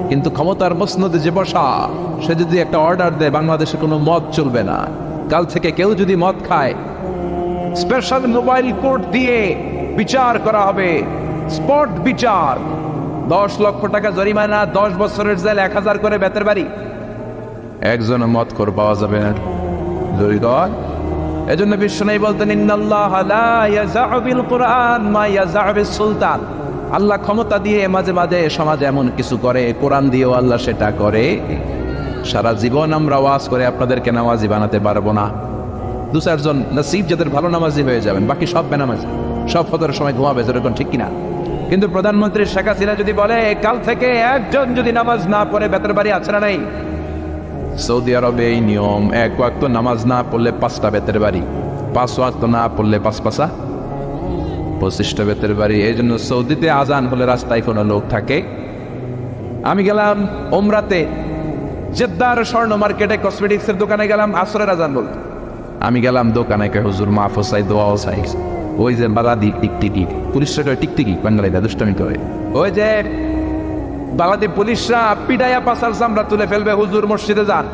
কিন্তু ক্ষমতার মসনদে যে বসা, সে যদি একটা অর্ডার দেয়, বাংলাদেশে কোনো মদ চলবে না, কাল থেকে কেউ যদি মদ খায়, স্পেশাল মোবাইল কোর্ট দিয়ে বিচার করা হবে, স্পট বিচার, 10 লক্ষ টাকা জরিমানা, 10 বছরের জেল, 1000 করে বেতের বাড়ি। একজন মদ খোর পাওয়া যাবে না। এজন্য বিশ্বনবী বলতেন, ইন্নাল্লাহা লা ইয়াযআউ বিল কুরআন মা ইয়াযআউ বিস সুলতান। আল্লাহ ক্ষমতা দিয়ে মাঝে মাঝে সমাজে এমন কিছু করে, কোরআন দিয়েও আল্লাহ সেটা করে। সারা জীবন আমরা ওয়াজ করে আপনাদেরকে নামাজি বানাতে পারবো না। 2-4 জন নসিব যাদের ভালো নামাজি হয়ে যাবেন, বাকি সব বেনামাজি, সব ফজরের সময় ঘুমাবে, যেরকম, ঠিক কিনা? কিন্তু প্রধানমন্ত্রী শেখ হাসিনা যদি বলে, কাল থেকে একজন যদি নামাজ না পড়ে বেতের বাড়ি, আছে না নাই? সৌদি আরবে এই নিয়ম, 1 ওয়াক্ত নামাজ না পড়লে 5টা বেতের বাড়ি, 5 ওয়াক্ত না পড়লে 5 পাঁচা 25টা বেতের বাড়ি। এই জন্য সৌদিতে আজান হলে রাস্তায় কোনো লোক থাকে। আমি গেলাম ওমরাতে, জেদ্দার স্বর্ণ মার্কেটে কসমেটিক্সের দোকানে গেলাম, আসরের আজান বল। আমি গেলাম দোকানে, কে হুজুর মাফ চাই, দোয়াও চাই। ওই যে বালাদি টিকটিকি পুলিশরা, টিকটিকি বাঙালিরা দুষ্টামি করে, ওই যে বাংলাদেশ পুলিশরা পিটাইয়া পাশার চামড়া তুলে ফেলবে, হুজুর মসজিদে যান।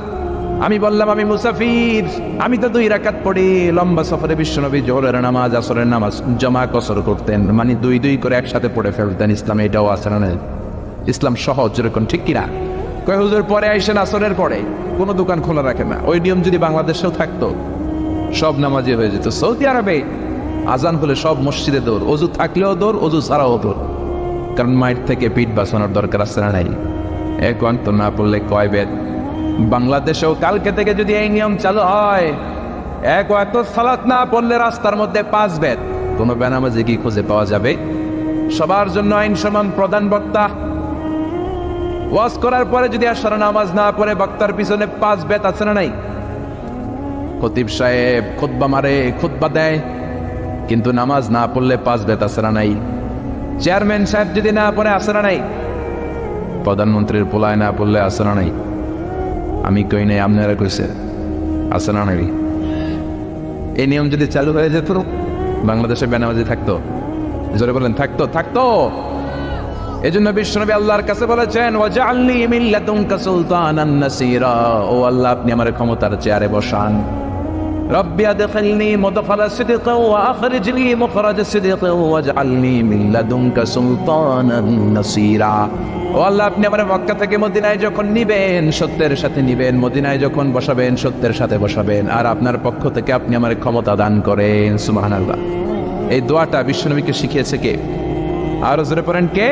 আমি বললাম, আমি মুসাফির, আমি তো 2 রাকাত পড়ি। লম্বা সফরে বিশ্বনবী জোহরের নামাজ, আসরের নামাজ জমা কসর করতেন, মানে 2 করে একসাথে পড়ে ফেলতেন। ইসলামে এটাও আছে না? ইসলাম সহজ, যেরকম, ঠিক কিনা? কয় হুজুর পরে আইসেন, আসরের পরে কোনো দোকান খোলা রাখে না। ওই নিয়ম যদি বাংলাদেশেও থাকতো, সব নামাজি হয়ে যেত। সৌদি আরবে আজান হলে সব মসজিদে দৌড়, অজু থাকলেও দৌড়, অজু ছাড়াও দৌড়। কারণ মায়ের থেকে পিঠ বাঁচানোর দরকার আছে না নাই? 1 ওয়াক্ত না পড়লে কয় বেত? বাংলাদেশেও কালকে থেকে যদি এই নিয়ম চালু হয়, 1 ওয়াক্ত সালাত না পড়লে রাস্তার মধ্যে 5 বেত। কোনো বেনামাজি কি খুঁজে পাওয়া যাবে? সবার জন্য আইন সমান। প্রধান বক্তা ওয়াজ করার পরে যদি আসর নামাজ না পড়ে, বক্তার পিছনে 5 বেত, আছে না নাই? খতিব সাহেব খুতবা মারে, খুতবা দেয়, কিন্তু নামাজ না পড়লে 5 বেত, আছে না নাই? চেয়ারম্যান সাহেব যদি না পড়ে, আছে না নাই? প্রধানমন্ত্রীর পোলায় না পড়লে, আছে না নাই? আমি কই নাই, আপনারা কইছে, আছে না নাই? এই নিয়ম যদি চালু হয়ে যেত, বাংলাদেশে বেনামাজি থাকতো? জোরে বলেন, থাকতো? থাকতো। এজন্য বিশ্বনবী আল্লাহর কাছে বলেছেন, ওয়াজআলনি মিন লাদুনকা সুলতানান নাসীরা। ও আল্লাহ, আপনি আমার ক্ষমতার চেয়ারে বসান। রব্বি আদখিলনি মুদখালা সিদকিন ওয়া আখরিজনি মুখরাজা সিদকিন ওয়াজআলনি মিন লাদুনকা সুলতানান নাসীরা। ও আল্লাহ, আপনি আমার মক্কা থেকে মদিনায় যখন নিবেন, সত্যের সাথে নিবেন, মদিনায় যখন বসাবেন, সত্যের সাথে বসাবেন, আর আপনার পক্ষ থেকে আপনি আমার ক্ষমতা দান করেন। সুবহানাল্লাহ। এই দোয়াটা বিশ্বনবীকে শিখিয়েছে কে? আর জোরে পড়েন, কে?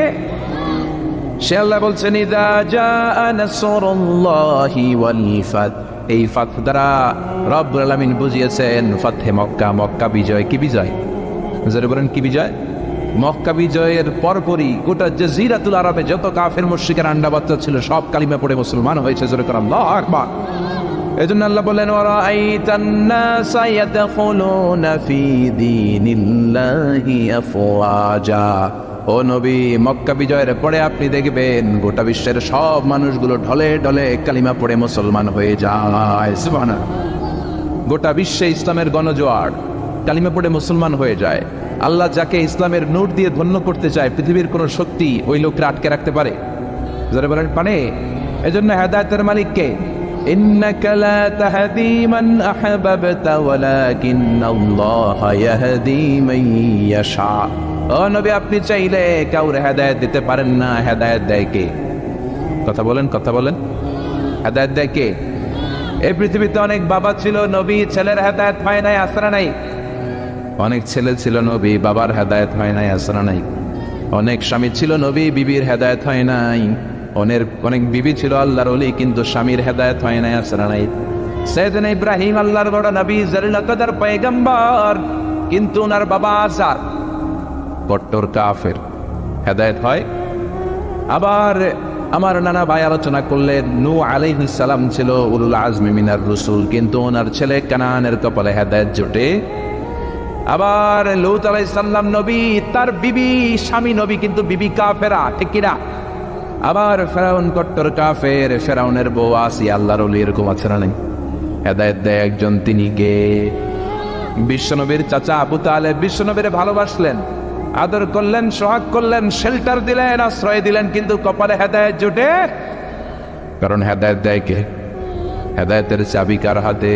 সে আল্লাহ বলছেন, ইযা জাআ নাসরুল্লাহি ওয়াল ফাত। এই ফাত দ্বারা রব্বুল আলামিন বুঝিয়েছেন ফাতহে মক্কা, মক্কা বিজয়। কি বিজয়? জোরে বলেন, কি বিজয়? মক্কা বিজয়ের পরপরই গোটা জাজিরাতুল আরবে যত কাফের মুশরিকের আন্ডা বাচ্চা ছিল, সব কালিমা পড়ে মুসলমান হয়েছে। জোরে করে আল্লাহু আকবার। এজন্য আল্লাহ বলেন, ওয়ারাআইতান নাসা ইয়াদখুলুনা ফি দীনিল্লাহি আফওয়াজা। ও নবী, মক্কা বিজয়ের পরে আপনি দেখবেন গোটা বিশ্বের সব মানুষগুলো ঢলে ঢলে কালিমা পড়ে মুসলমান হয়ে যায়। সুবহানাল্লাহ। গোটা বিশ্বে ইসলামের গণজোয়ার, কালিমা পড়ে মুসলমান হয়ে যায়। আল্লাহ যাকে ইসলামের নূর দিয়ে ধন্য করতে চায়, পৃথিবীর কোন শক্তি ওই লোককে আটকে রাখতে পারে? যারা বলেন পারে। এজন্য হেদায়েতের মালিক কে? ইন্নাকা লা তাহদি মান আহবাবতা ওয়ালাকিন্নাল্লাহা ইয়াহদি মান ইয়াশা। ও নবী, আপনি চাইলে কাউরে হেদায়েত দিতে পারেন না, হেদায়েত দেয় কে? কথা বলেন, কথা বলেন। হেদায়েত দেয় কে? এই পৃথিবীতে অনেক বাবা ছিল নবী, ছেলের হেদায়েত হয় নাই, আসরা নাই। অনেক ছেলে ছিল নবী, বাবার হেদায়েত হয় নাই, আসরা নাই। অনেক স্বামী ছিল নবী, বিবির হেদায়েত হয় নাই। অনেক বিবি ছিল আল্লাহর ওলি, কিন্তু স্বামীর হেদায়েত হয় নাই, আসরা নাই। সাইয়েদনা ইব্রাহিম আল্লাহর বড় নবী, জালিল কদর পয়গম্বর, কিন্তু ওনার বাবা আজার কট্টর কাফের, হেদায়েত হয়? আবার আমার নানা ভাই আলোচনা করলেন, নূহ আলাইহিস সালাম ছিল উলুল আজমি মিনার রাসূল, কিন্তু ওনার ছেলে কানানের কপালে হেদায়েত জোটে। আবার লূত আলাইহিস সালাম নবী, তার বিবি স্বামী নবী, কিন্তু বিবি কাফেরা, ঠিক কিনা? আবার ফেরাউন কট্টর কাফের, ফেরাউনের বউ আসিয়া আল্লাহর ওলি, এরকম আছে না? হেদায়েত দেয় একজন, তিনি কে? বিশ্বনবীর চাচা আবু তালেব বিশ্বনবীরে ভালোবাসলেন, আদর করলেন, সোহাগ করলেন, শেল্টার দিলেন, আশ্রয় দিলেন, কিন্তু কপালে হেদায়েত জোটে? কারণ হেদায়েত দেয় কে? হেদায়েতের চাবি কার হাতে?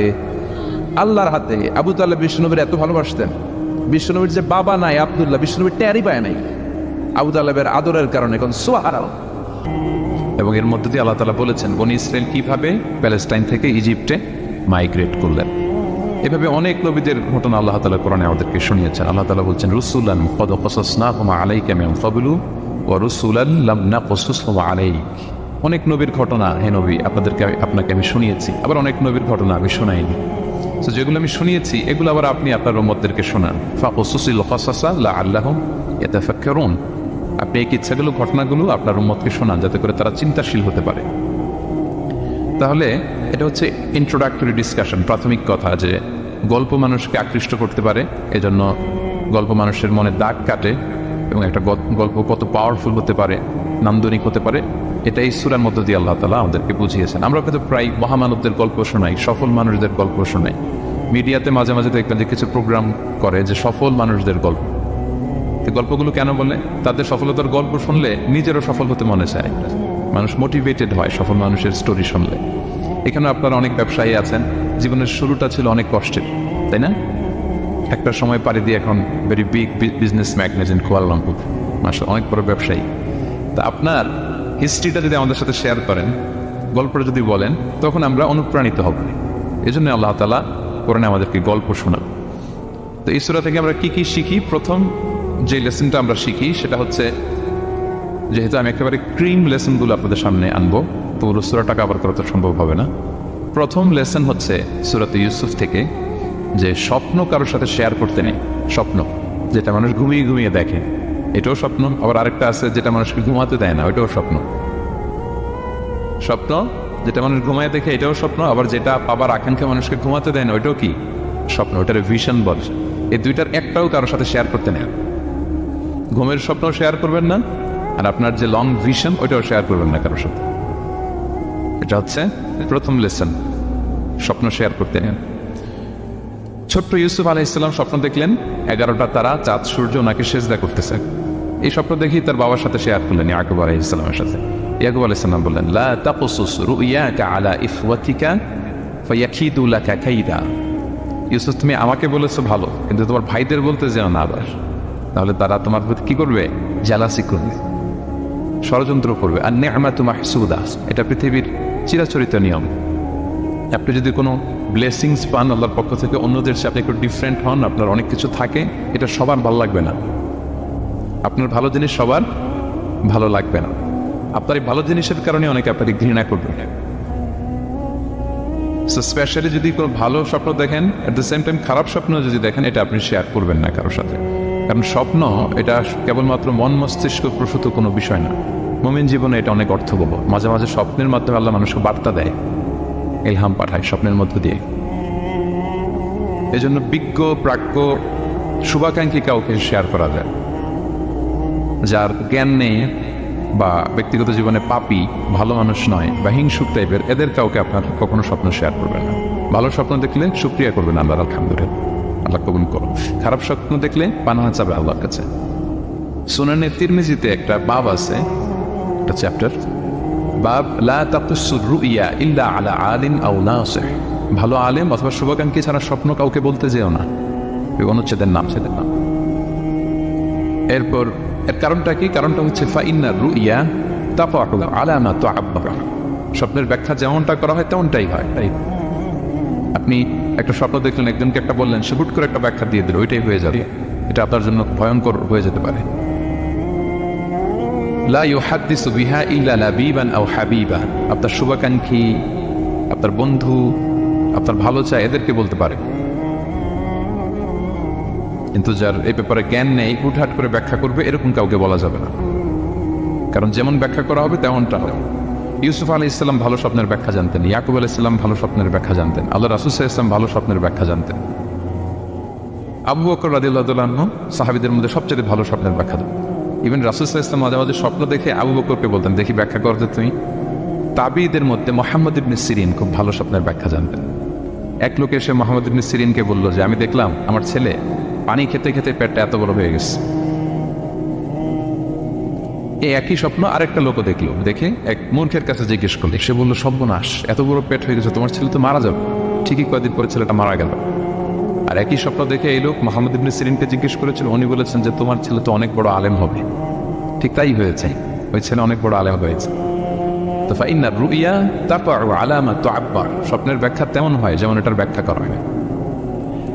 আল্লাহর হাতে। আবু তালেব বিশ্বনবীর এত ভালোবাসতেন, বিশ্বনবীর যে বাবা নাই আব্দুল্লাহ, বিশ্বনবীর টেরই পায় নাই আবু তালেবের আদরের কারণে। এখন সুবহানাল্লাহ। এবং এর মধ্যে দিয়ে আল্লাহ তাআলা বলেছেন বনি ইসরাইল কিভাবে প্যালেস্টাইন থেকে ইজিপ্টে মাইগ্রেট করলেন। এভাবে অনেক নবীদের ঘটনা আল্লাহ তাআলা কোরআনে আমাদেরকে শুনিয়েছেন। আল্লাহ তাআলা বলছেন, রুসুলান ক্বাদ কাসাসনাহুম আলাইকা মিন ক্বাবলু ওয়া রুসুলান লাম নাকসুসহুম আলাইক। অনেক নবীর ঘটনা হে নবী আপনাকে আমি শুনিয়েছি, আবার অনেক নবীর ঘটনা আমি শোনাইনি। তো যেগুলো আমি শুনিয়েছি এগুলো আবার আপনি আপনার উম্মতদেরকে শোনান। ফাকুসুসিল কাসাসা লাআল্লাহুম ইয়াতাফাক্কারুন। আপনি এই কিচ্ছাগুলো, ঘটনাগুলো আপনার উম্মতকে শোনান, যাতে করে তারা চিন্তাশীল হতে পারে। তাহলে এটা হচ্ছে ইন্ট্রোডাক্টরি ডিসকাশন, প্রাথমিক কথা, যে গল্প মানুষকে আকৃষ্ট করতে পারে, এজন্য গল্প মানুষের মনে দাগ কাটে, এবং একটা গল্প কত পাওয়ারফুল হতে পারে, নান্দনিক হতে পারে, এটা এই সূরার মধ্য দিয়ে আল্লাহ তাআলা আমাদেরকে বুঝিয়েছেন। আমরা কিন্তু প্রায় মহামানবদের গল্প শোনাই, সফল মানুষদের গল্প শোনাই। মিডিয়াতে মাঝে মাঝে দেখবেন যে কিছু প্রোগ্রাম করে যে সফল মানুষদের গল্প। এই গল্পগুলো কেন বলে? তাদের সফলতার গল্প শুনলে নিজেরও সফল হতে মনে চায়, মানুষ মোটিভেটেড হয় সফল মানুষের স্টোরি শুনলে। এখানে আপনারা অনেক ব্যবসায়ী আছেন, জীবনের শুরুটা ছিল অনেক কষ্টের, তাই না? একটা সময় পাড়ি দিয়ে এখন very big business magnate in Kuala Lumpur, মাশাআল্লাহ, অনেক বড় ব্যবসায়ী। তা আপনার হিস্ট্রিটা যদি আমাদের সাথে শেয়ার করেন, গল্পটা যদি বলেন, তখন আমরা অনুপ্রাণিত হব। এই জন্য আল্লাহ তাআলা কোরআনে আমাদেরকে গল্প শোনান। তো এই সূরা থেকে আমরা কি কি শিখি? প্রথম যে লেসনটা আমরা শিখি সেটা হচ্ছে, যেহেতু আমি একেবারে ক্রিম লেসনগুলো আপনাদের সামনে আনবো, তো পুরো সূরাটা কভার করা তো সম্ভব হবে না। প্রথম লেসন হচ্ছে সূরাতে ইউসুফ থেকে, যে স্বপ্ন কারোর সাথে শেয়ার করতে নেই। স্বপ্ন যেটা মানুষ ঘুমিয়ে ঘুমিয়ে দেখে, এটাও স্বপ্ন। আবার আরেকটা আছে যেটা মানুষকে ঘুমাতে দেয় না, ওইটাও স্বপ্ন। স্বপ্ন যেটা মানুষ ঘুমায় দেখে, এটাও স্বপ্ন। আবার যেটা পাবার আকাঙ্ক্ষা মানুষকে ঘুমাতে দেয় না, ওইটাও কি? স্বপ্ন। ওটার ভিশন বলে। এই দুইটার একটাও কারোর সাথে শেয়ার করতে নেই। ঘুমের স্বপ্ন শেয়ার করবেন না, আর আপনার যে লং ভিশন, ওইটাও শেয়ার করবেন না কারোর সাথে। এটা হচ্ছে প্রথম লেসন, স্বপ্ন শেয়ার করতে নেই। ছোট্ট ইউসুফ আলাইহিস সালাম স্বপ্ন দেখলেন 11টা তারা, চাঁদ, সূর্য ওনাকে সেজদা করতেছে। এই স্বপ্ন দেখেই তার বাবার সাথে শেয়ার করলেন, ইয়াকুব আলাইহিস সালামের সাথে। ইয়াকুব আলাইহিস সালাম বললেন, লা তাকসুস রুইয়াকা আলা ইখওয়াতিকা ফায়াকিদু লাকা কাইদা। ইউসুফ, তুমি আমাকে বলেছো ভালো, কিন্তু তোমার ভাইদের বলতে যেও না আবার, তাহলে তারা তোমার প্রতি কি করবে? জালাসি করবে, ষড়যন্ত্র করবে। আর নি'মাতু মাহসুদা, এটা পৃথিবীর চিরাচরিত নিয়ম। আপনি যদি কোনো ব্লেসিংস পান আল্লাহর পক্ষ থেকে, অন্যদের সাথে আপনি একটু ডিফারেন্ট হন, আপনার অনেক কিছু থাকে, এটা সবার ভালো লাগবে না। আপনার ভালো জিনিস সবার ভালো লাগবে না। আপনার এই ভালো জিনিসের কারণে অনেকে আপনাকে ঘৃণা করবে। স্পেশালি যদি কোনো ভালো স্বপ্ন দেখেন, এট দ্য সেম টাইম খারাপ স্বপ্ন যদি দেখেন, এটা আপনি শেয়ার করবেন না কারোর সাথে। কারণ স্বপ্ন এটা কেবলমাত্র মন মস্তিষ্ক প্রসূত কোনো বিষয় না। মুমিন জীবনে এটা অনেক অর্থবহ। মাঝে মাঝে স্বপ্নের মাধ্যমে আল্লাহ মানুষকে বার্তা দেয়, ইলহাম পাঠায় স্বপ্নের মধ্য দিয়ে। এজন্য বিজ্ঞ, প্রাজ্ঞ, শুভাকাঙ্ক্ষী কাউকে শেয়ার করা যায়। যার জ্ঞান নেই বা ব্যক্তিগত জীবনে পাপী, ভালো মানুষ নয় বা হিংসুক টাইপের, এদের কাউকে আপনার কখনো স্বপ্ন শেয়ার করবেন না। ভালো স্বপ্ন দেখলে শুকরিয়া করবেন আল্লাহর, আলহামদুলিল্লাহ, আল্লাহ কবুল করো। খারাপ স্বপ্ন দেখলে পানাহা চাবে আল্লাহর কাছে। সুনানে তিরমিজিতে একটা বাব আছে, একটা চ্যাপ্টার, বাব লা তাকুসুর রুইয়া ইল্লা আলা আলিম আও নাসিহ। ভালো আলেম অথবা শুভাকাঙ্ক্ষী ছাড়া স্বপ্ন কাউকে বলতে যেও না। অনুচ্ছেদের নাম, সেদের নাম। এরপর এর কারণটা কি? কারণটা হচ্ছে ফাইন্না রুইয়া তাফাউ আলা মা তুআব্বার। স্বপ্নের ব্যাখ্যা যেমনটা করা হয় তেমনটাই হয়। তাই আপনি একটা স্বপ্ন দেখলেন, একজনকে একটা বললেন, সে হুট করে একটা ব্যাখ্যা দিয়ে দিল, ওইটাই হয়ে যাবে। এটা আপনার জন্য ভয়ঙ্কর হয়ে যেতে পারে। লা ইউহাদ্দিসু বিহা ইল্লা লাবিবান আও হাবিবা। আপনার শুভাকাঙ্ক্ষী, আপনার বন্ধু, আপনার ভালো চায়, এদেরকে বলতে পারে। কিন্তু যার এই ব্যাপারে জ্ঞান নেই, হুটহাট করে ব্যাখ্যা করবে, এরকম কাউকে বলা যাবে না। কারণ যেমন ব্যাখ্যা করা হবে তেমনটা হবে। ইউসুফ আলাইহিস সালাম ভালো স্বপ্নের ব্যাখ্যা জানতেন, ইয়াকুব আলাইহিস সালাম ভালো স্বপ্নের ব্যাখ্যা জানতেন, আল্লাহ রাসূল সাল্লাল্লাহু আলাইহি ওয়াসাল্লাম ভালো স্বপ্নের ব্যাখ্যা জানতেন। আবু বকর রাদিয়াল্লাহু তাআলা আনহু সাহাবীদের মধ্যে সবচেয়ে ভালো স্বপ্নের ব্যাখ্যা দেন। ইভেন রাসূল সাল্লাল্লাহু আলাইহি ওয়াসাল্লাম মাঝে মাঝে স্বপ্ন দেখে আবু বকরকে বলতেন, দেখি ব্যাখ্যা করতে তুমি। তাবিঈদের মধ্যে মুহাম্মদ ইবনে সিরিন খুব ভালো স্বপ্নের ব্যাখ্যা জানতেন। এক লোক এসে মুহাম্মদ ইবনে সিরিনকে বলল যে, আমি দেখলাম আমার ছেলে পানি খেতে খেতে পেটটা এত বড় হয়ে গেছে। এই একই স্বপ্ন আরেকটা লোকও দেখলো, দেখে এক মূর্খের কাছে জিজ্ঞেস করলে, সে বলল, সর্বনাশ, এত বড় পেট হয়ে গেছে, তোমার ছেলে তো মারা যাবে। ঠিকই কয়েকদিন পরে ছেলেটা মারা গেল। আর একই স্বপ্ন দেখে এই লোক মুহাম্মদ ইবনে সিরিনকে জিজ্ঞেস করেছিল, উনি বলেছেন যে তোমার ছেলে তো অনেক বড় আলেম হবে। ঠিক তাই হয়েছে, ওই ছেলে অনেক বড় আলেম হয়েছে। তো ফাইন্না রুইয়া তাফাউ আলা মা তুআব্বার। স্বপ্নের ব্যাখ্যা তেমন হয় যেমন এটার ব্যাখ্যা করা হয়।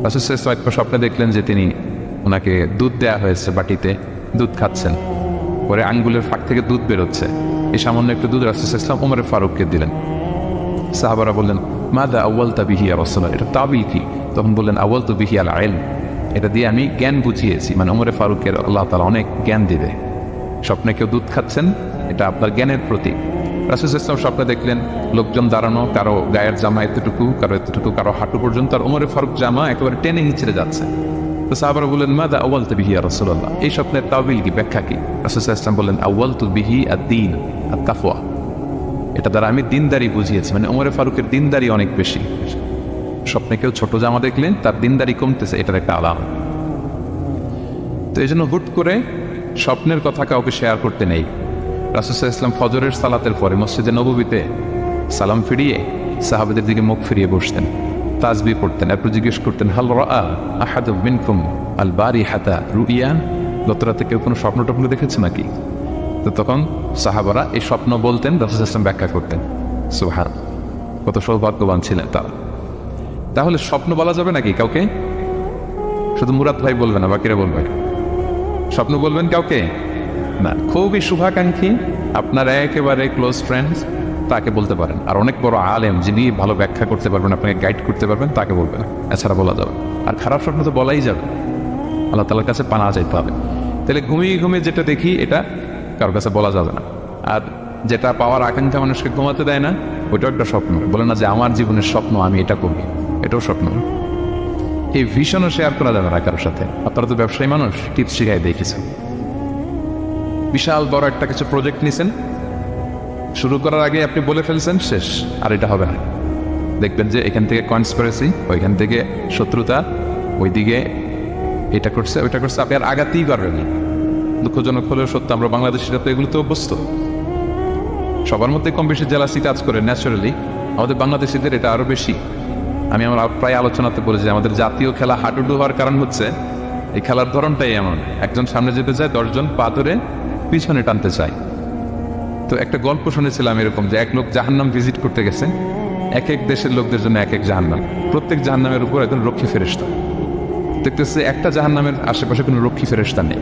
রাসূল সাল্লাল্লাহু আলাইহি ওয়াসাল্লাম স্বপ্নে দেখলেন যে তিনি, ওনাকে দুধ দেয়া হয়েছে, বাটিতে দুধ খাচ্ছেন, পরে আঙ্গুলের ফাঁক থেকে দুধ বেরোচ্ছে। এই সামান্য একটু দুধ রাসূল সাল্লাল্লাহু আলাইহি ওয়াসাল্লাম ওমর ফারুককে দিলেন। সাহাবারা বললেন, মাযা আউয়ালতা বিহি ইয়া রাসূলুল্লাহ, এটা তাবিল কি? তখন বললেন, আউয়ালতু বিহি আল ইলম, এটা দিয়ে আমি জ্ঞান বুঝিয়েছি। মানে ওমর ফারুকের আল্লাহ তাআলা অনেক জ্ঞান দিবে। স্বপ্নে কেউ দুধ খাচ্ছেন, এটা আপনার জ্ঞানের প্রতীক। রাসূল সাল্লাল্লাহু আলাইহি ওয়াসাল্লাম স্বপ্নে দেখলেন লোকজন দাঁড়ানো, কারো গায়ের জামা এতটুকু, কারো এতটুকু, কারো হাঁটু পর্যন্ত, আর ওমর ফারুক জামা একেবারে টেনে হিঁচড়ে যাচ্ছে। তো সাহাবারা বললেন, মাযা আউয়ালতা বিহি ইয়া রাসূলুল্লাহ, এই স্বপ্নের তাবিল কি, ব্যাখ্যা কি? রাসূল সাল্লাল্লাহু আলাইহি ওয়াসাল্লাম বললেন, আউয়ালতু বিহি আদ-দীন আত-তাকওয়া, এটা দ্বারা আমি দিনদারি বুঝিয়েছি। মানে ওমর ফারুকের দিনদারি অনেক বেশি। স্বপ্নে কেউ ছোট জামা দেখলেন, তার দিনদারি কমতেছে, এটার একটা আলামত। তো এই জন্য হুট করে স্বপ্নের কথা কাউকে শেয়ার করতে নেই। রাসূল সাল্লাল্লাহু আলাইহি ওয়াসাল্লাম ফজরের সালাতের পরে মসজিদে নববীতে সালাম ফিরিয়ে সাহাবাদের দিকে মুখ ফিরিয়ে বসতেন, তাসবিহ পড়তেন, এরপর জিজ্ঞেস করতেন, হাল রাআ আহাদুম মিনকুম আল বারিহাতা রুইয়া, গত রাতে কেউ কোনো স্বপ্ন টপ্ন দেখেছে নাকি? তো তখন সাহাবারা এই স্বপ্ন বলতেন, রাসূল সাল্লাল্লাহু আলাইহি ওয়াসাল্লাম ব্যাখ্যা করতেন। সুবহান, কত সৌভাগ্যবান ছিলেন তারা। তাহলে স্বপ্ন বলা যাবে নাকি কাউকে? শুধু মুরাদ ভাই বলবে না, বাকিরা বলবে? স্বপ্ন বলবেন কাউকে না। খুবই শুভাকাঙ্ক্ষী, আপনার একেবারে ক্লোজ ফ্রেন্ডস, তাকে বলতে পারেন। আর অনেক বড় আলেম, যিনি ভালো ব্যাখ্যা করতে পারবেন, আপনাকে গাইড করতে পারবেন, তাকে বলবেন। এছাড়া বলা যাবে। আর খারাপ স্বপ্ন তো বলাই যাবে, আল্লাহ তাআলার কাছে পানাহ চাইতে হবে। তাহলে ঘুমিয়ে ঘুমিয়ে যেটা দেখি, এটা কারোর কাছে বলা যাবে না। আর যেটা পাওয়ার আকাঙ্ক্ষা মানুষকে ঘুমাতে দেয় না, ওইটাও একটা স্বপ্ন। বলে না যে আমার জীবনের স্বপ্ন আমি এটা করবি, এটাও স্বপ্ন। এই ভিশনও শেয়ার করা যাবে না কারোর সাথে। আপনারা তো ব্যবসায়ী মানুষ, টিপস শিখাই দিয়ে কিছু। বিশাল বড় একটা কিছু প্রজেক্ট নিছেন, শুরু করার আগে আপনি বলে ফেলছেন, শেষ, আর এটা হবে না। দেখবেন যে এখান থেকে কনস্পিরেসি, ওইখান থেকে শত্রুতা, ওইদিকে এটা করছে ওইটা করছে, আপনি আর আগাতেই পারবেন না। দুঃখজনক হলেও সত্য, আমরা বাংলাদেশিরা তো এগুলো তো অভ্যস্ত। সবার মধ্যে কম বেশি জেলাসি কাজ করে ন্যাচারালি, আমাদের বাংলাদেশিদের এটা আরো বেশি। আমি আমার প্রায় আলোচনাতে বলেছি, আমাদের জাতীয় খেলা হাডুডু হওয়ার কারণ হচ্ছে এই খেলার ধরনটাই এমন, একজন সামনে যেতে চায়, 10 জন পা ধরে পিছনে টানতে চায়। তো একটা গল্প শুনেছিলাম এরকম, যে এক লোক জাহান্নাম ভিজিট করতে গেছে। এক এক দেশের লোকদের জন্য এক এক জাহান্নাম, প্রত্যেক জাহান্নামের উপর একজন রক্ষী ফেরেশতা। দেখতেছে একটা জাহান্নামের আশেপাশে কোনো রক্ষী ফেরেশতা নেই।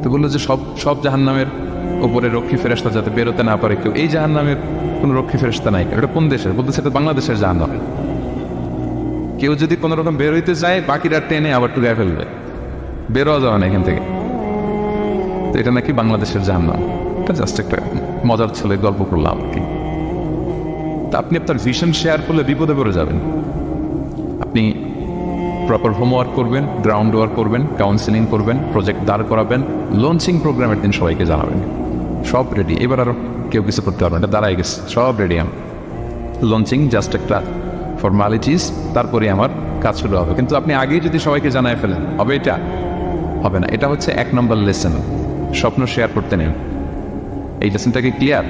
তো বললো যে সব জাহান্নামের উপরে রক্ষী ফেরেশতা যাতে বেরোতে না পারে কেউ, এই জাহান্নামের কোনো রক্ষী ফেরেশতা নাই। এটা কোন দেশের? বলতেছে এটা বাংলাদেশের জাহান্নাম। কেউ যদি কোনো রকম বের হইতে চায়, বাকিরা টেনে আবার টুকায় ফেলবে, বেরোয়া যাবে না এখান থেকে। তো এটা নাকি বাংলাদেশের জাহান্নাম। এটা জাস্ট একটা মজার ছেলে গল্প করলাম আর কি। তা আপনি আপনার ভিশন শেয়ার করলে বিপদে পড়ে যাবেন। আপনি প্রপার হোমওয়ার্ক করবেন, গ্রাউন্ড ওয়ার্ক করবেন, কাউন্সিলিং করবেন, প্রজেক্ট দাঁড় করাবেন, লঞ্চিং প্রোগ্রামের দিন সবাইকে জানাবেন। সব রেডি, এবার আর কেউ কিছু করতে পারবেন, এটা দাঁড়াই গেছে, সব রেডি। আমি লঞ্চিং জাস্ট একটা ফর্মালিটিস, তারপরে আমার কাজ শুরু হবে। কিন্তু আপনি আগেই যদি সবাইকে জানায় ফেলেন, হবে এটা? হবে না। এটা হচ্ছে 1 নম্বর লেসন, স্বপ্ন শেয়ার করতে নেন। এই লেসনটাকে ক্লিয়ার?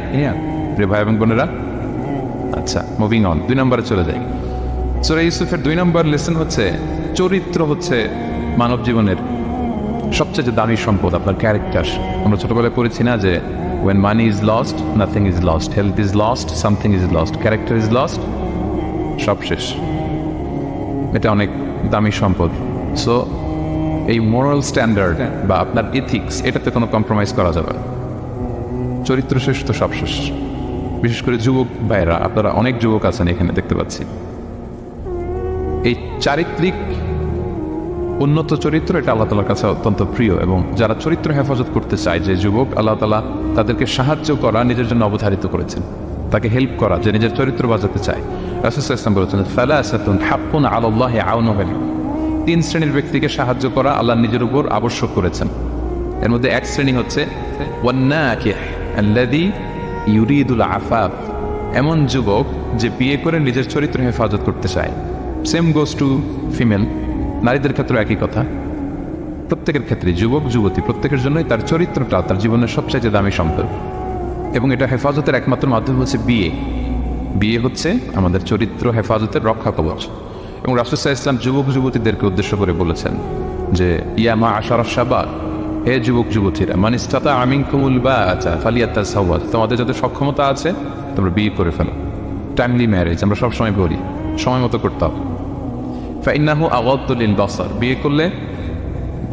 প্রিয় ভাই এবং বোনেরা, আচ্ছা মুভিং অন, 2 নম্বরে চলে যাই। সূরা ইউসুফের 2 নম্বর লেসন হচ্ছে চরিত্র হচ্ছে মানব জীবনের সবচেয়ে দামি সম্পদ, আপনার ক্যারেক্টার। আমরা ছোটবেলায় পড়েছি না যে when money is lost, nothing is lost, health is lost, something is lost, character is lost, সব শেষ। এটা অনেক দামি সম্পদ। সো এই মোরাল স্ট্যান্ডার্ড বা আপনার এথিক্স, এটাতে কোনো কম্প্রোমাইজ করা যাবে না। চরিত্র শেষ তো সব শেষ। বিশেষ করে যুবক ভাইরা, আপনারা অনেক যুবক আছেন এখানে দেখতে পাচ্ছি। এই চারিত্রিক উন্নত চরিত্র, এটা আল্লাহ তাআলার কাছে অত্যন্ত প্রিয়। এবং যারা চরিত্র হেফাজত করতে চায়, যে যুবক, আল্লাহ তাআলা তাদেরকে সাহায্য করা নিজের জন্য অবধারিত করেছেন, তাকে হেল্প করা, যে নিজের চরিত্র বাঁচাতে চায়। রাসূল সাল্লাল্লাহু আলাইহি ওয়াসাল্লাম বলেছেন, সালাসাতুন হাক্কুন আলাল্লাহি আউনুহুম, 3 শ্রেণীর ব্যক্তিকে সাহায্য করা আল্লাহ নিজের উপর আবশ্যক করেছেন। এর মধ্যে এক শ্রেণী হচ্ছে ওয়ান্নাকিহ আল্লাযী ইউরিদুল আফাফ, এমন যুবক যে বিয়ে করে নিজের চরিত্র হেফাজত করতে চায়। সেম গোস টু ফিমেল, নারীদের ক্ষেত্রে একই কথা। প্রত্যেকের ক্ষেত্রে, যুবক যুবতী প্রত্যেকের জন্যই তার চরিত্রটা তার জীবনের সবচাইতে দামি সম্পদ। এবং এটা হেফাজতের একমাত্র মাধ্যম হচ্ছে বিয়ে। বিয়ে হচ্ছে আমাদের চরিত্র হেফাজতের রক্ষা কবচ। এবং রাসূল সাল্লাল্লাহু আলাইহি ওয়াসাল্লাম যুবক যুবতীদেরকে উদ্দেশ্য করে বলেছেন যে ইয়া মা'আশারাশ শাবাব, হে যুবক যুবতীরা, মান ইসতাতা'a মিনকুমুল বাআতা ফালিয়াতাযাওয়াজ, তোমাদের যাদের সক্ষমতা আছে তোমরা বিয়ে করে ফেলো। টাইমলি ম্যারেজ আমরা সবসময় বলি, সময় মতো করতে হবে। ফাইন্নাহু আগাদ্দু লিল বাসার, বিয়ে করলে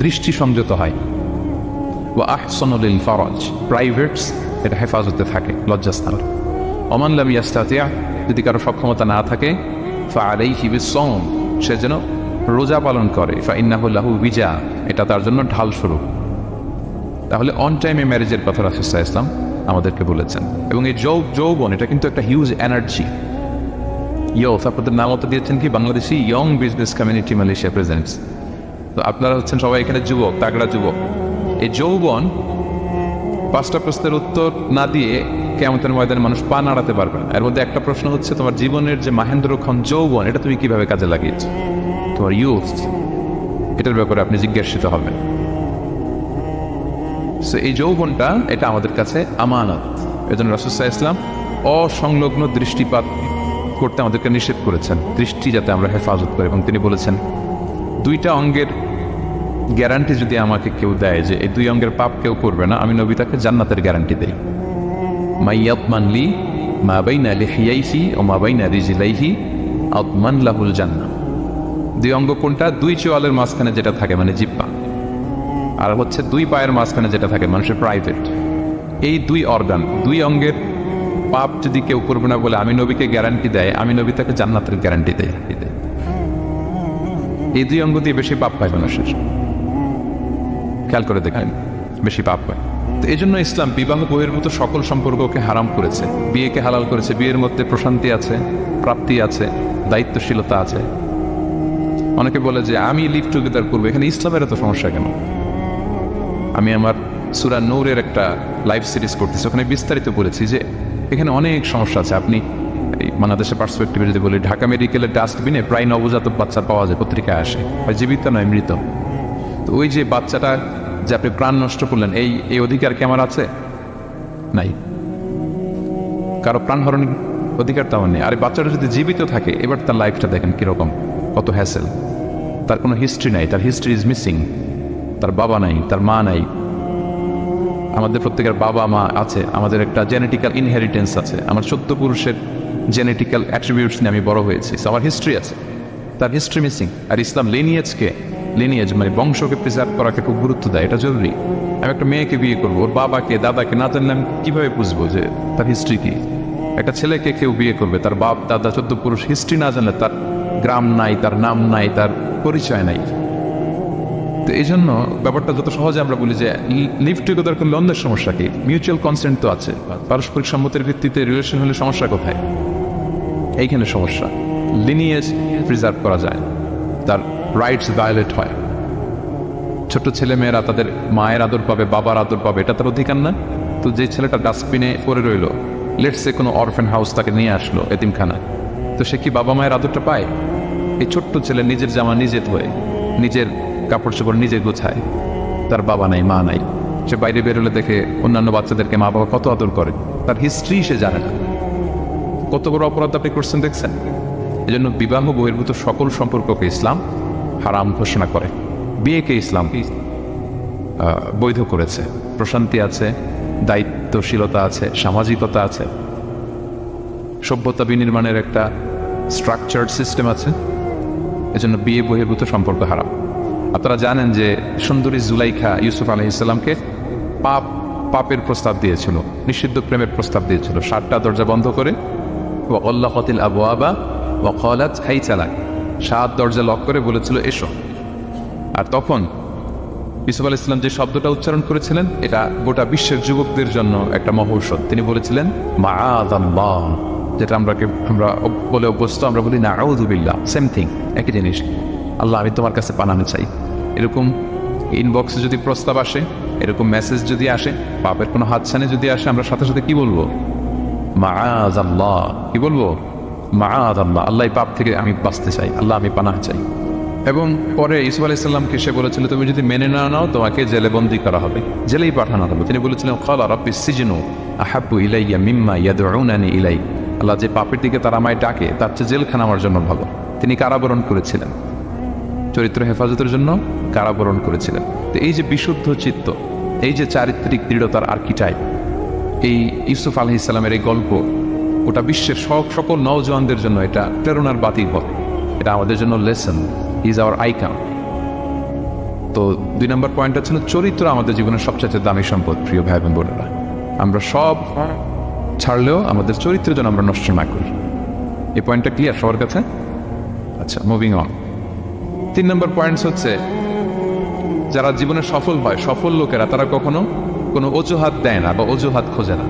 দৃষ্টি সংযত হয়। ওয়া আহসানু লিল ফারাজ, প্রাইভেটস এটা হেফাজতে থাকে, লজ্জাস্থান। ওমান লাম ইয়াস্তাতি', যদি কারো সক্ষমতা না থাকে, ফাআলাইহি বিসসাওম, সে যেন রোজা পালন করে। ফাইন্নাহু লাহু বিজা, এটা তার জন্য ঢাল স্বরূপ। তাহলে অন টাইমে ম্যারেজের কথা রাসূল সাল্লাল্লাহু আলাইহি ওয়াসাল্লাম আমাদেরকে বলেছেন। এবং এই যৌবন এটা কিন্তু একটা হিউজ এনার্জি। ইয়থ, আপনাদের নাম মতো দিয়েছেন কি Bangladeshi young business community Malaysia presents. তো আপনারা হচ্ছেন সবাই এখানে যুবক, তাগড়া যুবক। এই যৌবন 5টা প্রশ্নের উত্তর না দিয়ে কিয়ামতের ময়দানে মানুষ পা নাড়াতে পারবে না। এর মধ্যে একটা প্রশ্ন হচ্ছে তোমার জীবনের যে মাহেন্দ্রক্ষণ যৌবন, এটা তুমি কিভাবে কাজে লাগিয়েছ, তোমার ইয়ুথ, এটার ব্যাপারে আপনি জিজ্ঞাসিত হবেন। সো এই যৌবনটা এটা আমাদের কাছে আমানত। এজন্য রাসূল সাল্লাল্লাহু আলাইহি ওয়াসাল্লাম অসংলগ্ন দৃষ্টিপাত করতে আমাদেরকে নিষেধ করেছেন, দৃষ্টি যাতে আমরা হেফাজত করি। এবং তিনি বলেছেন 2টা অঙ্গের গ্যারান্টি যদি আমাকে কেউ দেয় যে এই 2 অঙ্গের পাপ কেউ করবে না, আমি নবী তাকে জান্নাতের গ্যারান্টি দেই। মাইয়াতমান লি মা বাইনা লিহিয়াইহি ওয়া মা বাইনা রিজলাইহি আতমান লাহুল জান্নাহ। 2 অঙ্গ কোনটা? 2 চোয়ালের মাঝখানে যেটা থাকে মানে জিহ্বা, আর হচ্ছে 2 পায়ের মাঝখানে যেটা থাকে মানুষের প্রাইভেট। এই 2 অর্গান, 2 অঙ্গের পাপ যদি কেউ করবে না বলে আমি নবীকে গ্যারান্টি দেয়, আমি নবী তাকে জান্নাতের গ্যারান্টি দেয়। এই 2 অঙ্গ দিয়ে বেশি পাপ পায় মানুষের, খেয়াল করে দেখেন, বেশি পাপ হয়। তো এই জন্য ইসলাম বিবাহ বহির্ভূত সকল সম্পর্ককে হারাম করেছে, বিয়েকে হালাল করেছে। বিয়ের মধ্যে প্রশান্তি আছে, প্রাপ্তি আছে, দায়িত্বশীলতা আছে। অনেকে বলে যে আমি লিভ টুগেদার করবো, এখানে ইসলামের এত সমস্যা কেন? আমি আমার সূরা নূরের একটা লাইভ সিরিজ করতেছি, ওখানে বিস্তারিত বলেছি যে এখানে অনেক সমস্যা আছে। আপনি এই বাংলাদেশের পার্সপেক্টিভে যদি বলি, ঢাকা মেডিকেলের ডাস্টবিনে প্রায় নবজাতক বাচ্চা পাওয়া যায়, পত্রিকায় আসে, হয় জীবিত নয় মৃত। তো ওই যে বাচ্চাটা যে আপনি প্রাণ নষ্ট করলেন, এই অধিকার কি আমার আছে? নাই। কারো প্রাণ হরণ অধিকার তো আমার নেই। আর বাচ্চাটা যদি জীবিত থাকে, এবার তার লাইফটা দেখেন কিরকম, কত হ্যাসেল। তার কোনো হিস্ট্রি নাই, তার হিস্ট্রি ইজ মিসিং। তার বাবা নাই, তার মা নাই। আমাদের প্রত্যেকের বাবা মা আছে, আমাদের একটা জেনেটিক্যাল ইনহেরিটেন্স আছে। আমার 14 পুরুষের জেনেটিক্যাল অ্যাট্রিবিউটস নিয়ে আমি বড় হয়েছি, আমার হিস্ট্রি আছে, তার হিস্ট্রি মিসিং। আর ইসলাম লিনিয়েজ মানে বংশকে প্রিজার্ভ করাকে খুব গুরুত্ব দেয়, এটা জরুরি। আমি একটা মেয়েকে বিয়ে করবো, ওর বাবাকে দাদাকে না জানলে আমি কীভাবে বুঝবো যে তার হিস্ট্রি কী? একটা ছেলেকে কেউ বিয়ে করবে, তার বাপ দাদা 14 পুরুষ হিস্ট্রি না জানলে, তার গ্রাম নাই, তার নাম নাই, তার পরিচয় নাই। তো এই জন্য ব্যাপারটা যত সহজে আমরা বলি যে লিভ টুগেদার করলে অন্যের সমস্যা কি? মিউচুয়াল কনসেন্ট তো আছে, পারস্পরিক সম্মতির ভিত্তিতে রিলেশন হলে সমস্যা কোথায়? এইখানে সমস্যা। লিনিয়েজ প্রিজার্ভ করা যায়, তার রাইটস ভায়োলেট হয়। ছোট ছেলে মেয়েরা তাদের মায়ের আদর পাবে, বাবার আদর পাবে, এটা তার অধিকার না? তো যে ছেলেটা ডাস্টবিনে পড়ে রইল, লেটসে কোনো অরফেন হাউস তাকে নিয়ে আসলো, এতিমখানা, তো সে কি বাবা মায়ের আদরটা পায়? এই ছোট্ট ছেলে নিজের জামা নিজে ধোয়, নিজের কাপড় চোপড় নিজে গোছায়, তার বাবা নাই, মা নাই। সে বাইরে বেরোলে দেখে অন্যান্য বাচ্চাদেরকে মা বাবা কত আদর করে, তার হিস্ট্রি সে জানে না। কত বড় অপরাধ আপনি করছেন দেখছেন? এই জন্য বিবাহ বহির্ভূত সকল সম্পর্ককে ইসলাম হারাম ঘোষণা করে। বিয়েকে ইসলাম বৈধ করেছে। প্রশান্তি আছে, দায়িত্বশীলতা আছে, সামাজিকতা আছে, সভ্যতা বিনির্মাণের একটা স্ট্রাকচার্ড সিস্টেম আছে। এজন্য বিয়ে বহির্ভূত সম্পর্ক হারাম। আপনারা জানেন যে সুন্দরী জুলাইখা ইউসুফ আলাইহিসসালামকে পাপের প্রস্তাব দিয়েছিল, নিষিদ্ধ প্রেমের প্রস্তাব দিয়েছিল। 7টা দরজা বন্ধ করে, ওয়াল্লাকাতিল আবওয়াবা ওয়া ক্বালাত হাইতা লাক, 7 দরজা লক করে বলেছিল এসো। আর তখন ইউসুফ আলাইহিস সালাম যে শব্দটা উচ্চারণ করেছিলেন, এটা গোটা বিশ্বের যুবকদের জন্য একটা মহৌষধ। তিনি বলেছিলেন মাআযাল্লাহ, যেটা আমরা বলে অভ্যস্ত, আমরা বলি নাউযু বিল্লাহ, সেম থিং, একই জিনিস। আল্লাহ, আমি তোমার কাছে পানানো চাই। এরকম ইনবক্সে যদি প্রস্তাব আসে, এরকম মেসেজ যদি আসে, পাপের কোনো হাতছানি যদি আসে, আমরা সাথে সাথে কি বলবো? মাআযাল্লাহ। কি বলবো? মাআযাল্লাহ, আল্লাহ, এই পাপ থেকে আমি বাঁচতে চাই, আল্লাহ আমি পানাহ চাই। এবং পরে ইউসুফ আলাইহিস সালামকে সে বলেছিল, তুমি যদি মেনে না নাও তোমাকে জেলে বন্দী করা হবে, জেলেই পাঠানো হবে। তিনি বলেছিলেন ক্বালা রাব্বিস সিজনু আহাব্বু ইলাইয়া মিম্মা ইয়াদউনানি ইলাই, আল্লাহ, যে পাপের দিকে তারা আমায় ডাকে তার চেয়ে জেলখানা আমার জন্য ভালো। তিনি কারাবরণ করেছিলেন, চরিত্র হেফাজতের জন্য কারাবরণ করেছিলেন। তো এই যে বিশুদ্ধ চিত্ত, এই যে চারিত্রিক দৃঢ়তার আর্কিটাইপ, এই ইউসুফ আলাইহিস সালামের এই গল্প গোটা বিশ্বের সকল নওজওয়ানদের জন্য এটা প্রেরণার বাতি হবে। এটা আমাদের জন্য লেসন, ইজ আওয়ার আইকন। তো 2 নম্বর পয়েন্টটা ছিল চরিত্র আমাদের জীবনের সবচেয়ে দামি সম্পদ। প্রিয় ভাই বোন বোনেরা, আমরা সব ছাড়লেও আমাদের চরিত্র যেন আমরা নষ্ট না করি। এই পয়েন্টটা ক্লিয়ার সবার কাছে? আচ্ছা, মুভিং অন। 3 নম্বর পয়েন্টস হচ্ছে, যারা জীবনে সফল হয়, সফল লোকেরা, তারা কখনো কোনো অজুহাত দেয় না বা অজুহাত খোঁজে না।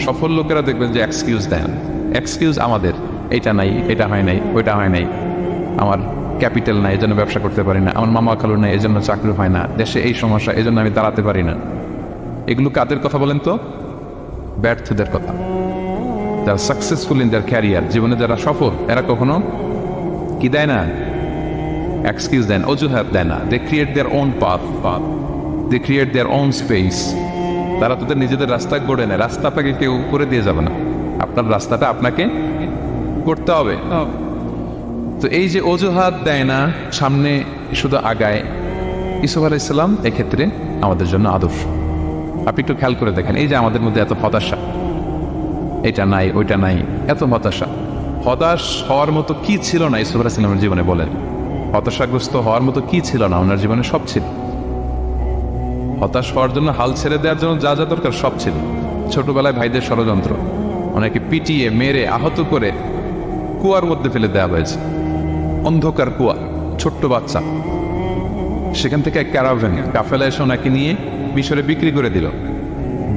সফল লোকেরা দেখবেন যে এক্সকিউজ দেন। এক্সকিউজ আমাদের, এটা নাই, এটা হয় নাই, ওইটা হয় নাই, আমার ক্যাপিটাল নাই এজন্য ব্যবসা করতে পারি না, আমার মামা খালু নাই এজন্য চাকরি হয় না, দেশে এই সমস্যা এজন্য আমি দাঁড়াতে পারি না। এগুলো কাদের কথা বলেন তো? ব্যর্থদের কথা। যারা সাকসেসফুল ইন দেয়ার ক্যারিয়ার, জীবনে যারা সফল, এরা কখনো কি দেয় না? এক্সকিউজ দেন, অজুহাত দেয় না। They create their own path, they create their own space. তারা তাদের নিজেদের রাস্তা গড়ে নেয়। রাস্তা আপনাকে কেউ করে দিয়ে যাবে না, আপনার রাস্তাটা আপনাকে করতে হবে। তো এই যে অজুহাত দেয় না, সামনে শুধু আগায়, ইউসুফ আলাইহিস সালাম এক্ষেত্রে আমাদের জন্য আদর্শ। আপনি একটু খেয়াল করে দেখেন, এই যে আমাদের মধ্যে এত হতাশা, এটা নাই, ওইটা নাই, এত হতাশা, হতাশ হওয়ার মতো কি ছিল না ইউসুফ আলাইহিস সালামের জীবনে? বলেন, হতাশাগ্রস্ত হওয়ার মতো কি ছিল না? ওনার জীবনে সব ছিল। হতাশ হওয়ার জন্য, হাল ছেড়ে দেওয়ার জন্য যা যা দরকার সব ছিল। ছোটবেলায় ভাইদের ষড়যন্ত্র, অনেকে পিটিয়ে মেরে আহত করে কুয়ার মধ্যে ফেলে দেওয়া হয়েছে, অন্ধকার কুয়া, ছোট্ট বাচ্চা। সেখান থেকে এক ক্যারাভ্যান কাফেলা এসে ওনাকে নিয়ে মিশরে বিক্রি করে দিল।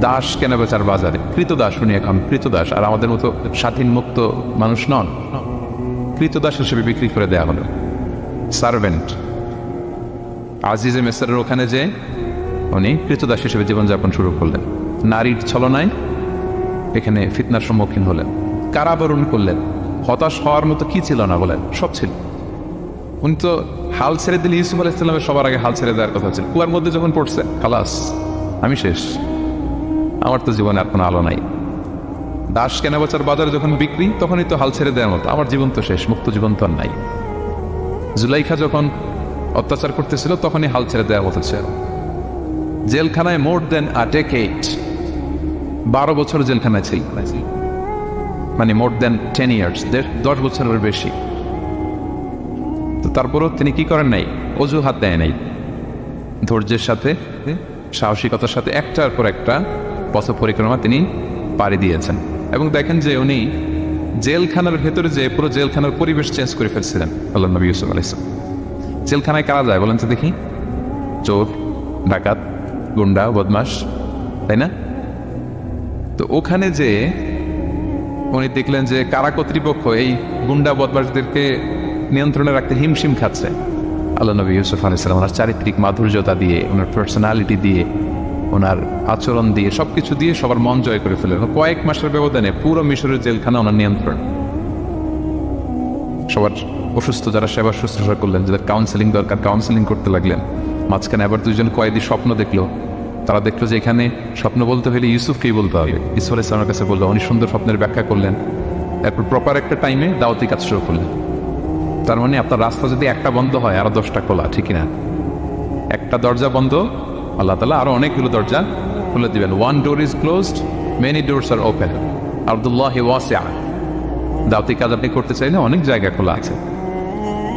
দাস কেনা বেচার বাজারে, কৃতদাস। উনি এখন কৃতদাস, আর আমাদের মতো স্বাধীন মুক্ত মানুষ নন, কৃতদাস হিসেবে বিক্রি করে দেওয়া হলো। সার্ভেন্ট। আজিজে মেসরের ওখানে যে উনি কৃতদাস হিসেবে জীবনযাপন শুরু করলেন। নারীর ছলনায় এখানে ফিতনার সম্মুখীন হলেন, কারাবরণ করলেন। হতাশ হওয়ার মতো কি ছিল না? বলেন, সব ছিল। উনি তো হাল ছেড়ে দিলে, ইউসুফ আলাইহিস সালামের সবার আগে হাল ছেড়ে দেওয়ার কথা ছিল। কুয়ার মধ্যে যখন পড়ছে, খালাস, আমি শেষ, আমার তো জীবনে আর কোনো আলো নাই। দাস কেনা বেচার বাজারে যখন বিক্রি, তখনই তো হাল ছেড়ে দেওয়ার মতো, আমার জীবন তো শেষ, মুক্ত জীবন তো আর নাই। জুলাইখা যখন অত্যাচার করতেছিল, তখনই হাল ছেড়ে দেওয়ার মতো ছিল। জেলখানায় মোর দেন আ ডেকেড, 12 বছর জেলখানায় ছিল, মানে মোর দেন 10 ইয়ার্স, 10 বছরের বেশি। তো তারপরও তিনি কি করেন নাই? অজুহাত দেয় নাই। ধৈর্যের সাথে, সাহসিকতার সাথে একটার পর একটা পথ পরিক্রমা তিনি পাড়ি দিয়েছেন। এবং দেখেন যে উনি জেলখানার ভেতরে যে পুরো জেলখানার পরিবেশ চেঞ্জ করে ফেলছিলেন আল্লাহর নবী ইউসুফ আলাইহিস সালাম। জেলখানায় কারা যায় বলেন তো দেখি? চোর, ডাকাত, গুন্ডা, বদমাশ, তাই না? তো ওখানে যে উনি দেখলেন যে কারা কর্তৃপক্ষ এই গুন্ডা বদমাশদেরকে নিয়ন্ত্রণে রাখতে হিমশিম খাচ্ছে, আল্লাহ নবী ইউসুফ আলাইহিস সালাম ওনার চারিত্রিক মাধুর্যতা দিয়ে, ওনার পার্সোনালিটি দিয়ে, ওনার আচরণ দিয়ে, সবকিছু দিয়ে সবার মন জয় করে ফেলেন। কয়েক মাসের ব্যবধানে পুরো মিশরের জেলখানা ওনার নিয়ন্ত্রণ। সবার অসুস্থ যারা সেবা শুশ্রূষা করলেন, যাদের কাউন্সেলিং দরকার কাউন্সেলিং করতে লাগলেন। মাঝখানে আবার দুজন কয়েদি স্বপ্ন দেখলো, তারা দেখলো যে এখানে স্বপ্ন বলতে হলে ইউসুফকেই বলতে হবে। ইউসুফ আলাইহিস সালামের কাছে বললো, উনি সুন্দর স্বপ্নের ব্যাখ্যা করলেন। এরপর প্রপার একটা টাইমে দাওয়াতি কাজ শুরু করলেন। তার মানে আপনার রাস্তা যদি একটা বন্ধ হয় আরো 10টা খোলা, ঠিক না? একটা দরজা বন্ধ, আল্লাহ তাআলা আরো অনেকগুলো দরজা খুলে দিবেন। One door is closed, many doors are open. আরদুল্লাহি ওয়াসিআ। দাওয়াতি কাজ আপনি করতে চাইলে অনেক জায়গা খোলা আছে।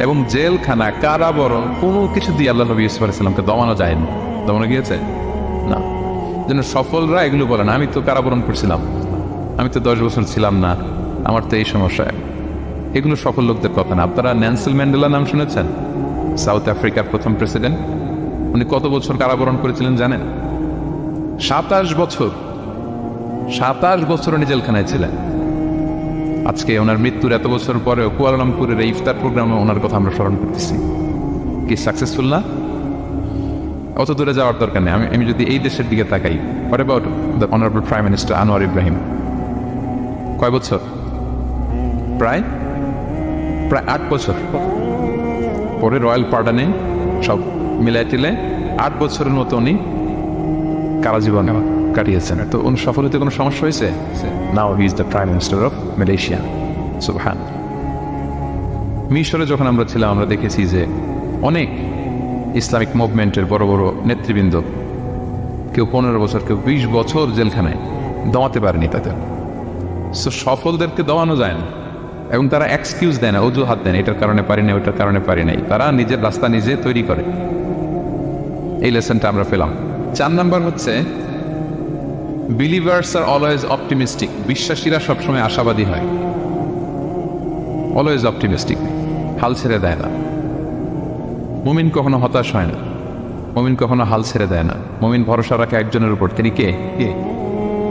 এবং জেলখানা, কারাবরণ, কোনো কিছু দিয়ে আল্লাহ নবী ইউসুফ আলাইহিস সালামকে দমানো যায়নি। দমানো গিয়েছে না। যেন সফলরা এগুলো বলেন, আমি তো কারাবরণ করছিলাম, আমি তো 10 বছর ছিলাম না, আমার তো এই সমস্যা। এগুলো সফল লোকদের কথা না। আপনারা নেলসন ম্যান্ডেলা নাম শুনেছেন? সাউথ আফ্রিকার প্রথম প্রেসিডেন্ট। উনি কত বছর কারাবরণ করেছিলেন জানেন? 27 বছর। 27 বছর উনি জেলখানায় ছিলেন। আজকে ওনার মৃত্যুর এত বছর পরেও কুয়ালালামপুরের এই ইফতার প্রোগ্রামে ওনার কথা আমরা স্মরণ করতেছি। কি সাকসেসফুল না? অত দূরে যাওয়ার দরকার নেই। আমি যদি এই দেশের দিকে তাকাই, what about the honourable prime minister Anwar Ibrahim? কয় বছর? প্রায় 8 বছর। পরে রয়্যাল পার্ডানে সব মিলাই টিলে 8 বছরের মতো উনি কারাজীবন কাটিয়েছেন। তো উনি সফল হতে কোনো সমস্যা হয়েছে? Now he is the prime minister of Malaysia. সুবহান। মিশরে যখন আমরা ছিলাম আমরা দেখেছি যে অনেক ইসলামিক মুভমেন্টের বড় বড় নেতৃবৃন্দ, কেউ 15 বছর, কেউ 20 বছর জেলখানায়, দমাতে পারেনি তাদের। সো সফলদেরকে দমানো যায় না, এবং তারা এক্সকিউজ দেয় না, অজুহাত দেন, এটার কারণে পারি না, ওইটার কারণে পারি নাই। তারা নিজের রাস্তা নিজে তৈরি করে। এই লেসনটা আমরা পেলাম। 4 নাম্বার হচ্ছে বিলিভার্স আর অলওয়েজ অপটিমিস্টিক। বিশ্বাসীরা সবসময় আশাবাদী হয়, অলওয়েজ অপটিমিস্টিক, হাল ছেড়ে দেয় না। মুমিন কখনো হতাশ হয় না, মুমিন কখনো হাল ছেড়ে দেয় না। মুমিন ভরসা রাখে একজনের উপর, তিনি কে?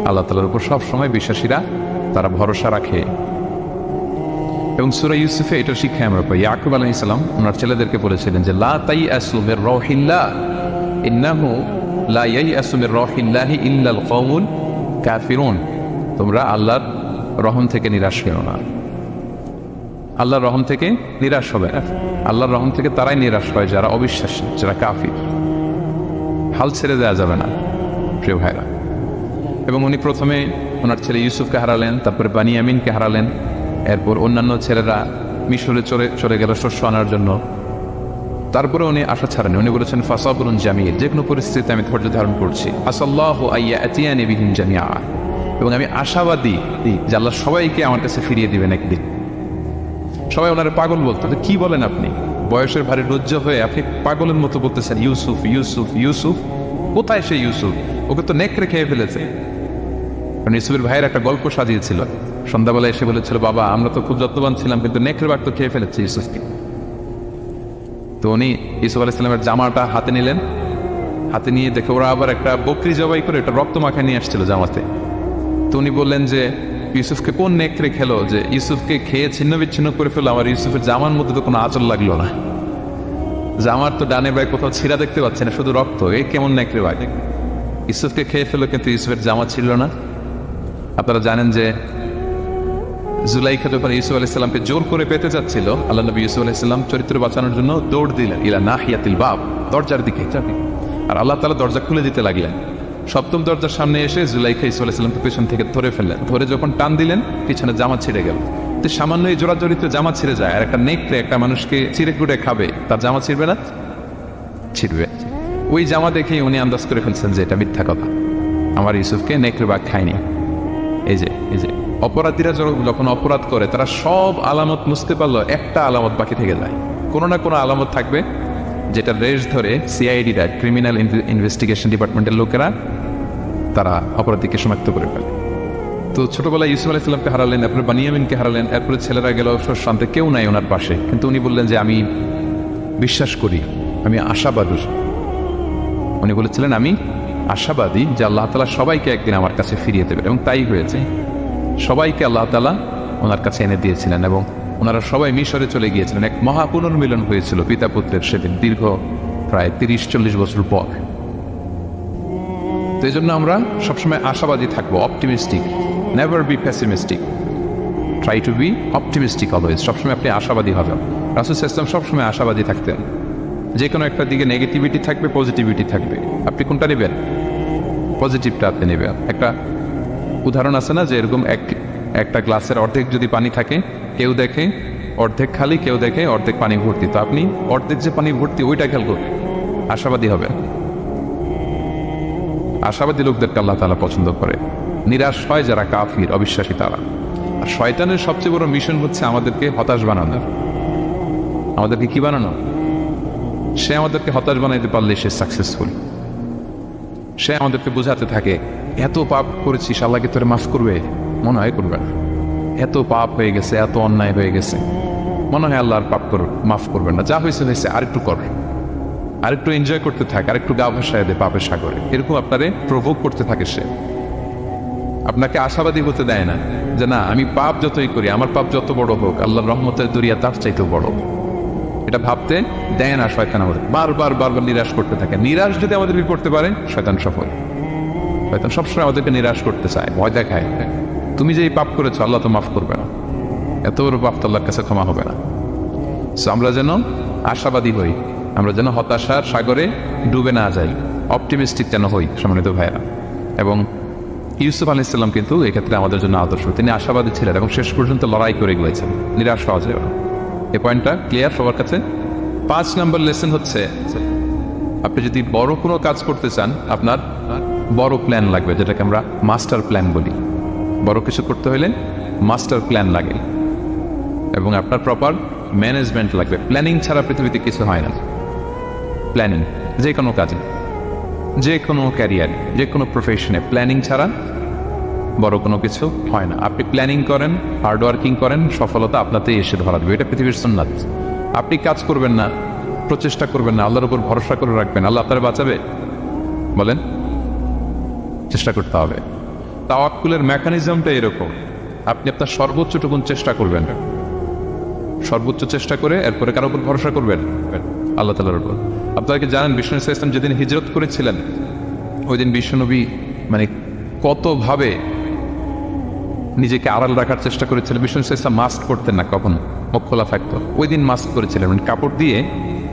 আল্লাহ তাআলার উপর। সবসময় বিশ্বাসীরা তারা ভরসা রাখে। এবং সূরা ইউসুফে এটা শিক্ষা আমরা পাই। ইয়াকুব আলাইহিস সালাম ওনার ছেলেদেরকে বলেছিলেন যে লা তাইয়াসু মির রাহিল্লাহ ইন্নাহু লা ইয়াইয়াসু মির রাহিল্লাহি ইল্লাল কওমুল কাফিরুন। তোমরা আল্লাহর রহম থেকে নিরাশ হও না। আল্লাহর রহম থেকে নিরাশ হবে না। আল্লাহর রহম থেকে তারাই নিরাশ হয় যারা অবিশ্বাসী, যারা কাফির। হাল ছেড়ে দেওয়া যাবে না প্রিয় ভাইরা। এবং উনি প্রথমে ওনার ছেলে ইউসুফকে হারালেন, তারপরে বানিয়ামিনকে হারালেন, এরপর অন্যান্য ছেলেরা মিশরে চলে গেল শস্য আনার জন্য। তারপরে উনি আশা ছাড়েন। উনি বলেছেন ফাসাবরুন জামিল, যে কোনো পরিস্থিতিতে আমি ধৈর্য ধারণ করছি। আসাল্লাহু আইয়াতিয়ানি বিহিম জামিআ, এবং আমি আশাবাদী যে আল্লাহ সবাইকে আমার কাছে ফিরিয়ে দিবেন একদিন। সবাই ওনারে পাগল বলতো। কি বলেন আপনি? বয়সের ভারী লজ্জ হয়ে আপনি পাগলের মতো বলতেছেন ইউসুফ ইউসুফ ইউসুফ। কোথায় সে ইউসুফ? ওকে তো নেকড়ে খেয়ে ফেলেছে। কারণ ইউসুফের ভাইয়ের একটা গল্প সাজিয়েছিল। সন্ধ্যাবেলা এসে বলেছিল, বাবা আমরা তো খুব যত্নবান ছিলাম, কিন্তু নেকড়ে বাঘ তো খেয়ে ফেলেছে ইউসুফকে। তো উনি ইউসুফ আলাইহিস সালামের জামাটা হাতে নিলেন, হাতে নিয়ে দেখে ওরা আবার একটা বকরি জবাই করে এটা রক্ত মাখা নিয়ে আসছিল জামাতে। তো উনি বললেন যে ইউসুফকে কোন নেকড়ে খেলো যে ইউসুফকে খেয়ে ছিন্ন বিচ্ছিন্ন করে ফেললো, আমার ইউসুফের জামার মধ্যে তো কোনো আঁচল লাগলো না, জামার তো ডানে বাই কোথাও ছিঁড়া দেখতে পাচ্ছে না, শুধু রক্ত। এই কেমন নেকড়ে বাঘ? ইউসুফকে খেয়ে ফেললো কিন্তু ইউসুফের জামা ছিল না। আপনারা জানেন যে জুলাইখা যখন ইউসুফ আলাইহিস সালামকে জোর করে পেতে যাচ্ছিল, আল্লাহ নবী ইউসুফ আলাইহিস সালাম চরিত্র বাঁচানোর জন্য দৌড় দিলেন ইলা নাহিয়াতিল বাব, দরজার দিকে। আর আল্লাহ তাআলা দরজা খুলে দিতে লাগলেন। 7ম দরজার সামনে এসে জুলাইখা ইউসুফ আলাইহিস সালামকে পেছন থেকে ধরে ফেললেন। ধরে যখন টান দিলেন পিছনে জামা ছিঁড়ে গেল। তো সামান্য এই জোরাজোরিতে জামা ছিঁড়ে যায়, আর একটা নেকড়ে একটা মানুষকে চিড়ে কুড়ে খাবে, তার জামা ছিঁড়বে না? ছিঁড়বে। ওই জামা দেখেই উনি আন্দাজ করে ফেলছেন যে এটা মিথ্যা কথা, আমার ইউসুফকে নেকড়ে বাঘ খায়নি। এই যে অপরাধীরা যখন অপরাধ করে তারা সব আলামত মুছতে পারলো, একটা আলামত বাকি থেকে যায়। কোনো না কোনো আলামত থাকবে যেটা রেশ ধরে সিআইডিরা, ক্রিমিনাল ইনভেস্টিগেশন ডিপার্টমেন্টের লোকেরা তারা অপরাধীকে শনাক্ত করে ফেলে। তো ছোটবেলায় ইউসুফ আলাইহিস সালামকে হারালেন, এরপরে বানিয়ামিনকে হারালেন, এরপরে ছেলেরা গেল শান্তে, কেউ নাই ওনার পাশে। কিন্তু উনি বললেন যে আমি বিশ্বাস করি, আমি আশাবাদী। উনি বলেছিলেন আমি আশাবাদী যে আল্লাহ তাআলা সবাইকে একদিন আমার কাছে ফিরিয়ে দেবেন, এবং তাই হয়েছে। সবাইকে আল্লাহ তাআলা ওনার কাছে এনে দিয়েছিলেন। এবং ওনারা সবাই মিশরে চলে গিয়েছিলেন। এক মহা পুনর্মিলন হয়েছিল পিতা পুত্রের সেদিন, দীর্ঘ প্রায় 30-40 বছর পর। তো এই জন্য আমরা সবসময় আশাবাদী থাকবো, optimistic, never be pessimistic, try to B optimistic always. সবসময় আপনি আশাবাদী হবেন। রাসূল সাল্লাল্লাহু আলাইহি ওয়াসাল্লাম সবসময় আশাবাদী থাকতেন। যে কোনো একটা দিকে নেগেটিভিটি থাকবে, পজিটিভিটি থাকবে, আপনি কোনটা নেবেন? পজিটিভটা আপনি নেবেন। একটা উদাহরণ আছে না, যে এরকম একটা গ্লাসের অর্ধেক যদি পানি থাকে, কেউ দেখে অর্ধেক খালি, কেউ দেখে অর্ধেক পানি ভর্তি, তো আপনি অর্ধেক যে পানি ভর্তি ওইটা খেয়াল করবেন, আশাবাদী হবেন। আশাবাদী লোকদেরকে আল্লাহ তাআলা পছন্দ করে। নিরাশ হয় যারা কাফির, অবিশ্বাসী তারা। আর শয়তানের সবচেয়ে বড় মিশন হচ্ছে আমাদেরকে হতাশ বানানো। আমাদেরকে কি বানানো? সে আমাদেরকে হতাশ বানাইতে পারলে সে সাকসেসফুল। সে আমাদেরকে বোঝাতে থাকে, এত পাপ করেছিস, আল্লাহকে তোরে মাফ করবে? মনে হয় করবে না। এত পাপ হয়ে গেছে, এত অন্যায় হয়ে গেছে, মনে হয় আল্লাহর পাপ মাফ করবেন না। যা হয়েছে হয়েছে, আরেকটু কর, আরেকটু এনজয় করতে থাক, আরেকটু গা ভাসায় দে পাপের সাগরে। এরকম আপনারে প্রভোগ করতে থাকে সে। আপনাকে আশাবাদী হতে দেয় না যে না, আমি পাপ যতই করি, আমার পাপ যত বড় হোক, আল্লাহর রহমতের দরিয়া তার চাইতেও বড়। এটা ভাবতে দেয় না শয়তান আমাদের। বারবার বারবার নিরাশ করতে থাকে। নিরাশ যদি আমাদের করতে পারে, শয়তান সফল। শয়তান সবসময় আমাদেরকে নিরাশ করতে চায়, ভয় দেখায়, তুমি যে এই পাপ করেছো আল্লাহ তো মাফ করবে না, এত বড় পাপ তো আল্লাহর কাছে ক্ষমা হবে না। সো আমরা যেন আশাবাদী হই, আমরা যেন হতাশার সাগরে ডুবে না যাই, অপটিমিস্টিক যেন হই সম্মানিত ভাইয়েরা। এবং ইউসুফ আলাইহিস সালাম কিন্তু এক্ষেত্রে আমাদের জন্য আদর্শ। তিনি আশাবাদী ছিলেন এবং শেষ পর্যন্ত লড়াই করে গিয়েছেন, নিরাশ হওয়া যায় না। এই পয়েন্টটা ক্লিয়ার সবার কাছে? 5 নম্বর লেসন হচ্ছে, আপনি যদি বড় কোনো কাজ করতে চান, আপনার বড় প্ল্যান লাগবে, যেটাকে আমরা মাস্টার প্ল্যান বলি। বড় কিছু করতে হলে মাস্টার প্ল্যান লাগে এবং আপনার প্রপার ম্যানেজমেন্ট লাগবে। প্ল্যানিং ছাড়া পৃথিবীতে কিছু হয় না। প্ল্যানিং যে কোনো কাজে, যে কোনো ক্যারিয়ার, যে কোনো প্রফেশনে প্ল্যানিং ছাড়া বড় কোনো কিছু হয় না। আপনি প্ল্যানিং করেন, হার্ডওয়ার্কিং করেন, সফলতা আপনাতেই এসে ধরা দেবে। এটা পৃথিবীর সুন্নাত। আপনি কাজ করবেন না, প্রচেষ্টা করবেন না, আল্লাহর উপর ভরসা করে রাখবেন, আল্লাহ আপনারা বাঁচাবে? বলেন, চেষ্টা করতে হবে। তাওয়াক্কুলের মেকানিজমটা এরকম, আপনি আপনার সর্বোচ্চটুকুন চেষ্টা করবেন, সর্বোচ্চ চেষ্টা করে এরপরে কারোর উপর ভরসা করবেন, আল্লাহ তাআলার উপর। আপনারা কি জানেন বিশ্বনবী সাল্লাল্লাহু আলাইহি ওয়াসাল্লাম যেদিন হিজরত করেছিলেন, ওই দিন বিশ্বনবী মানে কতভাবে নিজেকে আড়াল রাখার চেষ্টা করেছিলেন। বিশ্বনবী সাল্লাল্লাহু আলাইহি ওয়াসাল্লাম মাস্ক পরতেন না, কখনো মুখ খোলা থাকতো। ওই দিন মাস্ক করেছিলেন, মানে কাপড় দিয়ে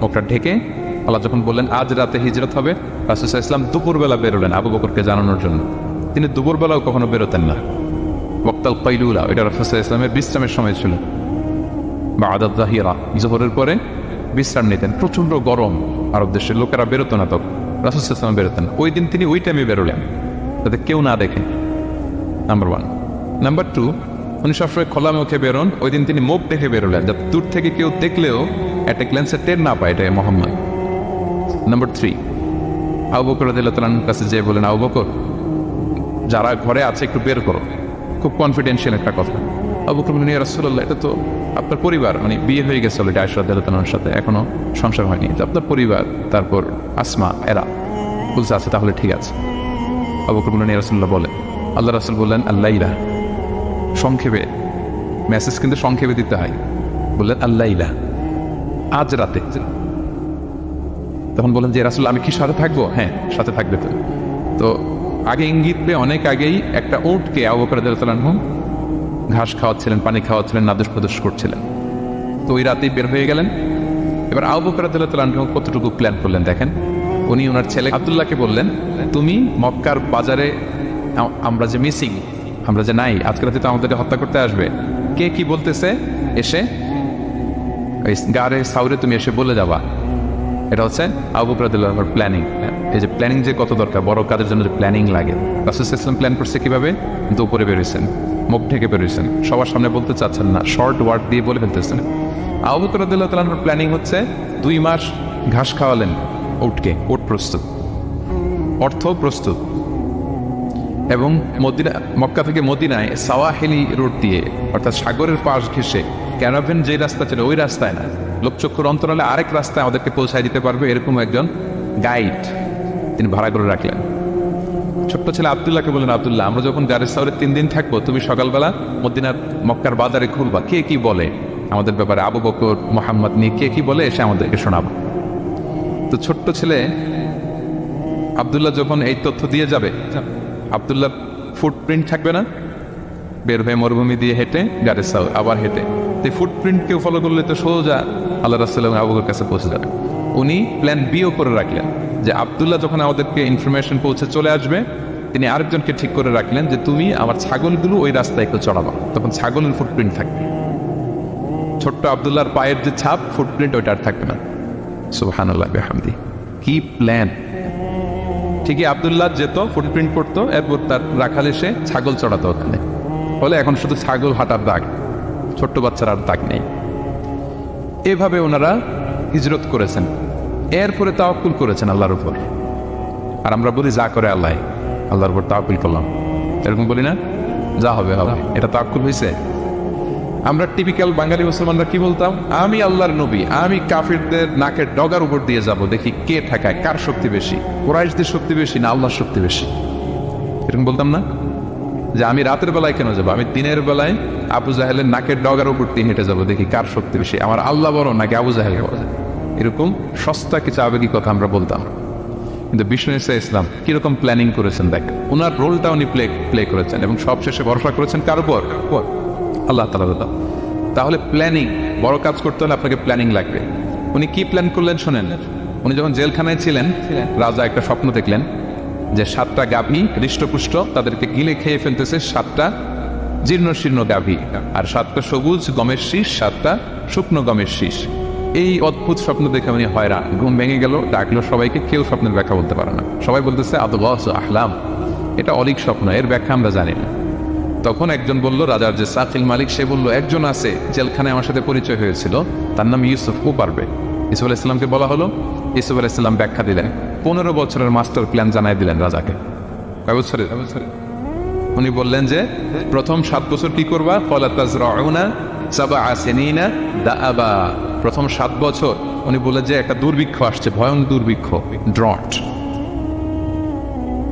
মুখটা ঢেকে। আল্লাহ যখন বললেন আজ রাতে হিজরত হবে, রাসূল সাল্লাল্লাহু আলাইহি ওয়াসাল্লাম দুপুরবেলা বেরোলেন আবু বকরকে জানানোর জন্য। তিনি দুপুরবেলাও কখনো বেরোতেন না। ওয়াক্তাল কাইলুলা, এটা রাসূল সাল্লাল্লাহু আলাইহি ওয়াসাল্লামের বিশ্রামের সময় ছিল। বা'দা যাহিরা, যোহরের পরে বিশ্রাম নিতেন। প্রচন্ড গরম, আরব দেশের লোকেরা বেরোতো না, তখন রাসূল সাল্লাল্লাহু আলাইহি ওয়াসাল্লাম বেরোতেন। ওই দিন তিনি ওই টাইমে বেরোলেন যাতে কেউ না দেখে, নাম্বার 1। নাম্বার 2, উনি সবসময় খোলা মুখে বেরোন। ওই দিন তিনি মুখ দেখে বেরোলেন, যাতে দূর থেকে কেউ দেখলেও একটা গ্ল্যান্সে টের না পায় এটা মুহাম্মদ। নাম্বার 3, আবু বকর রাদিয়াল্লাহু তাআলার কাছে যেয়ে বলেন, আবু বকর, যারা ঘরে আছে একটু বের করো। খুব কনফিডেন্সিয়াল একটা কথা। আবু বকর বললেন, ইয়া রাসূলুল্লাহ, এটা তো আপনার পরিবার, মানে বিয়ে হয়ে গেছে অলরেডি আয়েশা রাদিয়াল্লাহু তাআলার সাথে, এখনো সংসার হয়নি, তো আপনার পরিবার, তারপর আসমা, এরা বলছে আছে, তাহলে ঠিক আছে। আবু বকর বললেন, ইয়া রাসূলুল্লাহ বলেন। আল্লাহ রাসূল বললেন, আল্লাইলা, সংক্ষেপে, মেসেজ কিন্তু সংক্ষেপে দিতে হয়। বললেন আল্লাইলা, আজ রাতে। তখন বললেন যে রাসূল, আমি কি সাথে থাকবো? হ্যাঁ, সাথে থাকবে। তো আগে ইঙ্গিত পেয়ে অনেক আগেই একটা উটকে আবু বকর রাদিয়াল্লাহু তাআলা ঘাস খাওয়াচ্ছিলেন, পানি খাওয়াচ্ছিলেন, নাদুস প্রদোষ করছিলেন। তো ওই রাতেই বের হয়ে গেলেন। এবার আবু বকর রাদিয়াল্লাহু তাআলা কতটুকু প্ল্যান করলেন দেখেন। উনি ওনার ছেলে আব্দুল্লাহকে বললেন, তুমি মক্কার বাজারে, আমরা যে মিসিং, আমরা যে নাই, আজকে রাতে তো আমাদেরকে হত্যা করতে আসবে, কে কি বলতেছে এসে গারে সাউরে তুমি এসে বলে যাবা। এটা হচ্ছে আবু বকর রাদিয়াল্লাহু তাআলার প্ল্যানিং। এই যে প্ল্যানিং যে কত দরকার, বড় কাজের জন্য যে প্ল্যানিং লাগে। রাসূল সাল্লাল্লাহু আলাইহি ওয়াসাল্লাম প্ল্যান করছে কিভাবে? দুপুরে বেরোইছেন, মুখ ঢেকে বেরোইছেন, সবার সামনে বলতে চাচ্ছেন না, শর্ট ওয়ার্ড দিয়ে বলে ফেলতেছেন। আবু বকর রাদিয়াল্লাহু তাআলার প্ল্যানিং হচ্ছে 2 মাস ঘাস খাওয়ালেন উটকে, উট প্রস্তুত, অর্থ প্রস্তুত, এবং মদিনা, মক্কা থেকে মদিনায় সাওয়াহিলি রোড দিয়ে, অর্থাৎ সাগরের পাশ ঘেঁষে ক্যারাভেন যে রাস্তা ছিল ওই রাস্তায় না, লোকচক্ষুর অন্তরালে আরেক রাস্তায় আমাদেরকে পৌঁছায় দিতে পারবে এরকম একজন গাইড তিনি ভাড়া করে রাখলেন। ছোট্ট ছেলে আব্দুল্লাহকে বললেন, আব্দুল্লাহ, আমরা যখন গারে সাউরে 3 দিন থাকবো, তুমি সকালবেলা মদিনার মক্কার বাজারে ঘুরবা, কে কি বলে আমাদের ব্যাপারে আবু বকর মোহাম্মদ নিয়ে কে কি বলে এসে আমাদেরকে শোনাবো। তো ছোট্ট ছেলে আব্দুল্লাহ যখন এই তথ্য দিয়ে যাবে, আব্দুল্লাহ ফুটপ্রিন্ট থাকবে না, বের হয়ে মরুভূমি দিয়ে হেঁটে গারেসাও আবার হেঁটে, তো ফুটপ্রিন্ট কেউ ফলো করলে তো সোজা আল্লাহ রাসূল আবু বকরের কাছে পৌঁছে যাবে। উনি প্ল্যান বিও করে রাখলেন যে আব্দুল্লাহ যখন আমাদেরকে ইনফরমেশন পৌঁছে চলে আসবে, তিনি আরেকজনকে ঠিক করে রাখলেন যে তুমি আমার ছাগলগুলো ওই রাস্তায় একটু চড়াবা, তখন ছাগলের ফুটপ্রিন্ট থাকবে, ছোট্ট আব্দুল্লাহর পায়ের যে ছাপ ফুটপ্রিন্ট ওইটা আর থাকবে না। সুবহানাল্লাহ বিহামদি, কি প্ল্যান! ঠিকই আব্দুল্লাহ যেত, ফুটপ্রিন্ট করতো, এরপর তার রাখাল এসে ছাগল চড়াতো ওখানে, ফলে এখন শুধু ছাগল হাঁটার দাগ, ছোট্ট বাচ্চার আর দাগ নেই। এভাবে ওনারা হিজরত করেছেন, এরপরে তাওয়াক্কুল করেছেন আল্লাহর উপর। আর আমরা বলি যা করে আল্লাহ, আল্লাহর উপর তাওয়াক্কুল করলাম, এরকম বলি না, যা হবে হবে, এটা তাওয়াক্কুল হয়েছে? আমরা টিপিক্যাল বাঙালি মুসলমানরা কি বলতাম? আমি আল্লাহর নবী, আমি কাফিরদের নাকের ডগার উপর দিয়ে যাব, দেখি কে ঠেকায়, কার শক্তি বেশি, কুরাইশদের শক্তি বেশি না আল্লাহর শক্তি বেশি, এরকম বলতাম না? যে আমি রাতের বেলায় কেন যাবো, আমি দিনের বেলায় আবু জাহেলের নাকের ডগার উপর দিয়ে হেঁটে যাবো, দেখি কার শক্তি বেশি, আমার আল্লাহ বড় নাকি আবু জাহেল বড়। এরকম সস্তা কিছু আবেগী কথা আমরা বলতাম। কিন্তু বিষ্ণু ঈসা ইসলাম কিরকম প্ল্যানিং করেছেন দেখ, ওনার রোলটা উনি প্লে করেছেন এবং সবশেষে ভরসা করেছেন কার উপর? আল্লাহ তাআলা। তাহলে প্ল্যানিং, বড় কাজ করতে হলে আপনাকে প্ল্যানিং লাগবে। উনি কি প্ল্যান করলেন শোনেন। উনি যখন জেলখানায় ছিলেন, রাজা একটা স্বপ্ন দেখলেন যে 7টা গাভী হৃষ্টপুষ্ট, তাদেরকে গিলে খেয়ে ফেলতেছে 7টা জীর্ণ শীর্ণ গাভী, আর 7টা সবুজ গমের শীষ, 7টা শুকনো গমের শীষ। এই অদ্ভুত স্বপ্ন দেখে উনি হয়রান, ঘুম ভেঙে গেল, ডাকলো সবাইকে, কেউ স্বপ্নের ব্যাখ্যা বলতে পারে না, সবাই বলতেছে আদগাস আহলাম, এটা অলিক স্বপ্ন, এর ব্যাখ্যা আমরা জানি না। তখন একজন বলল, রাজার যে সাকিল মালিক, সে বলল একজন আছে জেলখানায় আমার সাথে পরিচয় হয়েছিল, তার নাম ইউসুফ, ও পারবে। ইউসুফ আলাইহিস সালামকে বলা হলো, ইউসুফ আলাইহিস সালাম ব্যাখ্যা দিলেন, 15 বছরের মাস্টার প্ল্যান জানাই দিলেন রাজাকে। কয় বছরের? উনি বললেন যে প্রথম 7 বছর কি করবা? ফালা তাজরাউনা সাবআ সিনিনা দাআবা। প্রথম 7 বছর উনি বললেন যে একটা দুর্ভিক্ষ আসছে, ভয়ঙ্কর দুর্ভিক্ষ, ড্রট।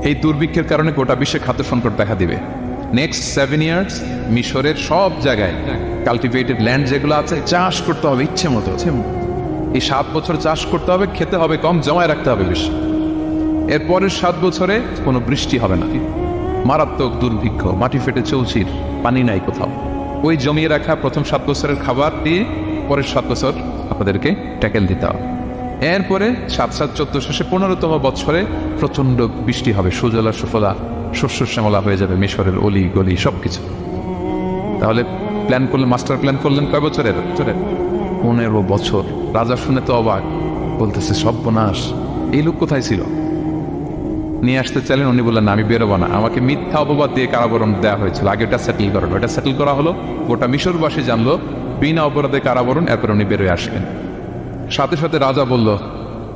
এই দুর্ভিক্ষের কারণে গোটা বিশ্বে খাদ্য সংকট দেখা দিবে। নেক্সট 7 ইয়ার্স মিশরের সব জায়গায় কাল্টিভেটেড ল্যান্ড যেগুলো আছে চাষ করতে হবে ইচ্ছে মতো। এই 7 বছর চাষ করতে হবে, খেতে হবে কম, জমায় রাখতে হবে বেশি। এরপরের 7 বছরে কোনো বৃষ্টি হবে না, মারাত্মক দুর্ভিক্ষ, মাটি ফেটে চৌচির, পানি নাই কোথাও। ওই জমিয়ে রাখা প্রথম 7 বছরের খাবার দিয়ে পরের 7 বছর আপনাদেরকে ট্যাকেল দিতে হবে। এরপরে 7-7-14 শেষে 15তম বছরে প্রচন্ড বৃষ্টি হবে, সুজলা সুফলা, শস্য শ্যামলা হয়ে যাবে মিশরের অলি গলি সবকিছু। তাহলে প্ল্যান করলেন, মাস্টার প্ল্যান করলেন কয় বছরের? 15 বছর। রাজা শুনে তো অবাক, বলতেছে সর্বনাশ, এই লোক কোথায় ছিল? নিয়ে আসতে চাইলেন, উনি বললেন আমি বেরোবো না, আমাকে মিথ্যা অপবাদ দিয়ে কারাবরণ দেওয়া হয়েছিল, আগে এটা সেটেল করানো। এটা সেটেল করা হলো, গোটা মিশরবাসী জানলো বিনা অপরাধে কারাবরণ, এরপর উনি বেরোয় আসলেন। সাথে সাথে রাজা বলল,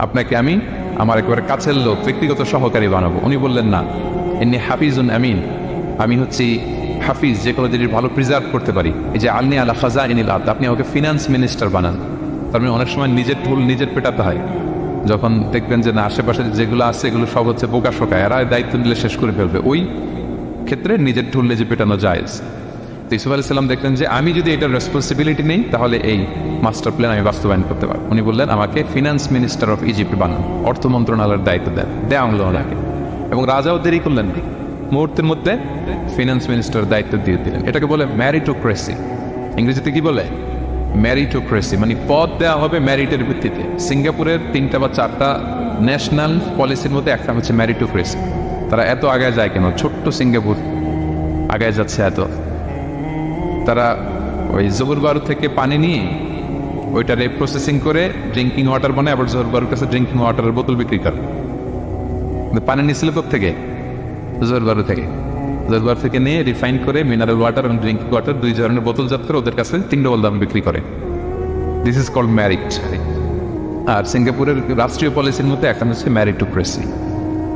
আপনাকে আমি আমার একেবারে কাছের লোক, ব্যক্তিগত সহকারী বানাবো। উনি বললেন না, এমনি হাফিজুন আমিন, আমি হচ্ছি হাফিজ, যে কোনো জিনিস ভালো প্রিজার্ভ করতে পারি। এই যে আলনি আলা খাজাইনিল আরদ, আপনি আমাকে ফিনান্স মিনিস্টার বানান। তার মানে অনেক সময় নিজের ঢোল নিজের পেটাতে হয়। যখন দেখবেন যে না, আশেপাশে যেগুলো আছে এগুলো সব হচ্ছে বোকা শোকা, এরা দায়িত্ব নিলে শেষ করে ফেলবে, ওই ক্ষেত্রে নিজের ঢোল নিজে পেটানো জায়েজ। তো ইউসুফ আলাইহিস সালাম দেখলেন যে আমি যদি এটার রেসপন্সিবিলিটি নেই, তাহলে এই মাস্টার প্ল্যান আমি বাস্তবায়ন করতে পারবো। উনি বললেন আমাকে ফিনান্স মিনিস্টার অফ ইজিপ্ট বানান, অর্থ মন্ত্রণালয়ের দায়িত্ব দেওয়া হলো ওনাকে। এবং রাজাও দেরি করলেন, মুহূর্তের মধ্যে ফিনান্স মিনিস্টার দায়িত্ব দিয়ে দিলেন। এটাকে বলে ম্যারিটোক্রেসি। ইংরেজিতে কি বলে? ম্যারিটোক্রেসি, মানে পদ দেওয়া হবে ম্যারিটের ভিত্তিতে। সিঙ্গাপুরের 3টা বা 4টা ন্যাশনাল পলিসির মধ্যে একটা হচ্ছে ম্যারিটোক্রেসি। তারা এত আগায় যায় কেন? ছোট্ট সিঙ্গাপুর আগায় যাচ্ছে এত। তারা ওই জহুর বারু থেকে পানি নিয়ে ওইটারে প্রসেসিং করে ড্রিঙ্কিং ওয়াটার বানায়, আবার জহুর বারুর কাছে ড্রিঙ্কিং ওয়াটারের বোতল বিক্রি করে। পানি নিয়েছিল থেকে জহুর বারু থেকে, জহুর বারু থেকে নিয়ে রিফাইন করে মিনারেল ওয়াটার এবং ড্রিঙ্কিং ওয়াটার 2 ধরনের বোতলজাত করে ওদের কাছে 3 ডবল দাম বিক্রি করে। This is called merit. আর সিঙ্গাপুরের রাষ্ট্রীয় পলিসির মধ্যে একটা হচ্ছে ম্যারিটোক্রেসি,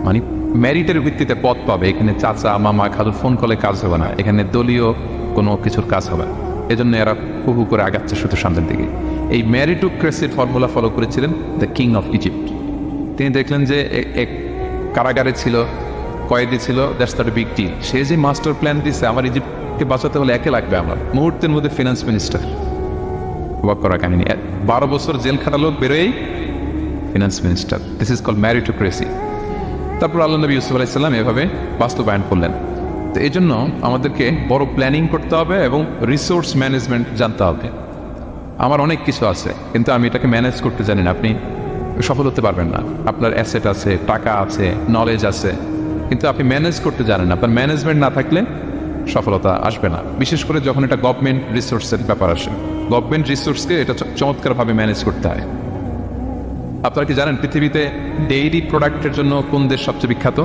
মানে ম্যারিটের ভিত্তিতে পদ পাবে। এখানে চাচা মামা খালু ফোন কলে কাজ হবে না, এখানে দলীয় কোনো কিছুর কাজ হবে না। এজন্য এরা হু করে আগাচ্ছে শুধু সামনের দিকে। এই ম্যারিটোক্রেসির ফর্মুলা ফলো করেছিলেন দ্য কিং অফ ইজিপ্ট। তিনি দেখলেন যে এক কারাগারে ছিল, কয়েদি ছিল, that's not a big deal. সে যে মাস্টার প্ল্যান দিচ্ছে, আমার ইজিপ্টকে বাঁচাতে হলে একে লাগবে আমার। মুহূর্তের মধ্যে ফিনান্স মিনিস্টার অবাক করা কাহিনী। 12 বছর জেল খাটালো, বেরোয় finance minister. This is call meritocracy. তারপর আল্লাহ নবী ইউসুফ আলাইহিস সালাম এভাবে বাস্তবায়ন করলেন। তো এই জন্য আমাদেরকে বড় প্ল্যানিং করতে হবে এবং রিসোর্স ম্যানেজমেন্ট জানতে হবে। আমার অনেক কিছু আছে, কিন্তু আমি এটাকে ম্যানেজ করতে জানি না, আপনি সফল হতে পারবেন না। আপনার অ্যাসেট আছে, টাকা আছে, নলেজ আছে, কিন্তু আপনি ম্যানেজ করতে জানেন না। আপনার ম্যানেজমেন্ট না থাকলে সফলতা আসবে না, বিশেষ করে যখন এটা গভর্নমেন্ট রিসোর্সের ব্যাপার আসে। গভর্নমেন্ট রিসোর্সকে এটা চমৎকারভাবে ম্যানেজ করতে হয়। আপনারা কি জানেন পৃথিবীতে ডেইরি প্রোডাক্টের জন্য কোন দেশ সবচেয়ে বিখ্যাত?